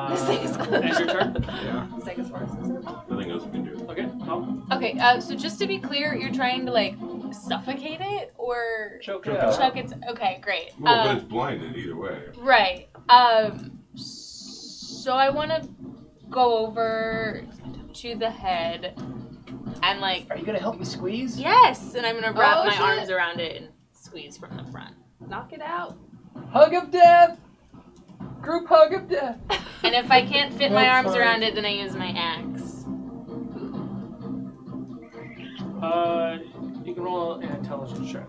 This thing is cool. End your turn? Yeah. Stegosaurus. Nothing else we can do. Okay. Okay, so just to be clear, you're trying to, like, suffocate it, or... Choke it out. Chuck its... Okay, great. Well, but it's blinded either way. Right. So I want to go over to the head and, like... Are you gonna help me squeeze? Yes! And I'm going to wrap Oh, my shit. arms around it and squeeze from the front. Knock it out. Hug of death! Group hug of death! And if I can't fit my arms around it, then I use my axe. You can roll an intelligence check.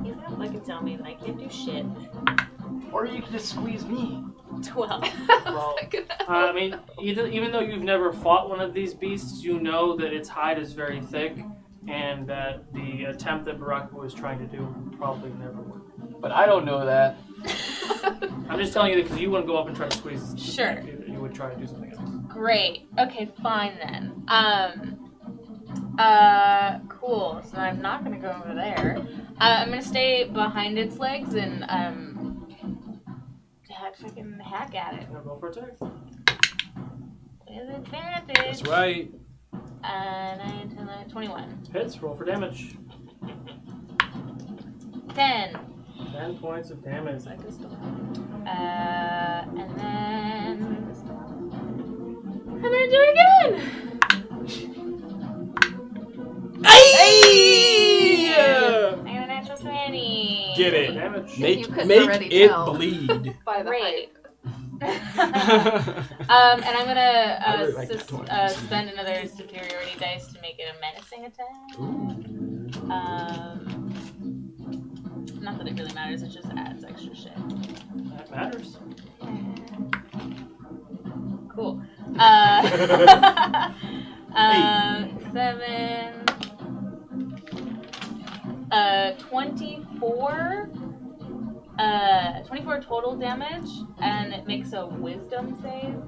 He's gonna fucking tell me that I can't do shit. Or you can just squeeze me. 12. Well, I mean, even though you've never fought one of these beasts, you know that its hide is very thick, and that the attempt that Baraka was trying to do probably never worked. But I don't know that. I'm just telling you that because you wouldn't go up and try to squeeze. Sure. You would try to do something else. Great. Okay, fine then. Cool. So I'm not gonna go over there. I'm gonna stay behind its legs and fucking hack at it. Now roll for attack. With advantage. That's right. 21. Hits. Roll for damage. 10. 10 points of damage. And then I'm gonna do it again. Hey! I got a natural 20. Get it. Damage. You Make couldn't it already tell. bleed. By the Great. height. And I'm gonna I really like that one. spend another superiority dice to make it a menacing attack. Not that it really matters, it just adds extra shit. That matters. Cool. 7. 24. 24 total damage, and it makes a wisdom save.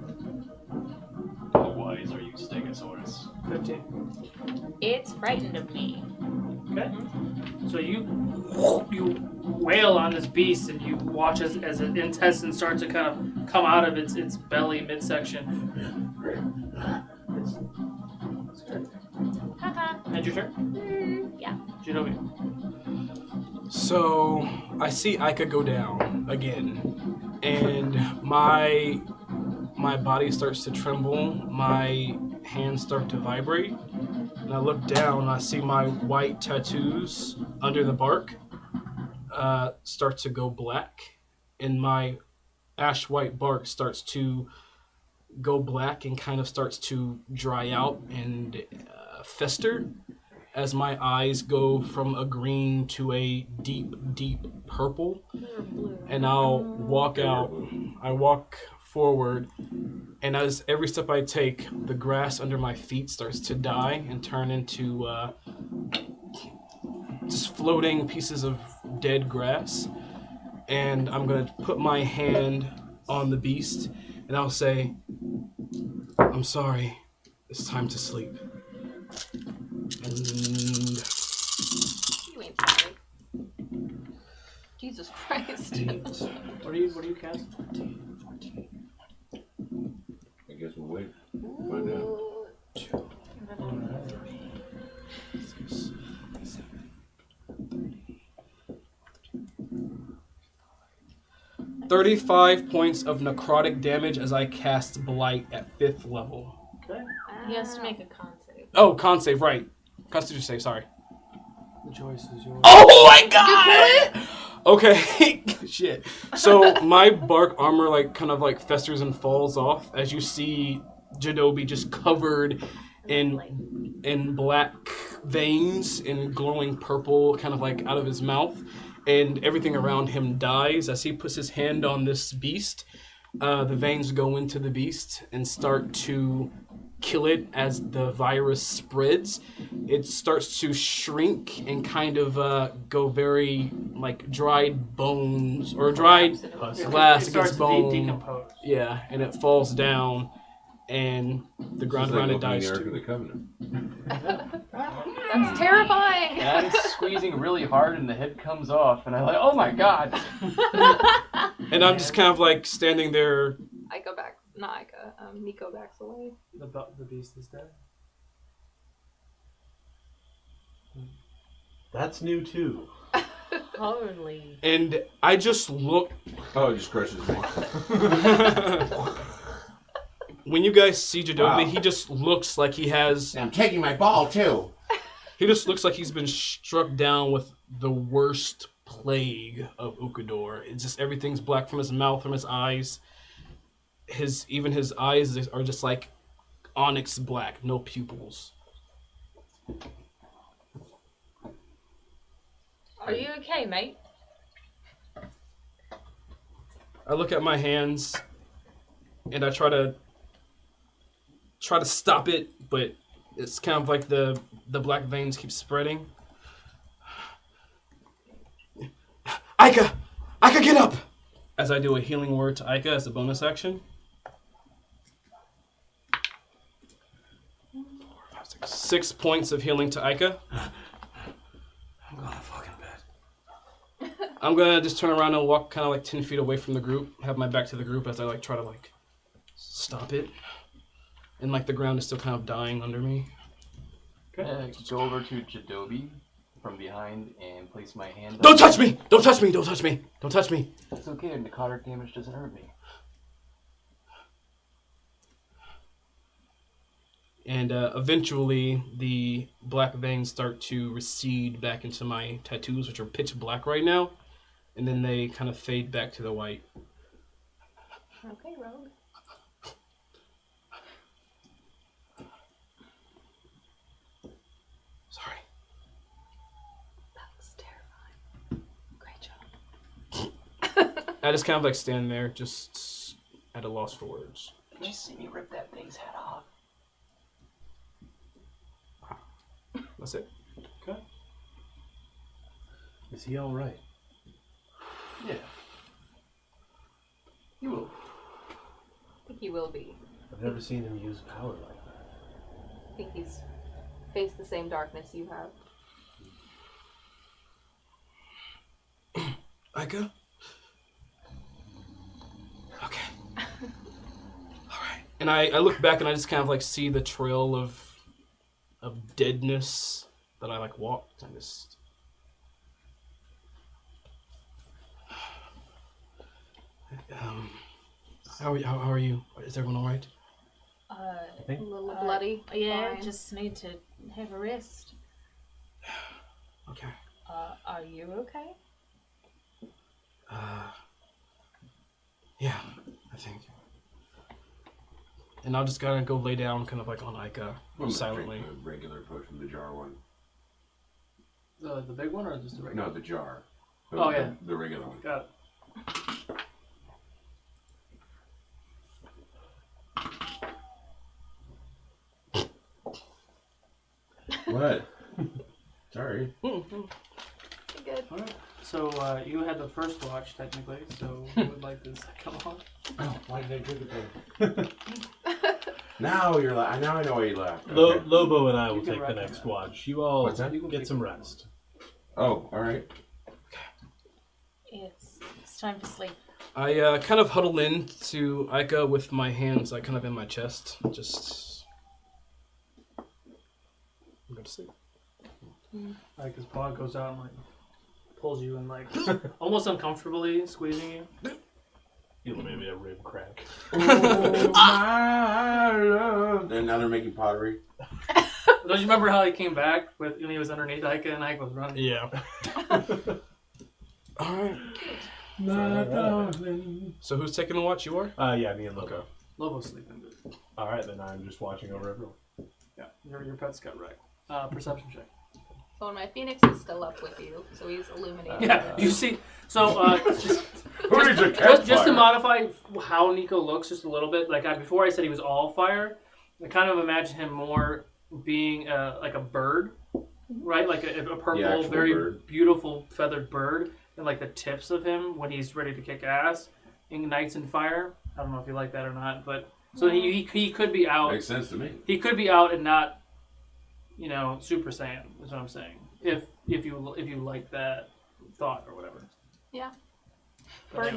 How wise are you, Stegosaurus? 15. It's frightened of me. Okay. So you wail on this beast, and you watch as its intestines start to kind of come out of its belly midsection. It's good. Haha. And your turn? Yeah. Shinobi. So I see Ika go down again, and my body starts to tremble. My hands start to vibrate, and I look down. And I see my white tattoos under the bark start to go black, and my ash white bark starts to go black and kind of starts to dry out and fester. As my eyes go from a green to a deep, deep purple, and I'll walk out. I walk forward, and as every step I take, the grass under my feet starts to die and turn into just floating pieces of dead grass. And I'm going to put my hand on the beast, and I'll say, I'm sorry, it's time to sleep. And You ain't sorry. Jesus Christ. What are you casting? 14. I guess we'll wait. Find out. 2, 3, 6, 7, 35 points of necrotic damage as I cast Blight at 5th level. Okay. He has to make a con save. Oh, con save, right. Constitution save, sorry. The choice is yours. Oh my god! Okay, shit. So my bark armor kind of festers and falls off as you see Jadobi just covered in black veins and glowing purple kind of out of his mouth, and everything around him dies as he puts his hand on this beast. The veins go into the beast and start to kill it. As the virus spreads, it starts to shrink and kind of go very dried bones or dried glass against bone. Decompose. Yeah, and it falls down, and the ground around it dies the Ark too. of the Covenant. That's terrifying. And I'm squeezing really hard, and the head comes off, and I'm like, oh my god! And I'm just kind of standing there. I go back. Not Ika. Nico backs away. The beast is dead. That's new too. Holy. And I just look. Oh, it just crushes me. When you guys see Jadobi, Wow. he just looks like he has. I'm taking my ball too. He just looks like he's been struck down with the worst plague of Ukodor. It's just everything's black from his mouth, from his eyes. Even his eyes are just onyx black, no pupils. Are you okay, mate? I look at my hands, and I try to stop it, but it's kind of the black veins keep spreading. Ika, get up! As I do a healing word to Ika as a bonus action. 4, 5, 6. 6 points of healing to Ika. I'm going to fucking bed. I'm gonna just turn around and walk kind of 10 feet away from the group, have my back to the group as I try to stop it. And the ground is still kind of dying under me. Okay. Go over to Jadobi from behind and place my hand. Don't touch me! Don't touch me! Don't touch me! Don't touch me! It's okay, necrotic damage doesn't hurt me. And eventually, the black veins start to recede back into my tattoos, which are pitch black right now. And then they kind of fade back to the white. Okay, Rogue. Sorry. That was terrifying. Great job. I just kind of stand there, just at a loss for words. Did you see me rip that thing's head off? That's it. Okay. Is he all right? Yeah. You will. I think he will be. I've never seen him use power like that. I think he's faced the same darkness you have. Ika? Okay. Alright. And I look back and I just kind of see the trail of deadness that I walked. I just... How are you? Is everyone alright? A little bloody. Yeah, Fine. just need to have a rest. Okay. Are you okay? Yeah, I think. And I'll just gotta go lay down kind of on Ika silently. The regular potion, the jar one. The big one or just the regular? No, the jar. Oh, yeah. The regular one. Got it. What? Sorry. Good. All right. So you had the first watch technically, so you would like the second one. Oh, why did I do the Now you're now I know why you laughed. Okay. Lobo and I will You can take the reckon next that. watch. You all What's that? get some rest. Oh, all right. It's time to sleep. I kind of huddle in to Ica with my hands like kind of in my chest. Just I'm going to sleep. Like his paw goes out and like pulls you and like almost uncomfortably squeezing you. You'll maybe a rib crack. Oh, my love. And now they're making pottery. Don't you remember how he came back with when he was underneath Ica and Ica was running? Yeah. All right. My darling. So who's taking the watch? You are? Yeah, me and Lobo. Okay. Lobo's sleeping good. All right, then I'm just watching over everyone. Yeah, your pet's got wrecked. Perception check. So my Phoenix is still up with you, so he's illuminated. Yeah, you see. So just to modify how Nico looks just a little bit, like before I said he was all fire, I kind of imagine him more being like a bird, right? Like a purple, very beautiful feathered bird, and like the tips of him when he's ready to kick ass ignites in fire. I don't know if you like that or not, but so he could be out. Makes sense to me. He could be out and not, Super Saiyan is what I'm saying. If you like that thought or whatever. Yeah. But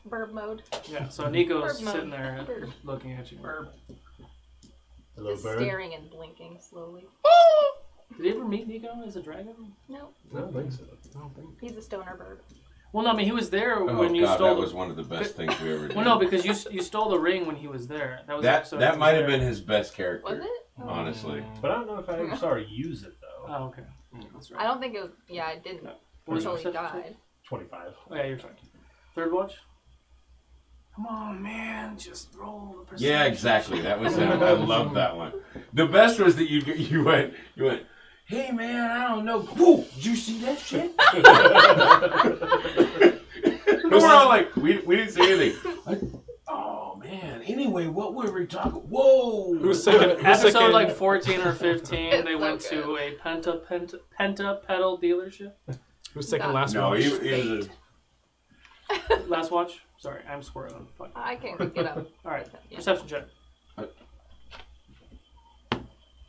Bird mode. Yeah, so Nico's Bird mode. sitting there Bird. looking at you. Hello, Just bird. staring and blinking slowly. Did you ever meet Nico as a dragon? No. I don't think so. He's a stoner bird. Well, no, I mean he was there Oh when you God, stole. that was one of the best things we ever did. Well, no, because you stole the ring when he was there. That was the episode that he might was have there. been his best character. Was it? Honestly. But I don't know if I ever saw her use it, though. Oh, okay. That's right. I don't think it was. Yeah, I didn't. What was your Until he perception check? died. 25. Oh yeah, you're fine. Third watch. Come on, man, just roll the perception. Yeah, exactly. That was it. I love that one. The best was that you went, hey man, I don't know. Whoa, did you see that shit? We're all like, we didn't say anything. Oh man. Anyway, what were we talking? Whoa. Who's second? Episode like 14 or 15, they went to a Penta pedal dealership. Who's second last No, watch? he was Last watch? Sorry, I'm squirreling. Fuck. I can't get up. Alright, perception check.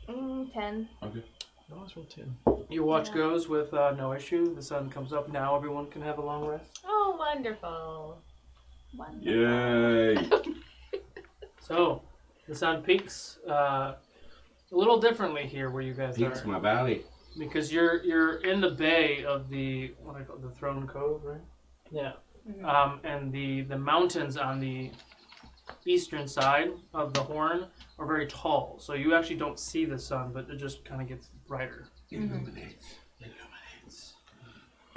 10. Okay. No, it's from 10. Your watch goes with no issue. The sun comes up now. Everyone can have a long rest. Oh, wonderful. Yay. So, the sun peaks a little differently here where you guys Peaks are. my valley. Because you're in the bay of the, what I call the Throne Cove, right? Yeah. And the mountains on the eastern side of the Horn are very tall. So you actually don't see the sun, but it just kind of gets brighter. Illuminates.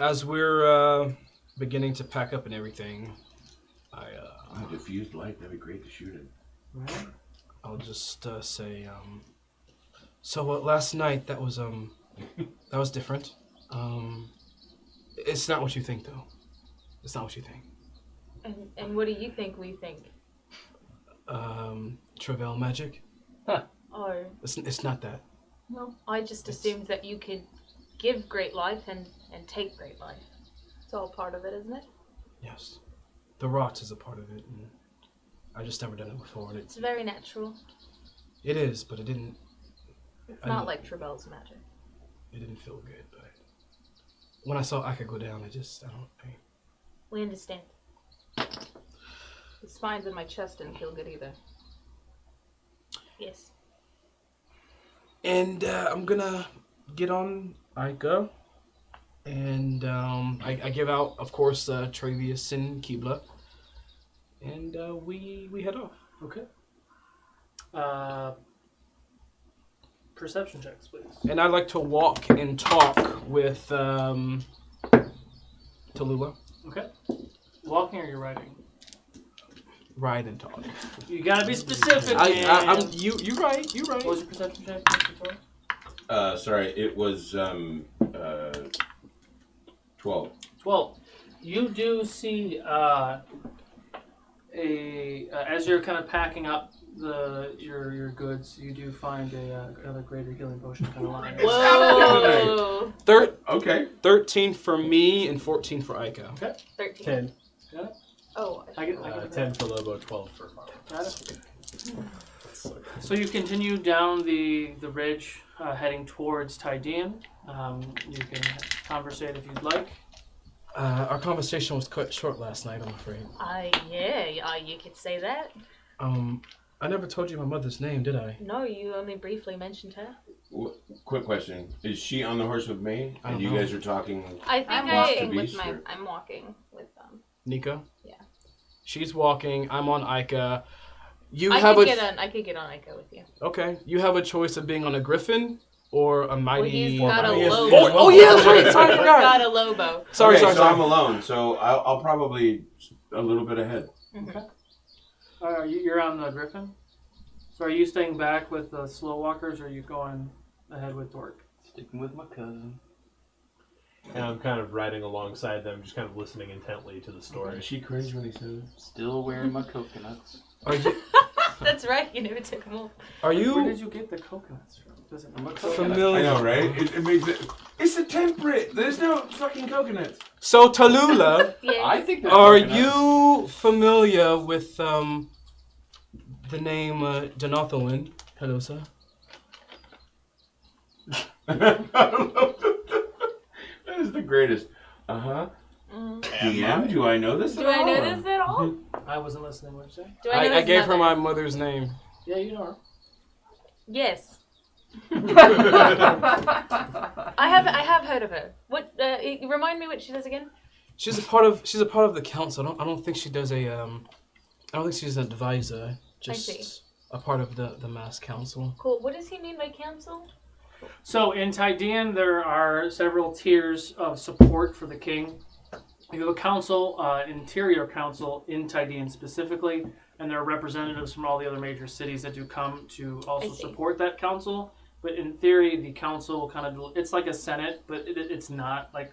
As we're beginning to pack up and everything, diffused light, that'd be great to shoot it. Right. I'll just say, so last night that was different. It's not what you think, though. It's not what you think. And what do you think we think? Travail magic? Or It's not that. no, I just assumed that you could give great life and take great life. It's all part of it, isn't it? Yes. The rot is a part of it, and I just never done it before, and It's very natural. it is, but it didn't. It's not like Trebel's magic. It didn't feel good, but when I saw Aka go down, I don't. We understand. The spines in my chest didn't feel good either. Yes. And I'm gonna get on Ica, and I give out, of course, Travius and Kibla, and we head off. Okay. Perception checks, please. And I like to walk and talk with Tallulah. Okay. Walking or you're riding? Ride and talk. You gotta be specific, I'm man. you right. What was your perception check? Sorry, it was 12. 12. You do see as you're kind of packing up your goods, you do find another greater healing potion kind of lying. Whoa! Okay. 13 for me and 14 for Ica. Okay. 13. 10. Got it? Oh, I get 10 for Lobo, 12 for Farlan. Got it. So you continue down the ridge, heading towards Tydean. You can conversate if you'd like. Our conversation was cut short last night, I'm afraid. Yeah, you could say that. I never told you my mother's name, did I? No, you only briefly mentioned her. Quick question: is she on the horse with me? I And don't you know. guys are talking? I think I'm walking with them. Nika? Yeah. She's walking. I'm on Ica. I could get on Ica with you. Okay. You have a choice of being on a griffin or a mighty. He's got a lobo. Oh yeah, that's right. Sorry, I He's forgot. got a lobo. Sorry. So I'm alone. So I'll probably a little bit ahead. Okay. You're on the griffin. So are you staying back with the slow walkers, or are you going ahead with Dork? Sticking with my cousin. And I'm kind of riding alongside them, just kind of listening intently to the story. She cringed when he said it. Still wearing my coconuts. Are you? That's right. You never took them off. Are Where you did you get the coconuts from? Does it familiar? I know, right? It makes it. It's a temperate. There's no fucking coconuts. So Tallulah, Yes. I think they're are coconuts. you familiar with the name Donathoin Pelosa? That is the greatest. DM, do I know this? Do I know this at all? I wasn't listening. What did you say? Do I know I his gave her mother? my mother's name. Yeah, you know her. Yes. I have heard of her. What? Remind me what she does again. She's a part of the council. I don't think she does a I don't think she's an advisor. Just see. a part of the mass council. Cool. What does he mean by council? So in Tydean, there are several tiers of support for the king. You have a council, interior council in Tydean specifically, and there are representatives from all the other major cities that do come to also support that council. But in theory, the council kind of, it's like a senate, but it's not. Like,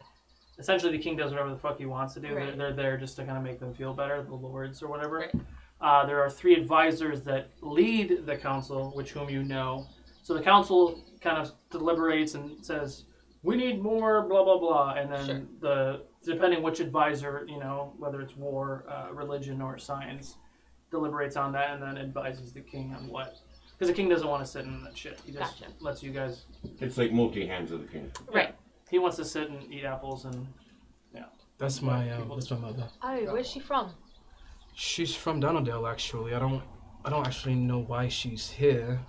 essentially the king does whatever the fuck he wants to do. Right. They're there just to kind of make them feel better, the lords or whatever. Right. There are 3 advisors that lead the council, which whom you know. So the council kind of deliberates and says, we need more, blah, blah, blah. And then depending which advisor, whether it's war, religion, or science, deliberates on that and then advises the king on what. Because the king doesn't want to sit in that shit. He just lets you guys. It's like multi-hands of the king. Right. He wants to sit and eat apples and, That's my mother. Oh, where's she from? She's from Donaldale, actually. I don't actually know why she's here.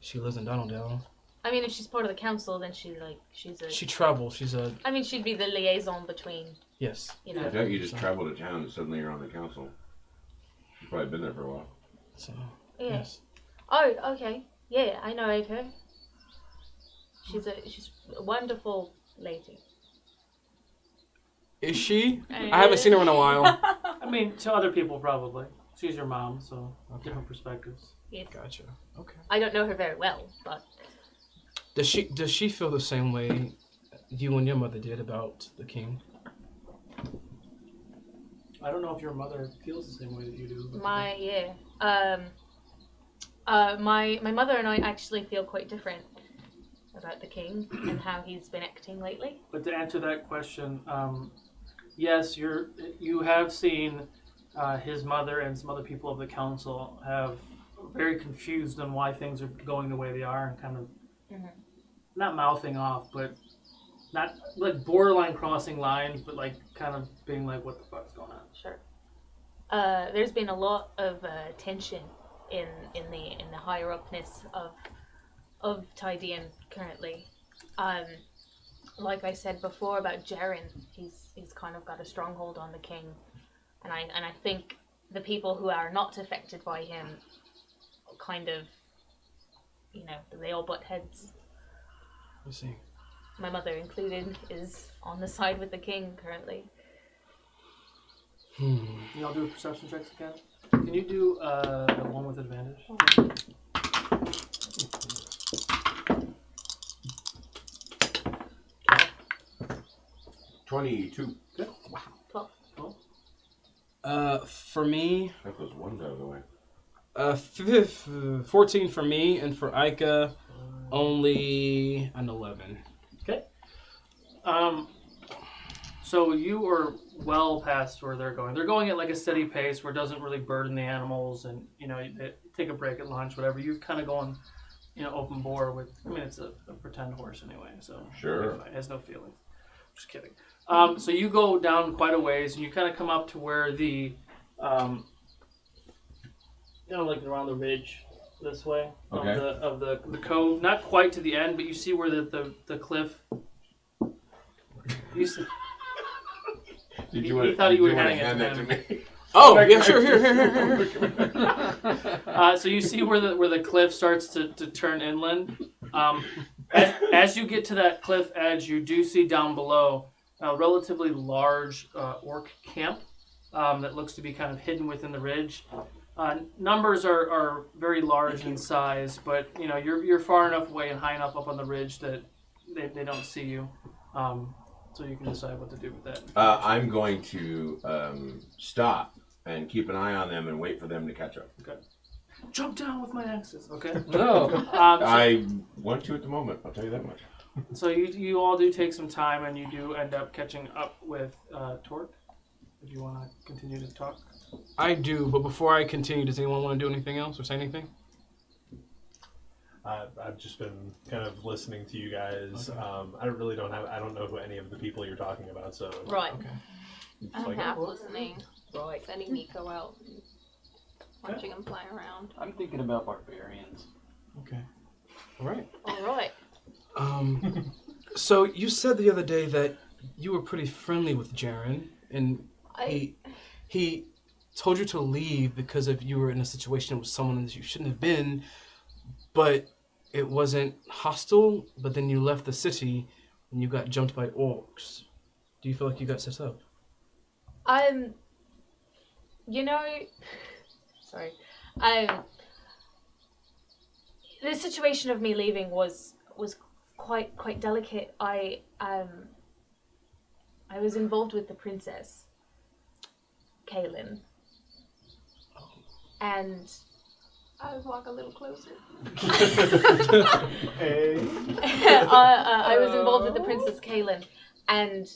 She lives in Donaldale. I mean, if she's part of the council, then she's a. She travels. She's a. I mean, she'd be the liaison between. Yes. I thought you just travel to town and suddenly you're on the council. You've probably been there for a while. So. Yeah. Yes. Oh, okay. Yeah, I know of her. She's a wonderful lady. Is she? I haven't seen her in a while. I mean, to other people probably. She's your mom, so different perspectives. Yes. Gotcha. Okay. I don't know her very well, but. Does she feel the same way you and your mother did about the king? I don't know if your mother feels the same way that you do. My mother and I actually feel quite different about the king and how he's been acting lately. But to answer that question, yes, you have seen his mother and some other people of the council have very confused on why things are going the way they are and kind of not mouthing off, but not like borderline crossing lines, but like kind of being like, what the fuck's going on? Sure. There's been a lot of tension in the higher upness of Tydean currently. Like I said before about Jaren, he's kind of got a stronghold on the king, and I think the people who are not affected by him kind of, they all butt heads. I see. My mother included is on the side with the king currently. Y'all do perception checks again? Can you do one with advantage? 22. Good. Wow. 12. For me, That goes 1 out of the way. 14 for me, and for Ica, only an 11. Okay. So you are well past where they're going. They're going at like a steady pace where it doesn't really burden the animals, and they take a break at lunch, whatever. You're kind of going, open bore with. I mean, it's a pretend horse anyway, so Sure. it has no feelings. Just kidding. So you go down quite a ways, and you kind of come up to where the, like around the ridge this way of the cove. Not quite to the end, but you see where the cliff. You see, he thought you were handing it to him. Oh, yeah, sure, here. So you see where the cliff starts to turn inland. As you get to that cliff edge, you do see down below a relatively large orc camp that looks to be kind of hidden within the ridge. Numbers are very large in size, but you're far enough away and high enough up on the ridge that they don't see you. So you can decide what to do with that. I'm going to stop and keep an eye on them and wait for them to catch up. Okay. Jump down with my axes. Okay. No. I want to at the moment. I'll tell you that much. So you all do take some time, and you do end up catching up with Torque. If you want to continue to talk. I do, but before I continue, does anyone want to do anything else or say anything? I've just been kind of listening to you guys. Okay. I don't know who any of the people you're talking about. So Right. Okay. I'm half listening. Right. Sending Nico out, and watching him fly around. I'm thinking about barbarians. Okay. All right. All right. So you said the other day that you were pretty friendly with Jaren, and he told you to leave because you were in a situation with someone that you shouldn't have been, but it wasn't hostile. But then you left the city and you got jumped by orcs. Do you feel like you got set up? Sorry. The situation of me leaving was quite delicate. I was involved with the princess, Kaylin, and I would walk a little closer. I was involved with the princess Kaylin, and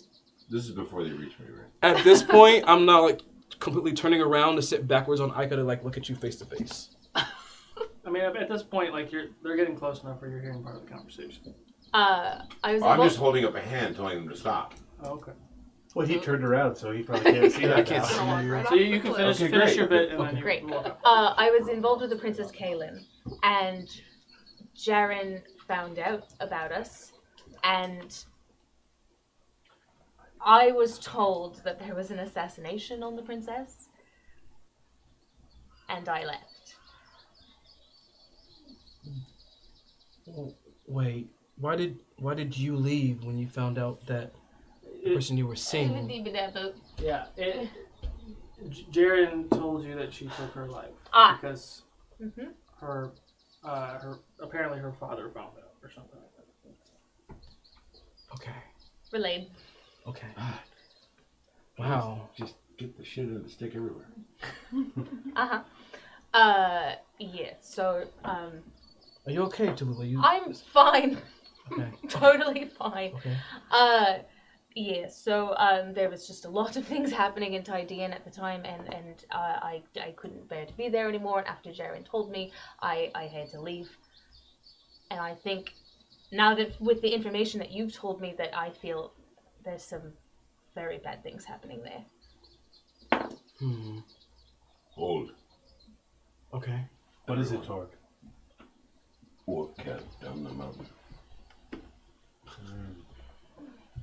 This is before they reach me, right? At this point, I'm not like completely turning around to sit backwards on Ica to like look at you face to face. I mean, at this point, like they're getting close enough where you're hearing part of the conversation. I was. I'm just holding up a hand, telling them to stop. Oh, okay. Well, he turned around, so he probably can't see that. I can't see you. So you can finish your bit, and then you Great. can walk up. I was involved with the Princess Kaylin, and Jaren found out about us, and I was told that there was an assassination on the princess, and I left. Wait, why did you leave when you found out that the person you were seeing? Yeah, Jaren told you that she took her life because her apparently her father found out or something like that. Okay. Relayed. Okay. Wow. Just get the shit out of the stick everywhere. Yeah. So Are you okay, Tallulah? I'm fine. Okay. Totally fine. Okay. Yeah, so there was just a lot of things happening in Tydean at the time, and I couldn't bear to be there anymore. And after Jaren told me, I had to leave. And I think now that with the information that you've told me, that I feel there's some very bad things happening there. Hold. Okay. What is it, Torque? Orc cat down the mountain.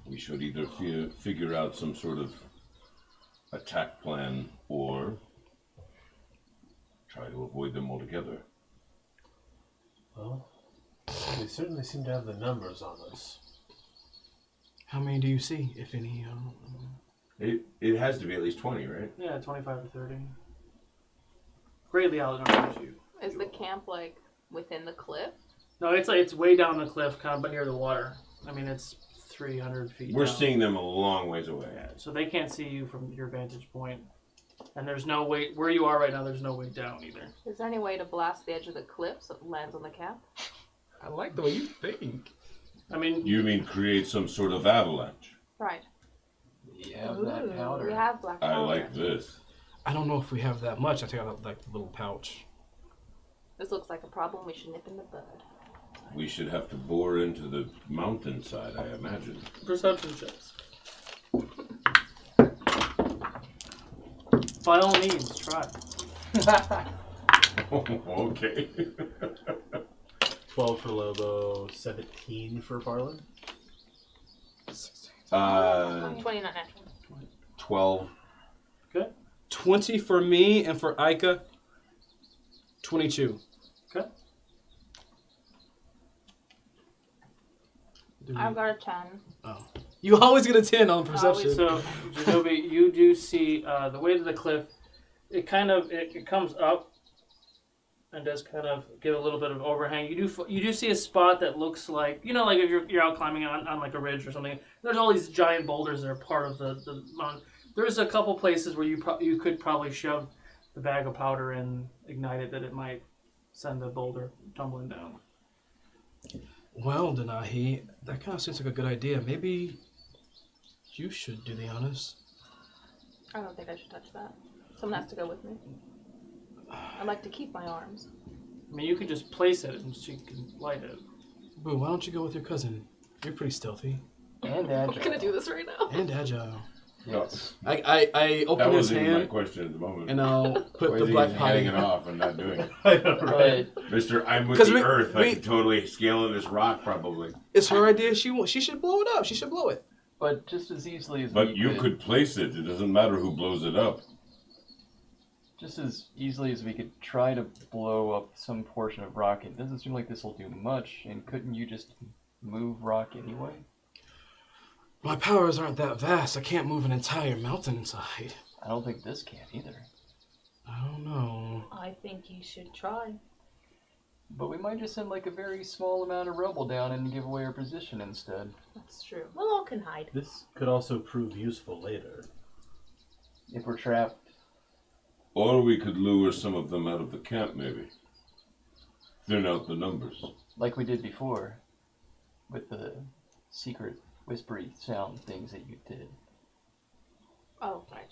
We should either figure out some sort of attack plan or try to avoid them altogether. Well, they certainly seem to have the numbers on us. How many do you see, if any? It has to be at least 20, right? Yeah, 25 to 30. Greatly outnumbers you. Is the camp like within the cliff? No, it's way down the cliff, kind of but near the water. I mean, it's 300 feet. We're down. seeing them a long ways away. Yeah, so they can't see you from your vantage point. And there's no way, where you are right now, there's no way down either. Is there any way to blast the edge of the cliff so it lands on the cap? I like the way you think. I mean, You mean create some sort of avalanche? Right. We have that powder. We have black powder. I like this. I don't know if we have that much. I take out like the little pouch. This looks like a problem we should nip in the bud. We should have to bore into the mountainside, I imagine. perception checks. By all means, try. Okay. 12 for Lobo, 17 for Farlan. 29 natural. 12. Okay. 20 for me, and for Ica, 22. Okay. I've got a 10. Oh. You always get a 10 on perception. So, Jacoby, you do see the way to the cliff. It kind of it comes up and does kind of give a little bit of overhang. You do see a spot that looks like, you know, like if you're out climbing on like a ridge or something. There's all these giant boulders that are part of the mountain. There's a couple places where you could probably shove the bag of powder and ignite it, that it might send the boulder tumbling down. Well, Denahi, that kind of seems like a good idea. Maybe you should do the honors. I don't think I should touch that. Someone has to go with me. I like to keep my arms. I mean, you could just place it and she can light it. Boo, why don't you go with your cousin? You're pretty stealthy. And I'm agile. gonna do this right now. And agile. Yes. I open That his wasn't even my hand, question at the moment. and I'll put Why the is he black just pie. handing it off and not doing it? I know, right? Mister, I'm with 'Cause the we- earth. I we- can totally scale in this rock, probably. It's her idea. She should blow it up. She should blow it. But just as easily as But we you could place it. It doesn't matter who blows it up. just as easily as we could try to blow up some portion of rock, it doesn't seem like this will do much. And couldn't you just move rock anyway? My powers aren't that vast. I can't move an entire mountainside. I don't think this can either. I don't know. I think you should try. But we might just send like a very small amount of rubble down and give away our position instead. That's true. Well, all can hide. This could also prove useful later. If we're trapped. Or we could lure some of them out of the camp, maybe. Thin out the numbers. Like we did before. With the secret whispery sound things that you did. Oh, right.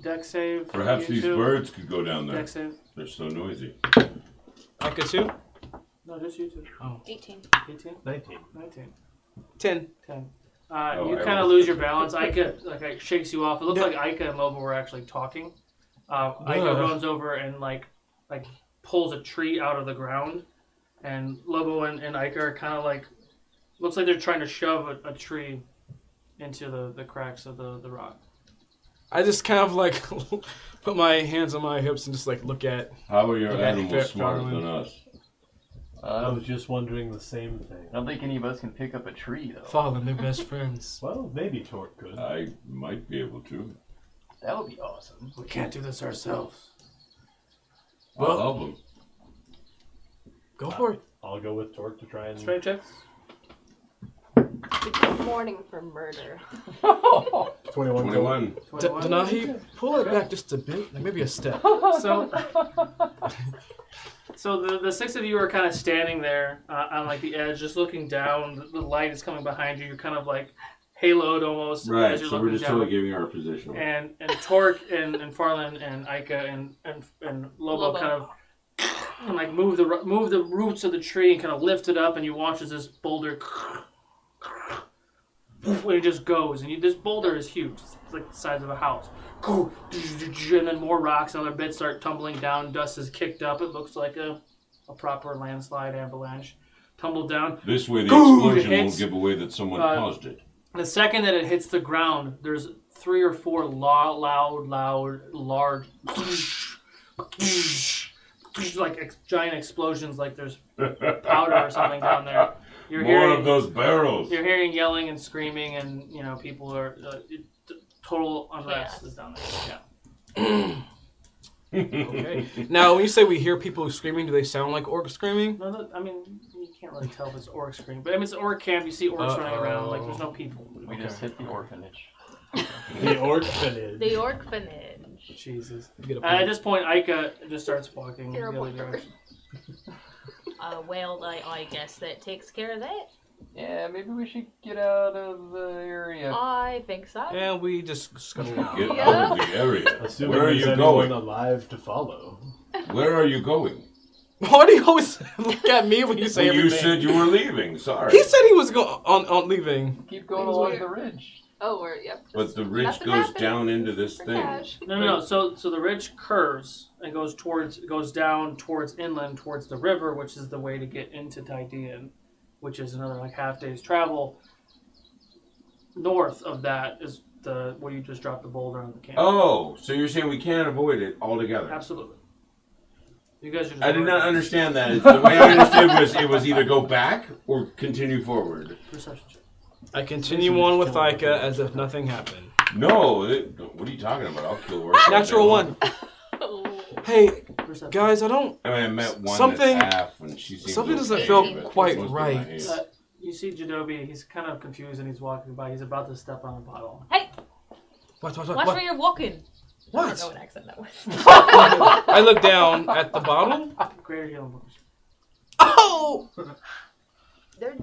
Deck save. for Perhaps you these two. birds could go down there. Deck save. They're so noisy. Ica too? No, just you two. Oh. 18. 18? 19. 19. 10. 10. Oh, You I kind of was- lose your balance. Ica shakes you off. It looks like Ica and Lobo were actually talking. Ica runs over and like pulls a tree out of the ground, and Lobo and Ica are kind of like, looks like they're trying to shove a tree into the cracks of the rock. I just kind of like put my hands on my hips and just like look at. How are your Okay, animals smarter Farlan. than us? I was just wondering the same thing. I don't think any of us can pick up a tree though. Fallen, they're best friends. Well, maybe Torque could. I might be able to. That would be awesome. We can't do this ourselves. I'll Well- help them. Go for it. I'll go with Torque to try and... Straight checks. Good morning for murder. 21. 21. Denahi, pull it back just a bit, like maybe a step. So the six of you are kind of standing there on like the edge, just looking down. The light is coming behind you. You're kind of like haloed almost Right, as you're so looking we're just down. totally giving our position. And Torque and Farlan and Ica and Lobo kind of and like move the roots of the tree and kind of lift it up, and you watch as this boulder when it just goes, and this boulder is huge. It's like the size of a house. And then more rocks and other bits start tumbling down. Dust is kicked up. It looks like a proper landslide avalanche. Tumbled down. This way the Goo! It explosion won't hits, give away that someone caused it. The second that it hits the ground, there's 3 or 4 large, like giant explosions, like there's powder or something down there. You're More hearing of those barrels. You're hearing yelling and screaming, and people are total unrest is down there. Yeah. Okay. Now, when you say we hear people screaming, do they sound like orcs screaming? No, I mean, you can't really tell if it's orc screaming, but I mean, it's orc camp. You see orcs running around. Like there's no people. We just hit the orphanage. The orphanage. The orphanage. Jesus. You get a At point. this point, Ika just starts walking You're a the other wonder. direction. Well, I guess that takes care of that. Yeah, maybe we should get out of the area. I think so. And we just scuttle out. Get out of the area. Assuming Where are there's you anyone going? alive to follow. Where are you going? Why do you always look at me when you say Well, you everything? said you were leaving. Sorry. He said he was on leaving. Keep going along the ridge. Oh, we're yep. But the ridge nothing goes happened. down into this For thing. cash. No. So the ridge curves and goes down towards inland, towards the river, which is the way to get into Tydean, which is another like half day's travel. North of that is the where you just dropped the boulder on the camp. Oh, so you're saying we can't avoid it altogether? Absolutely. You guys are just I did not understand that. It's the way I understood was it was either go back or continue forward. Perception check. I continue on with Ika as if nothing happened. No, what are you talking about? I'll kill worse. Natural one. Hey, Perception. guys, I don't. I mean, I met one Something- that's half, and she seems something doesn't okay, feel but quite it must be my right. age. You see Jadobi, he's kind of confused and he's walking by. He's about to step on a bottle. Hey, What? watch where you're walking. I What? don't know what accent that was. I look down at the bottle. Greater healing bonus. Oh!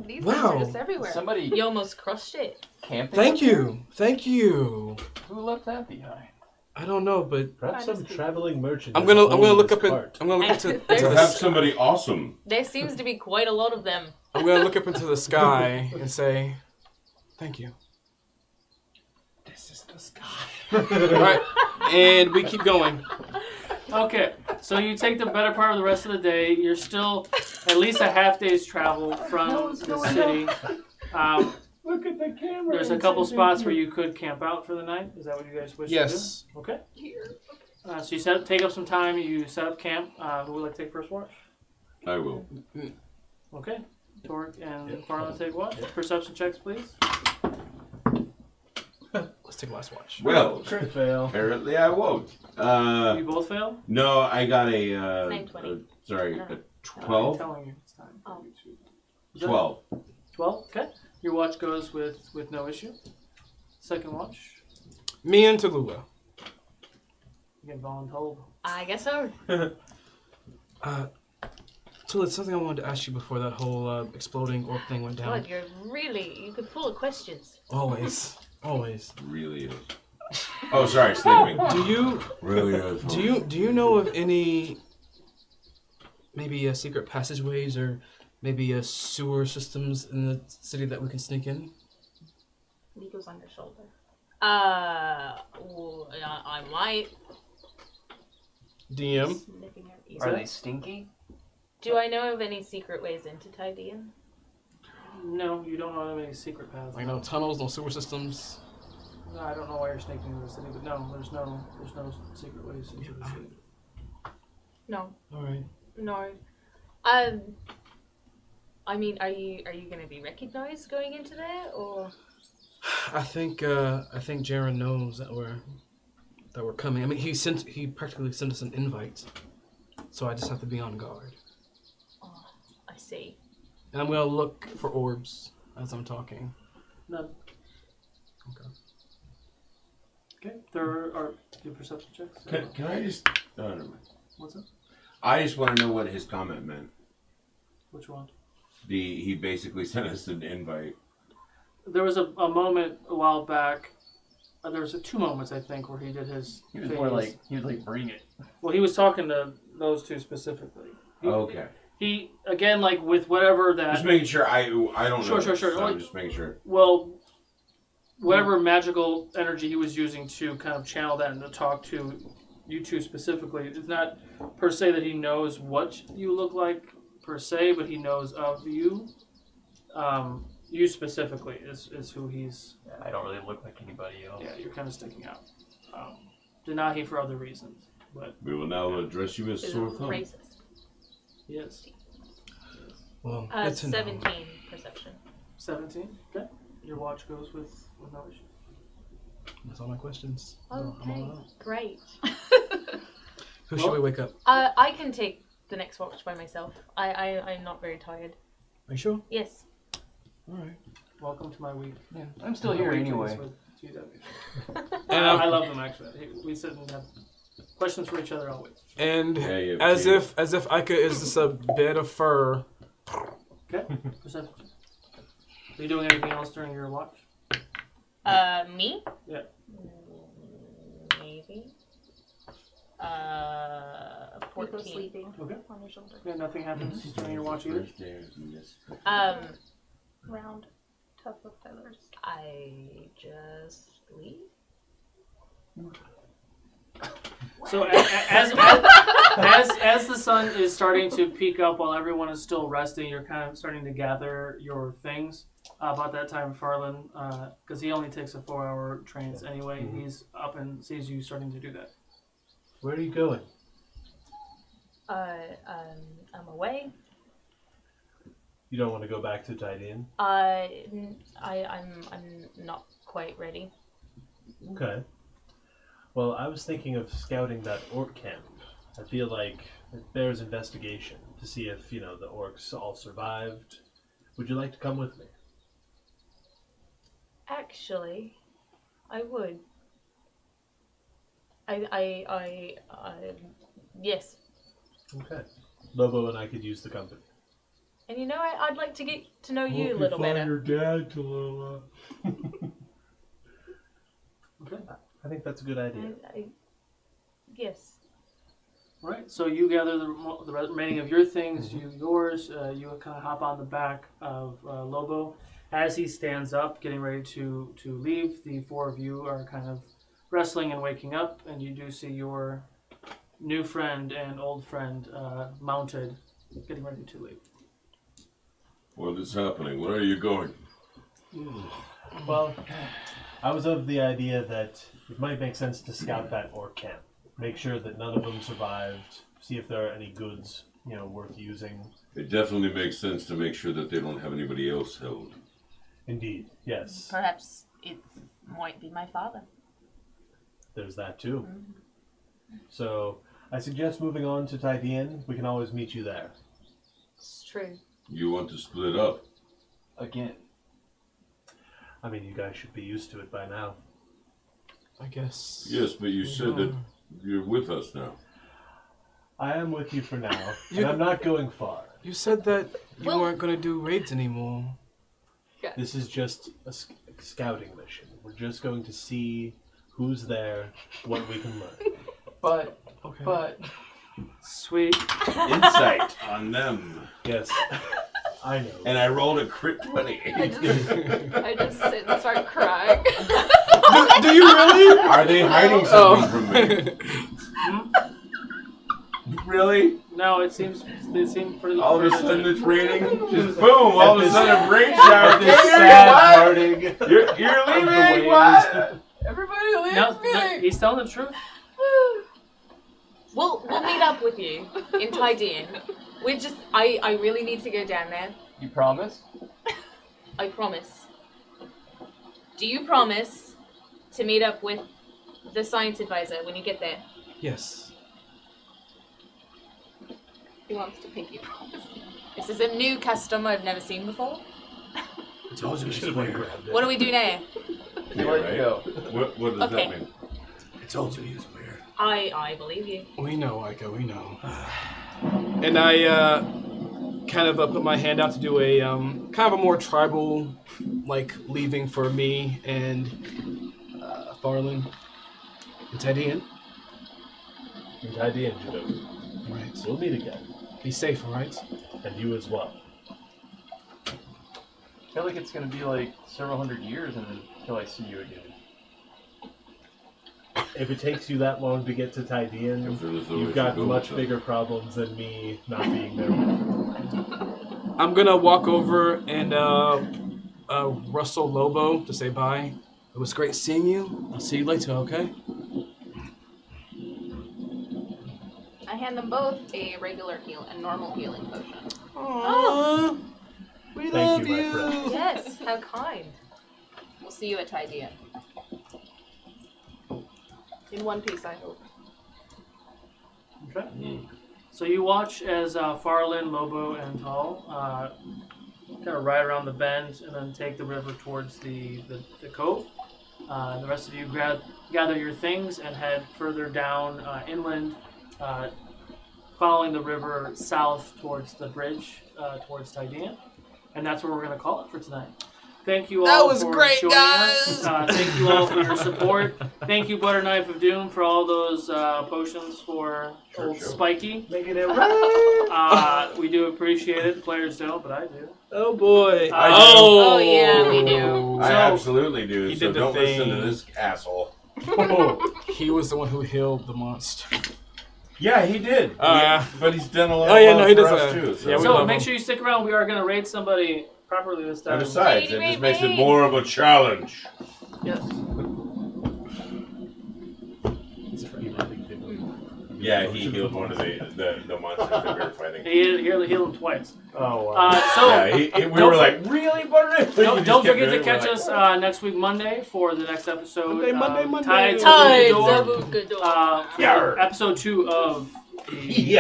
These Wow. things are just everywhere. Somebody You almost crushed it. camping. Thank up there? you. Thank you. Who left that behind? I don't know, but Perhaps some traveling merchant. I'm has a gonna hole in look his up in, cart. I'm gonna look into There's- Perhaps somebody awesome. There seems to be quite a lot of them. I'm gonna look up into the sky and say, thank you. This is the sky. All right, and we keep going. Okay, so you take the better part of the rest of the day. You're still at least a half day's travel from the city. Look at the camera. There's a couple spots where you could camp out for the night. Is that what you guys wish Yes. to do? Okay. So you take up some time. You set up camp. Who would like to take first watch? I will. Okay. Torque and Farlan take watch. Perception checks, please. Let's take last watch. Well, Crit fail. apparently I won't. You both fail? No, I got a. 920. Sorry, a I'm 12. telling you it's time. Oh. Is that 12. 12? Okay. Your watch goes with no issue. Second watch. Me and Tallulah. You get voluntold. I guess so. So it's something I wanted to ask you before that whole exploding orc thing went down. God, you could full of questions. Always. Really is. Oh, sorry, sleeping. Really is. Do you know of any maybe secret passageways or maybe sewer systems in the city that we can sneak in? He goes on your shoulder. Well, I might. DM. Sniffing your ear. Are they stinky? Do I know of any secret ways into Tydean? No, you don't know of any secret paths. Like no tunnels, no sewer systems. No, I don't know why you're sneaking into the city, but no, there's no secret ways into the city. No. All right. No. I mean, are you going to be recognized going into there, or? I think Jaren knows that we're coming. I mean, he practically sent us an invite, so I just have to be on guard. Oh, I see. And I'm gonna look for orbs as I'm talking. None. Okay. Okay, there are two perception checks. Can I just. Oh, never mind. What's up? I just want to know what his comment meant. Which one? He basically sent us an invite. There was a moment a while back. There was two moments I think where he did his. He was phase. more like, bring it. Well, he was talking to those two specifically. Okay. He again, like with whatever that. Just making sure I don't know. Sure. So Like- I'm just making sure. Well, whatever magical energy he was using to kind of channel that and to talk to you two specifically, it's not per se that he knows what you look like per se, but he knows of you. You specifically is who he's. I don't really look like anybody else. Yeah, you're kind of sticking out. Denahi for other reasons, but We will now address you as Is Sore Thumb. racist. yes. Well, good to know. 17 perception. 17. Okay. Your watch goes with no issue. That's all my questions. I'm Okay, all out. great. Who should we wake up? I can take the next watch by myself. I'm not very tired. Are you sure? Yes. All right. Welcome to my week. Yeah, I'm still here Week anyway. is with Excuse me. And I love them actually. We sit and have questions for each other always. And Yeah, you have as cheated. if I could, is this a bed of fur? Okay. Perception. Are you doing anything else during your watch? Me? Yeah. Maybe. People 14. sleeping Okay. on your shoulder. Yeah, nothing happens during your watch either. Round, tuft of feathers. I just leave. So as the sun is starting to peak up while everyone is still resting, you're kind of starting to gather your things. About that time, Farlan, because he only takes a 4-hour trance anyway, he's up and sees you starting to do that. Where are you going? I'm away. You don't want to go back to Tydean? I'm not quite ready. Okay. Well, I was thinking of scouting that orc camp. I feel like it bears investigation to see if, the orcs all survived. Would you like to come with me? Actually, I would. Yes. Okay. Lobo and I could use the company. And I'd like to get to know you a little better. your dad, Tallulah. Okay. I think that's a good idea. Yes. Right. So you gather the remaining of your things, yours. You kind of hop on the back of Lobo. As he stands up, getting ready to leave, the four of you are kind of wrestling and waking up, and you do see your new friend and old friend mounted, getting ready to leave. What is happening? Where are you going? Well, I was of the idea that it might make sense to scout that orc camp. Make sure that none of them survived. See if there are any goods, worth using. It definitely makes sense to make sure that they don't have anybody else held. Indeed, yes. Perhaps it might be my father. There's that too. So, I suggest moving on to Tydean. We can always meet you there. It's true. You want to split up? Again. I mean, you guys should be used to it by now. I guess. Yes, but you said that you're with us now. I am with you for now, and I'm not going far. You said that you weren't going to do raids anymore. This is just a scouting mission. We're just going to see who's there, what we can learn. But sweet insight on them. Yes, I know. And I rolled a crit 20. I just sit and start crying. do you really? Are they hiding something from me? Really? No, they seem pretty. All of a sudden it's raining. Just boom! All of a sudden a rain shower. This sad parting. You're leaving. What? Everybody leave No, me. he's telling the truth. We'll meet up with you in Tydean. I really need to go down there. You promise? I promise. Do you promise to meet up with the science advisor when you get there? Yes. He wants to pinky promise. This is a new custom I've never seen before. I told you to swear. What do we do now? Yeah, right? Go. What does Okay. that mean? I told you he was weird. I believe you. We know, Ika, we know. And I kind of put my hand out to do a kind of a more tribal, leaving for me and Farlan and Tydean. And Tydean, Judo. Right. We'll meet again. Be safe, all right? And you as well. I feel like it's going to be like several hundred years until I see you again. If it takes you that long to get to Tydean, If there was a way you've to got go much with bigger problems than me not being there with you. I'm gonna walk over and rustle Lobo to say bye. It was great seeing you. I'll see you later, okay? I hand them both a regular normal healing potion. Aww. We Thank you, my friend. Yes, how kind. We'll see you at Tydean. In one piece, I hope. Okay. So you watch as Farlan, Lobo, and Tal kind of ride around the bend and then take the river towards the cove. The rest of you gather your things and head further down inland, following the river south towards the bridge, towards Tydean. And that's where we're going to call it for tonight. Thank you all for joining us. Thank you all for your support. Thank you, Butter Knife of Doom, for all those potions for old Spiky. Making it right. We do appreciate it. Players don't, but I do. Oh boy. Oh yeah, we do. I absolutely do. He So did the don't listen to thing. this asshole. He was the one who healed the monster. Yeah, he did. But he's done a lot. Oh, yeah, no, he for does us that. too. So, Yeah, we So love make him. sure you stick around. We are going to raid somebody properly this time. and besides, it just makes it more of a challenge. Yes. Yeah, he healed one of the monsters that we were fighting. He healed him twice. Oh, wow. So Yeah, we were like, really, Butter? don't forget to catch us next week, Monday, for the next episode. Monday. Tides of Tides Ukodor. of Ukodor. For episode 2 of the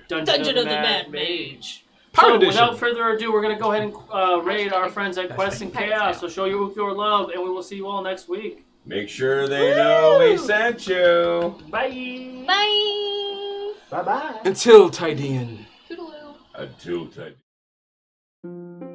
Dungeon of the Mad Mage. So, without further ado, we're going to go ahead and raid our friends at Quest and Chaos. So show your Ukodor love, and we will see you all next week. Make sure they know we sent you. Bye. Bye. Bye-bye. Until Tydean. Toodaloo. Until time.